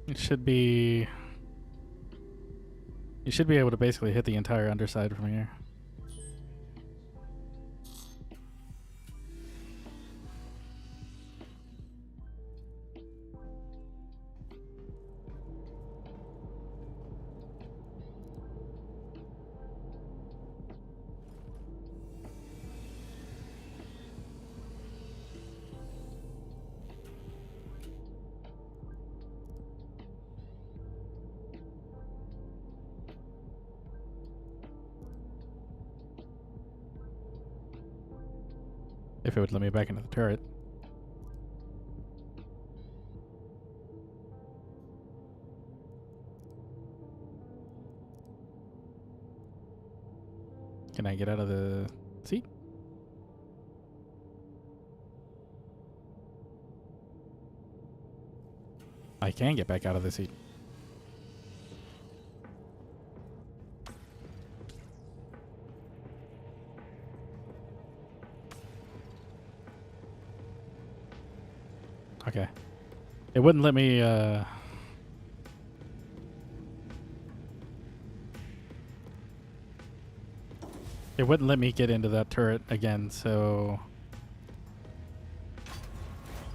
A: It should be... You should be able to basically hit the entire underside from here. If it would let me back into the turret. Can I get out of the seat? I can get back out of the seat. Okay. It wouldn't let me, It wouldn't let me get into that turret again, so...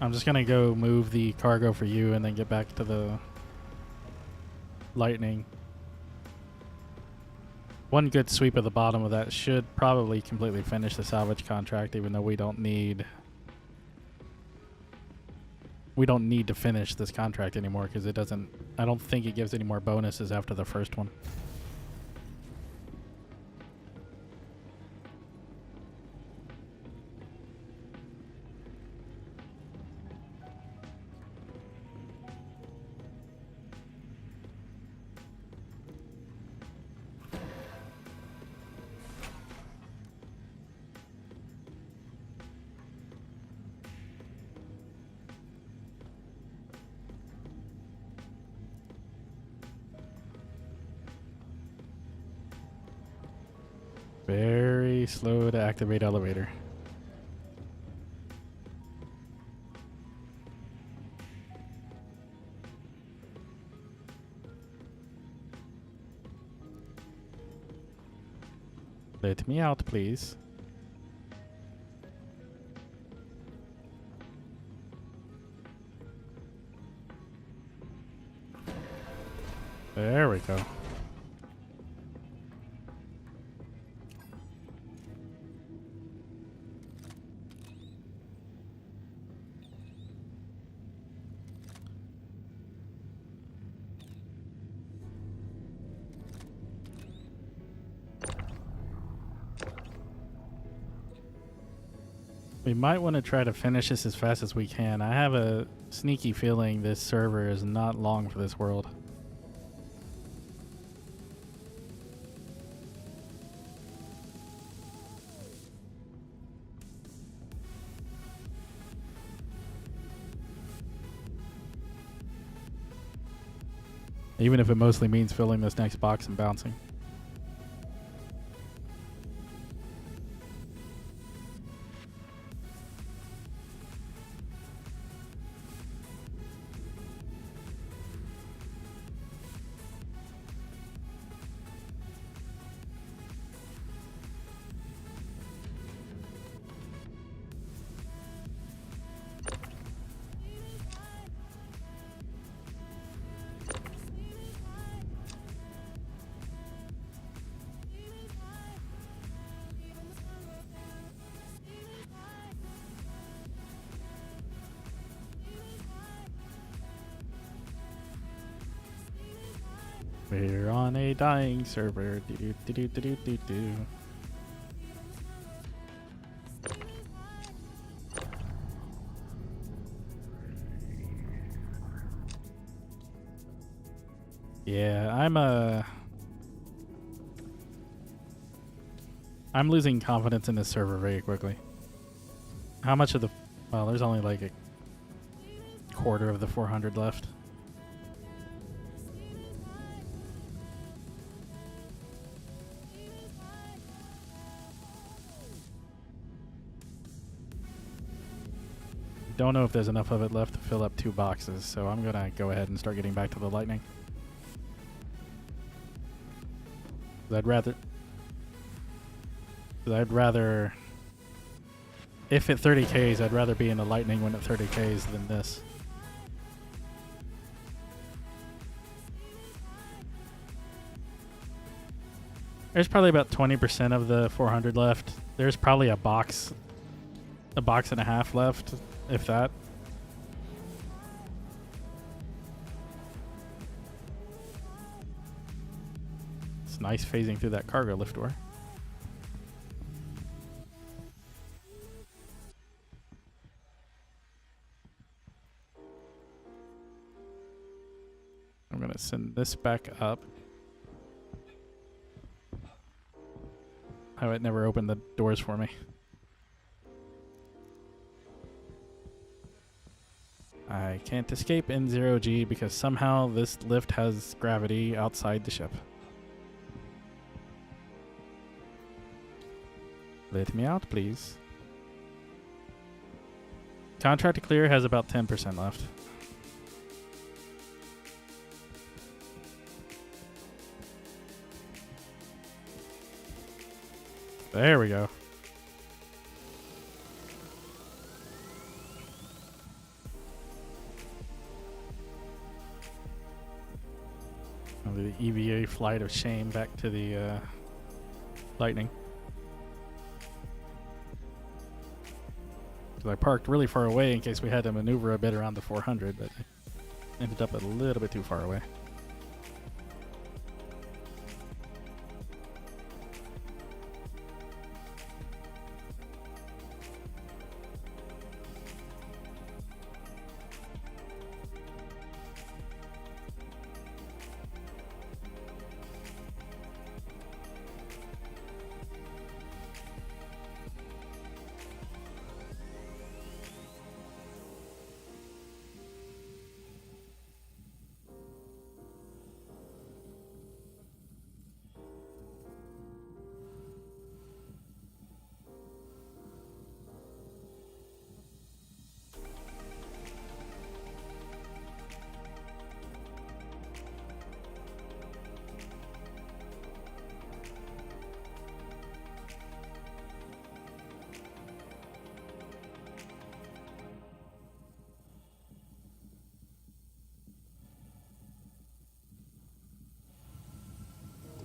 A: I'm just gonna go move the cargo for you and then get back to the... lightning. One good sweep at the bottom of that should probably completely finish the salvage contract, even though we don't need... We don't need to finish this contract anymore because it doesn't... I don't think it gives any more bonuses after the first one. Very slow to activate elevator. Let me out, please. There we go. We might want to try to finish this as fast as we can. I have a sneaky feeling this server is not long for this world. Even if it mostly means filling this next box and bouncing. We're on a dying server. Do-do-do-do-do-do-do. Yeah, I'm losing confidence in this server very quickly. How much of the... Well, there's only like a quarter of the 400 left. Don't know if there's enough of it left to fill up 2 boxes, so I'm gonna go ahead and start getting back to the lightning. I'd rather... If at 30Ks, I'd rather be in the lightning when at 30Ks than this. There's probably about 20% of the 400 left. There's probably a box and a half left, if that. It's nice phasing through that cargo lift door. I'm gonna send this back up. How it never opened the doors for me. I can't escape in 0G because somehow this lift has gravity outside the ship. Let me out, please. Contract to clear has about 10% left. There we go. The EVA flight of shame back to the lightning. Because I parked really far away in case we had to maneuver a bit around the 400, but I ended up a little bit too far away.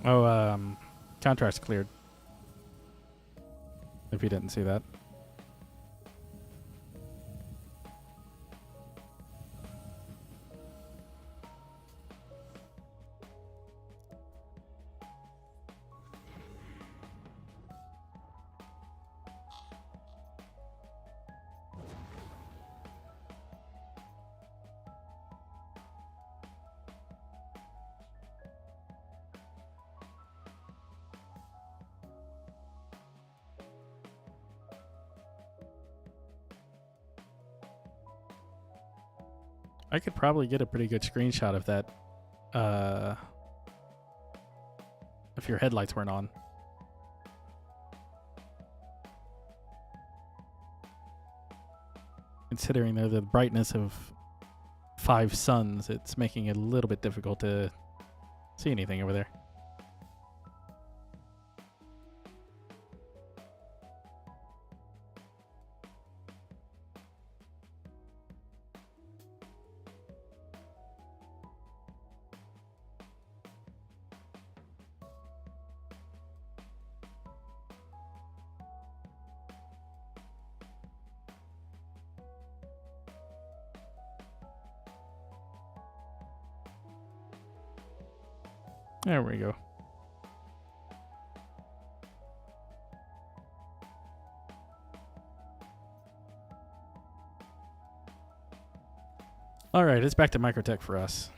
A: Oh, contract's cleared. If you didn't see that. I could probably get a pretty good screenshot of that if your headlights weren't on. Considering they're the brightness of 5 suns, it's making it a little bit difficult to see anything over there. There we go. All right, it's back to microtech for us.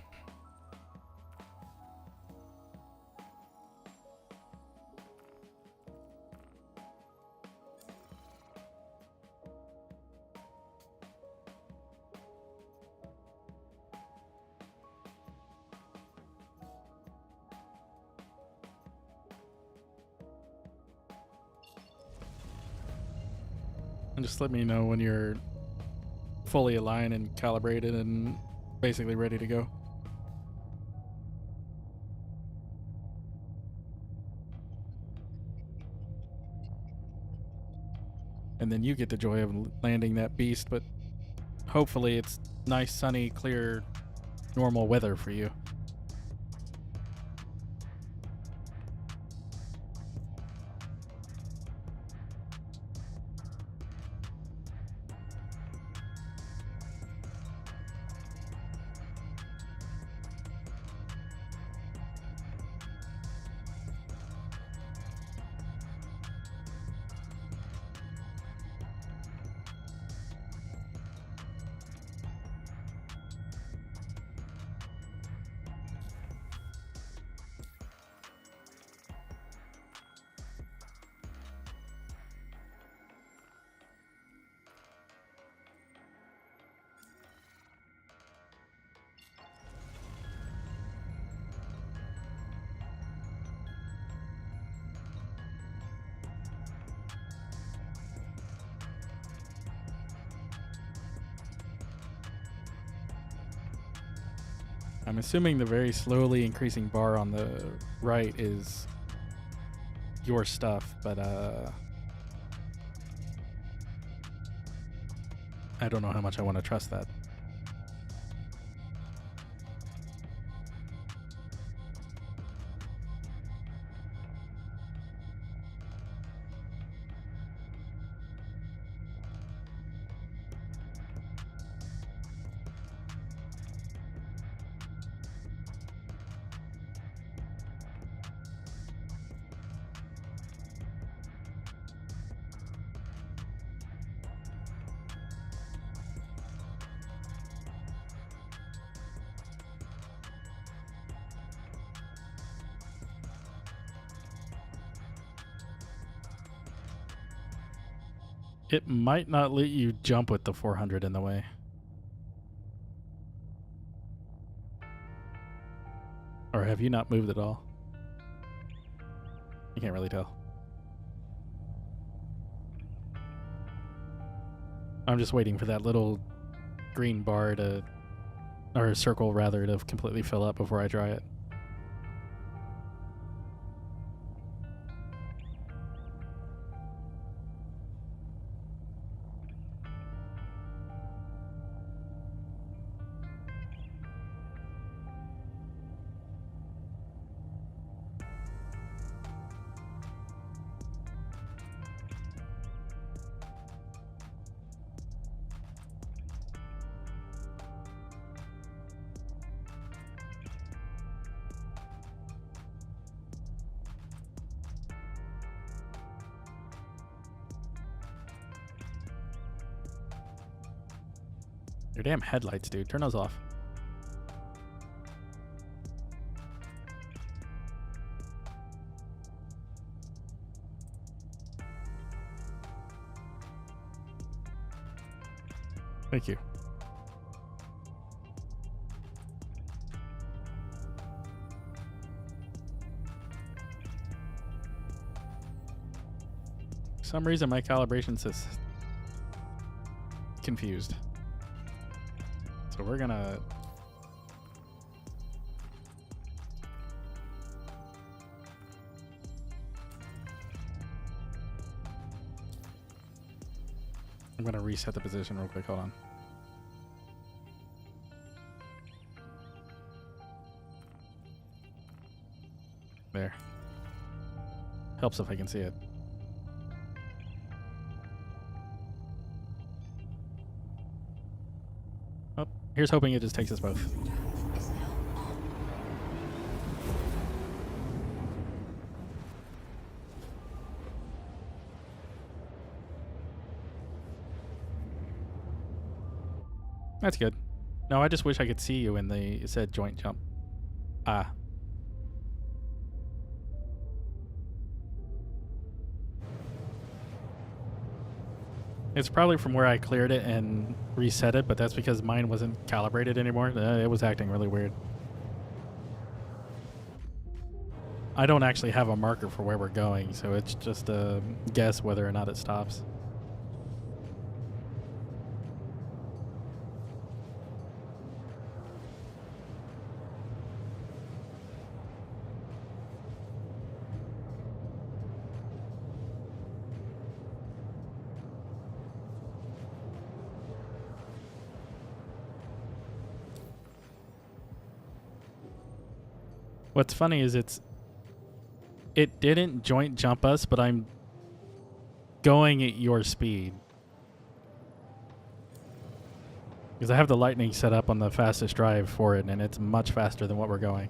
A: And just let me know when you're fully aligned and calibrated and basically ready to go. And then you get the joy of landing that beast, but hopefully it's nice, sunny, clear, normal weather for you. I'm assuming the very slowly increasing bar on the right is your stuff, but I don't know how much I want to trust that. It might not let you jump with the 400 in the way. Or have you not moved at all? You can't really tell. I'm just waiting for that little green bar to, or circle rather, to completely fill up before I try it. Your damn headlights, dude. Turn those off. Thank you. For some reason my calibration says confused. So we're gonna reset the position real quick. Hold on. There. Helps if I can see it. Oh, here's hoping it just takes us both.
D: Is now on.
A: That's good. No, I just wish I could see you when they said joint jump. Ah. It's probably from where I cleared it and reset it, but that's because mine wasn't calibrated anymore. It was acting really weird. I don't actually have a marker for where we're going, so it's just a guess whether or not it stops. What's funny is it didn't joint jump us, but I'm going at your speed. Because I have the lightning set up on the fastest drive for it, and it's much faster than what we're going.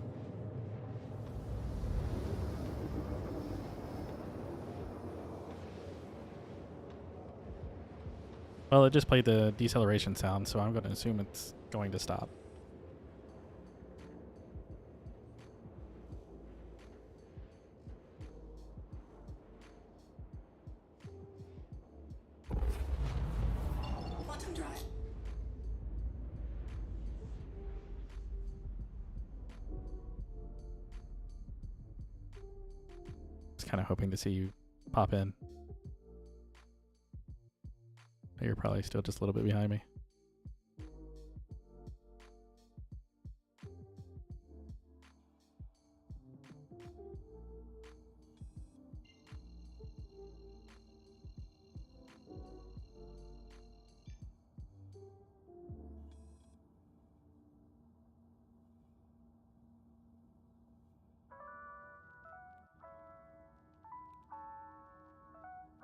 A: Well, it just played the deceleration sound, so I'm going to assume it's going to stop.
D: Bottom drive.
A: Just kind of hoping to see you pop in. You're probably still just a little bit behind me.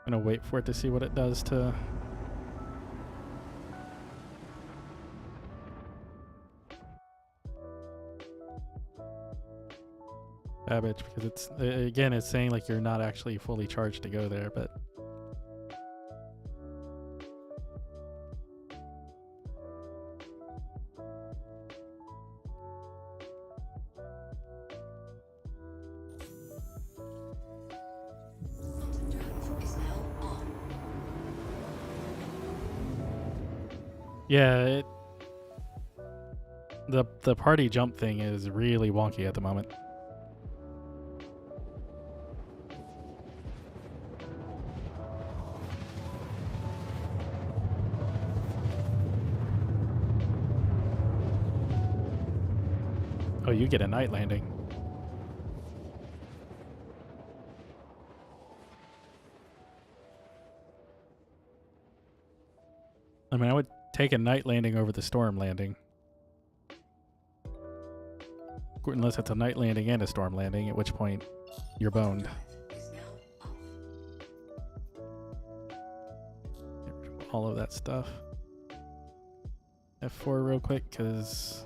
A: I'm gonna wait for it to see what it does to... Babbage, because it's, again, it's saying like you're not actually fully charged to go there, but...
D: Bottom drive is now on.
A: Yeah, the party jump thing is really wonky at the moment. Oh, you get a night landing. I mean, I would take a night landing over the storm landing. Unless it's a night landing and a storm landing, at which point you're boned.
D: Is now off.
A: All of that stuff. F4 real quick, because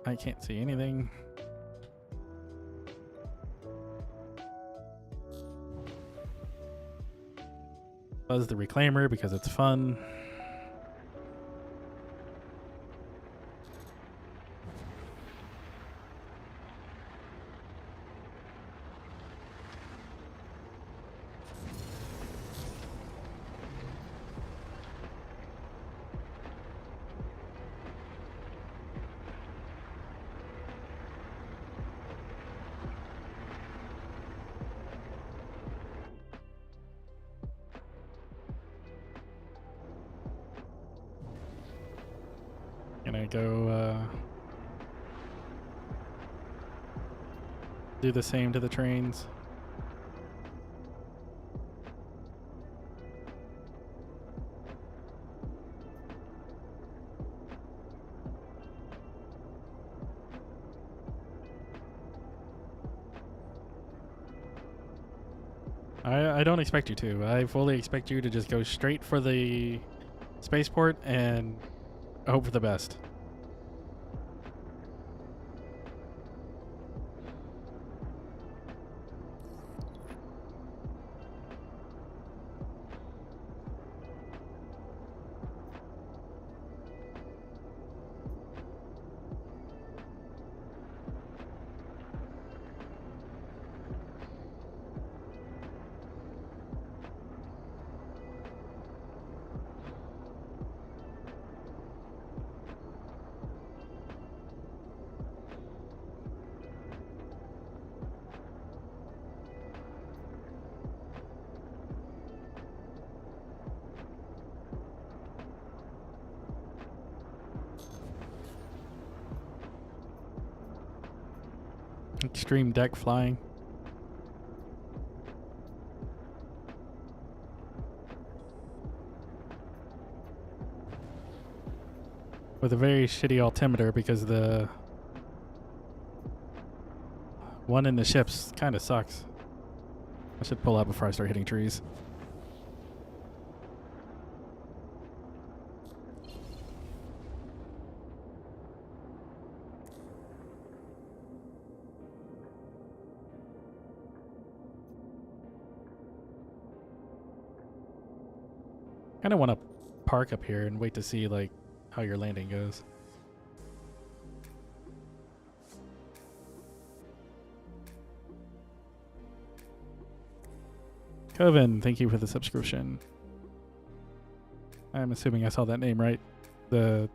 A: I can't see anything. Buzz the reclaimer because it's fun. Gonna go do the same to the trains. I don't expect you to. I fully expect you to just go straight for the spaceport and hope for the best. Extreme deck flying. With a very shitty altimeter because the one in the ships kind of sucks. I should pull out before I start hitting trees. Kind of want to park up here and wait to see like how your landing goes. Coven, thank you for the subscription. I'm assuming I saw that name right. The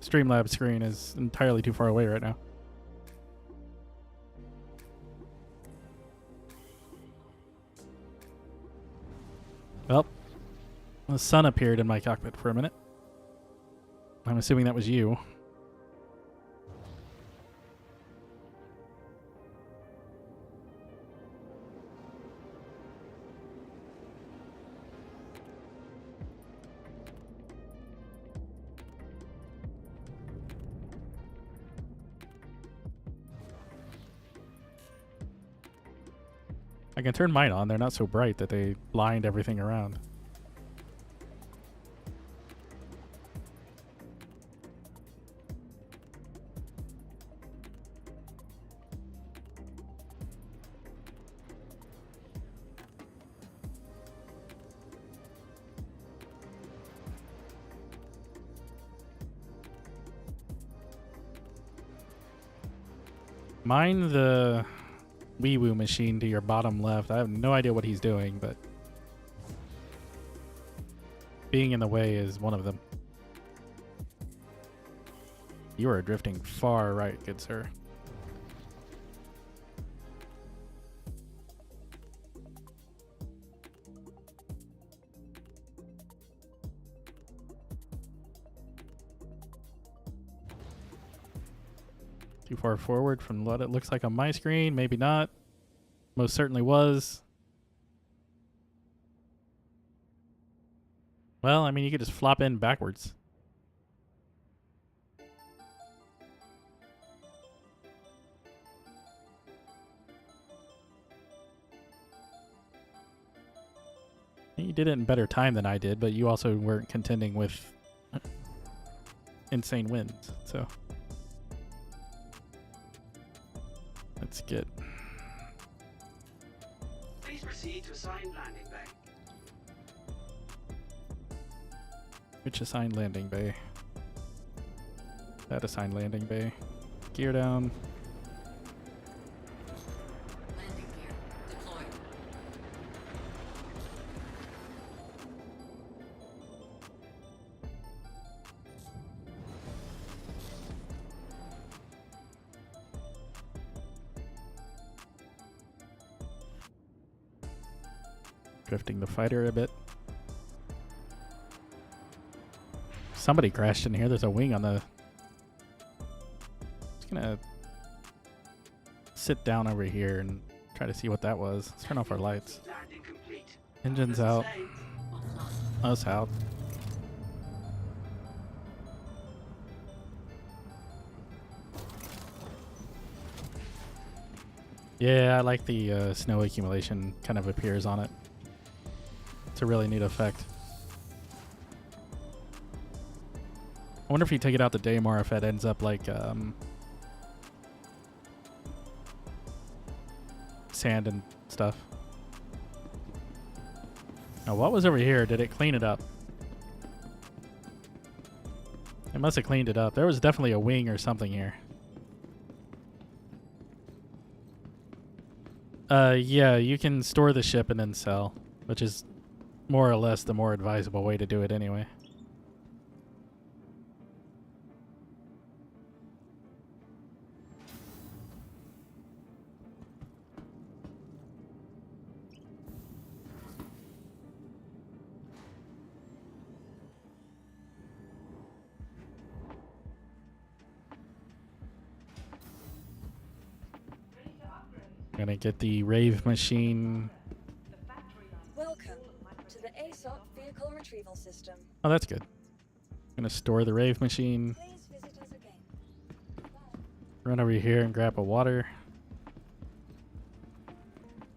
A: Streamlabs screen is entirely too far away right now. Well, the sun appeared in my cockpit for a minute. I'm assuming that was you. I can turn mine on. They're not so bright that they blind everything around. Mine the wee woo machine to your bottom left. I have no idea what he's doing, but being in the way is one of them. You are drifting far right, good sir. Too far forward from what it looks like on my screen. Maybe not. Most certainly was. Well, I mean, you could just flop in backwards. You did it in better time than I did, but you also weren't contending with insane winds, so... Let's get...
C: Please proceed to assigned landing bay.
A: Which assigned landing bay? That assigned landing bay. Gear down.
D: Landing gear deployed.
A: Drifting the fighter a bit. Somebody crashed in here. There's a wing on the... Just gonna sit down over here and try to see what that was. Let's turn off our lights.
C: Landing complete.
A: Engines out.
D: Offline.
A: Us out. Yeah, I like the snow accumulation kind of appears on it. It's a really neat effect. I wonder if you take it out the day more if it ends up like sand and stuff. Now what was over here? Did it clean it up? It must have cleaned it up. There was definitely a wing or something here. Yeah, you can store the ship and then sell, which is more or less the more advisable way to do it anyway. Gonna get the rave machine.
B: The factory line.
E: Welcome to the ASOP vehicle retrieval system.
A: Oh, that's good. Gonna store the rave machine.
E: Please visit us again.
A: Run over here and grab a water.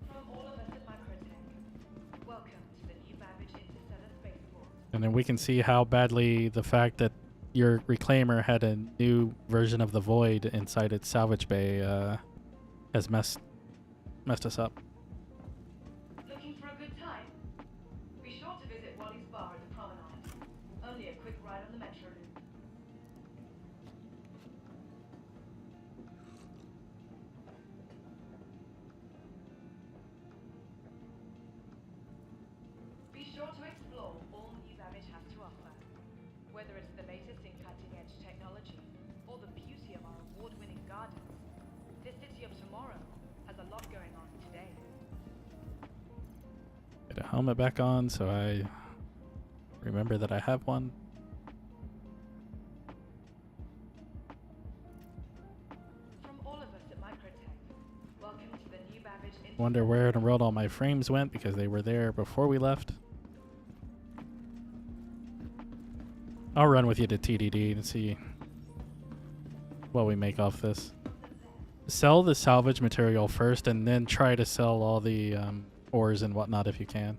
B: From all of us at Microtech, welcome to the new Babbage Interstellar Spaceport.
A: And then we can see how badly the fact that your reclaimer had a new version of the void inside its salvage bay has messed us up.
B: Looking for a good time? Be sure to visit Wally's Bar at the Promenade. Only a quick ride on the Metro Loop. Be sure to explore all new Babbage has to offer. Whether it's the latest in cutting-edge technology or the beauty of our award-winning gardens, this city of tomorrow has a lot going on today.
A: Get a helmet back on so I remember that I have one.
B: From all of us at Microtech, welcome to the new Babbage
A: Wonder where in the world all my frames went because they were there before we left. I'll run with you to TDD and see what we make off this. Sell the salvage material first and then try to sell all the ores and whatnot if you can.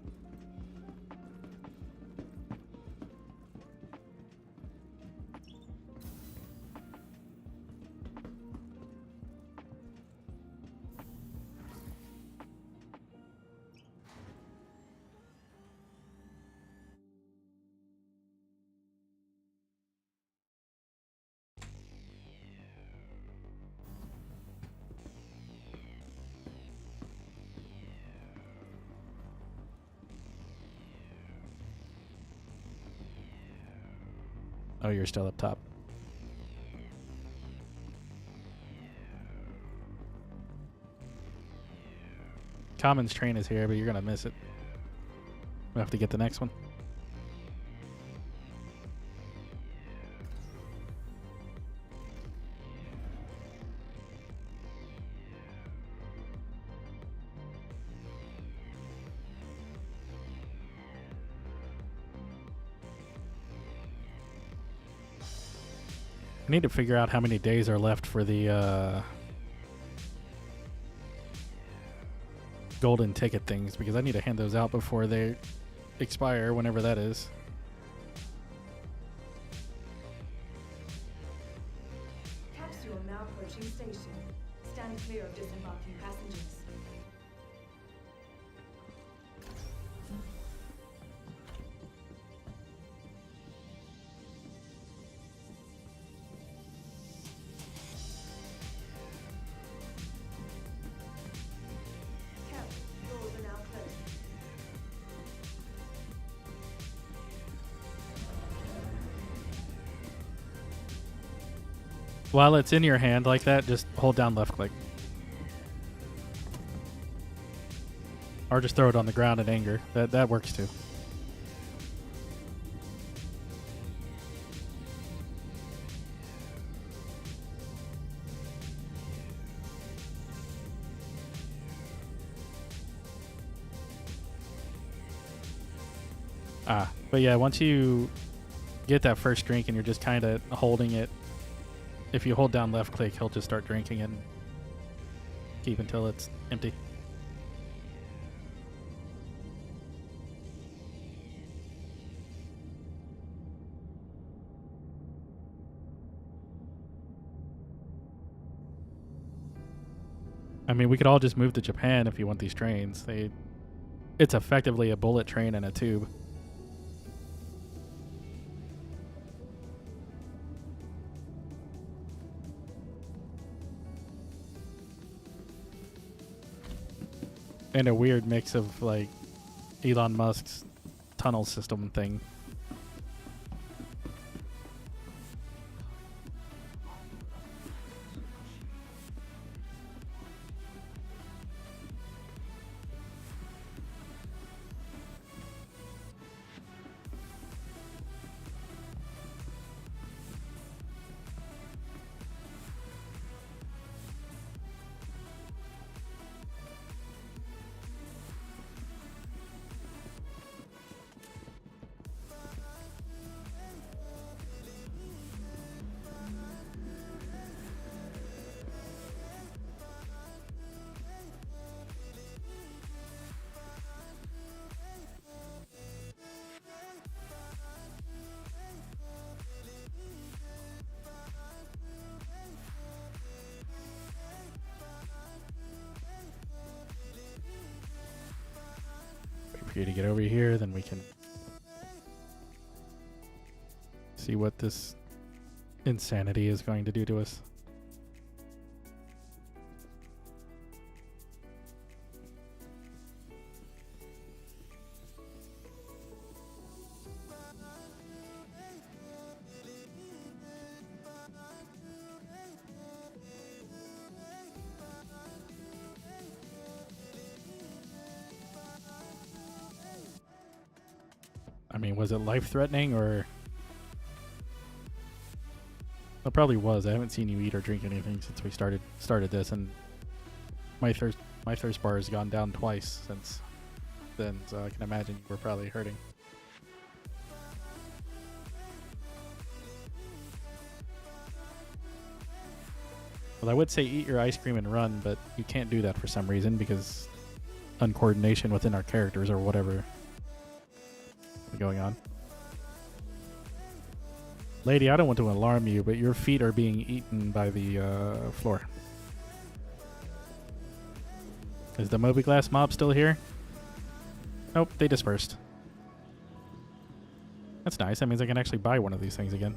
A: Oh, you're still up top. Commons train is here, but you're gonna miss it. We'll have to get the next one. I need to figure out how many days are left for the golden ticket things because I need to hand those out before they expire, whenever that is.
G: Capsule now approaching station. Stand clear of disembarking passengers. Cap, doors are now closed.
A: While it's in your hand like that, just hold down left click. Or just throw it on the ground in anger. That works too. But yeah, once you get that first drink and you're just kind of holding it, if you hold down left click, he'll just start drinking and keep until it's empty. I mean, we could all just move to Japan if you want these trains. It's effectively a bullet train in a tube. And a weird mix of like Elon Musk's tunnel system thing. you to get over here, then we can see what this insanity is going to do to us. I mean, was it life-threatening or... It probably was. I haven't seen you eat or drink anything since we started this, and my thirst bar has gone down twice since then, so I can imagine you were probably hurting. Well, I would say eat your ice cream and run, but you can't do that for some reason because uncoordination within our characters or whatever is going on. Lady, I don't want to alarm you, but your feet are being eaten by the floor. Is the Moby-Glass mob still here? Nope, they dispersed. That's nice. That means I can actually buy one of these things again.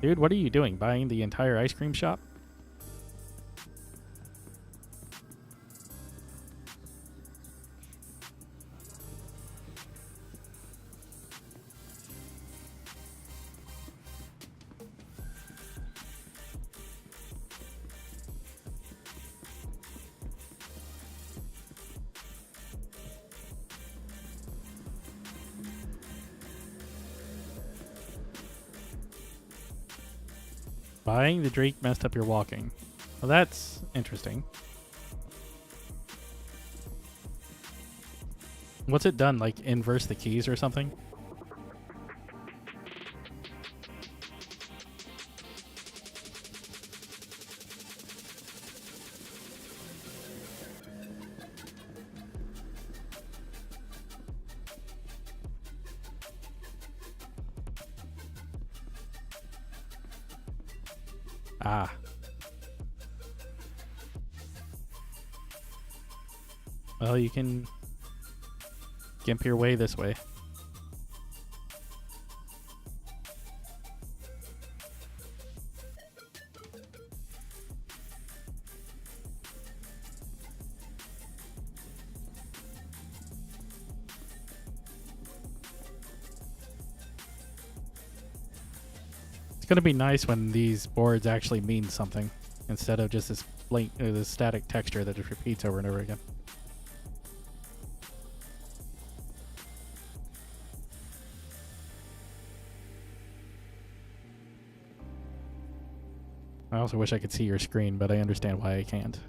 A: Dude, what are you doing? Buying the entire ice cream shop? Buying the drink messed up your walking. Well, that's interesting. What's it done? Like inverse the keys or something? Ah. Well, you can gimp your way this way. It's going to be nice when these boards actually mean something instead of just this blank, this static texture that just repeats over and over again. I also wish I could see your screen, but I understand why I can't.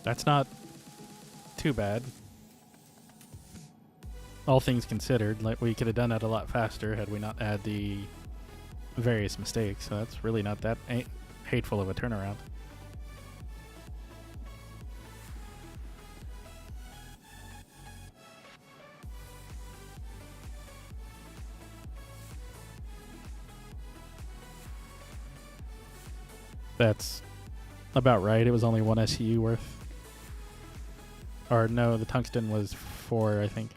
A: That's not too bad. All things considered, like we could have done that a lot faster had we not had the various mistakes. So that's really not that hateful of a turnaround. That's about right. It was only 1 SCU worth. Or no, the tungsten was 4, I think.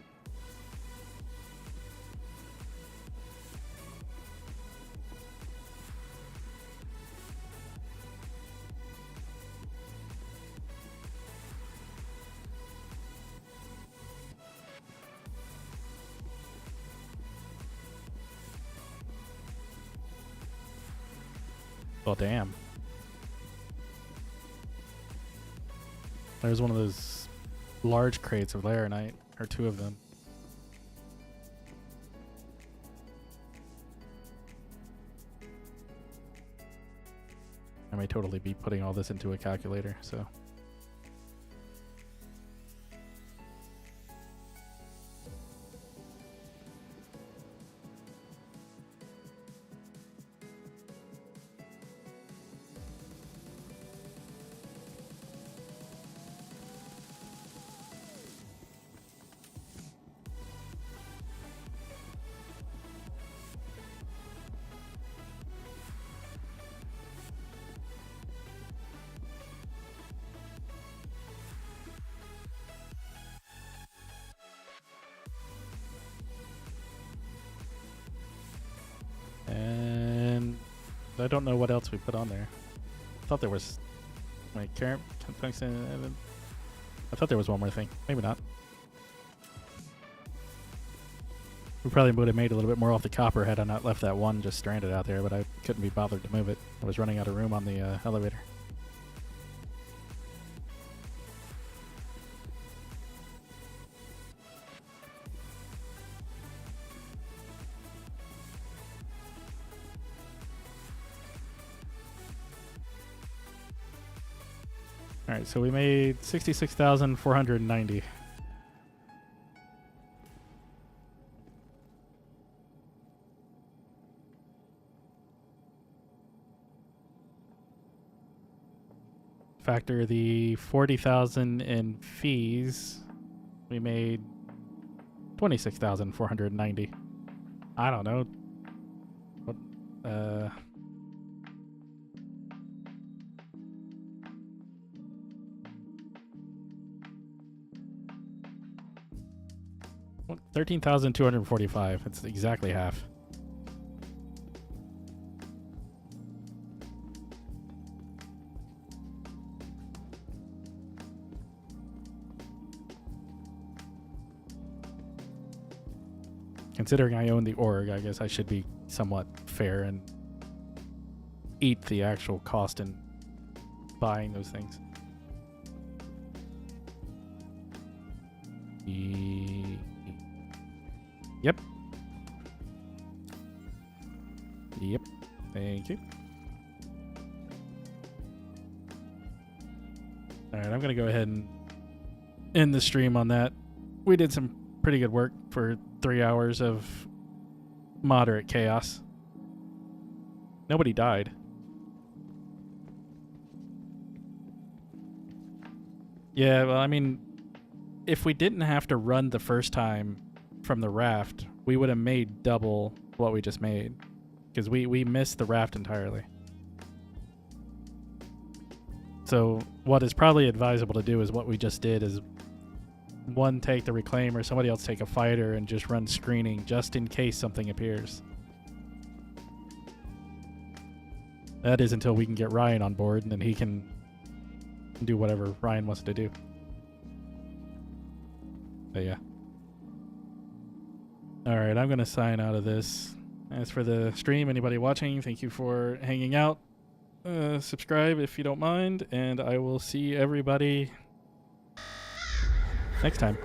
A: Well, damn. There's one of those large crates of laranite, or 2 of them. may totally be putting all this into a calculator, so. And I don't know what else we put on there. I thought there was like carrot tungsten. I thought there was one more thing. Maybe not. We probably would have made a little bit more off the copper had I not left that one just stranded out there, but I couldn't be bothered to move it. I was running out of room on the elevator. All right, so we made 66,490. Factor the 40,000 in fees, we made 26,490. I don't know. What? What? 13,245. It's exactly half. Considering I own the org, I guess I should be somewhat fair and eat the actual cost in buying those things. Yep. Yep. Thank you. Alright, I'm going to go ahead and end the stream on that. We did some pretty good work for 3 hours of moderate chaos. Nobody died. Yeah, well, I mean, if we didn't have to run the first time from the raft, we would have made double what we just made. Because we missed the raft entirely. So what is probably advisable to do is what we just did is one take the reclaimer, somebody else take a fighter, and just run screening just in case something appears. That is until we can get Ryan on board, and then he can do whatever Ryan wants to do. But yeah. Alright, I'm going to sign out of this. As for the stream, anybody watching, thank you for hanging out. Subscribe if you don't mind, and I will see everybody next time.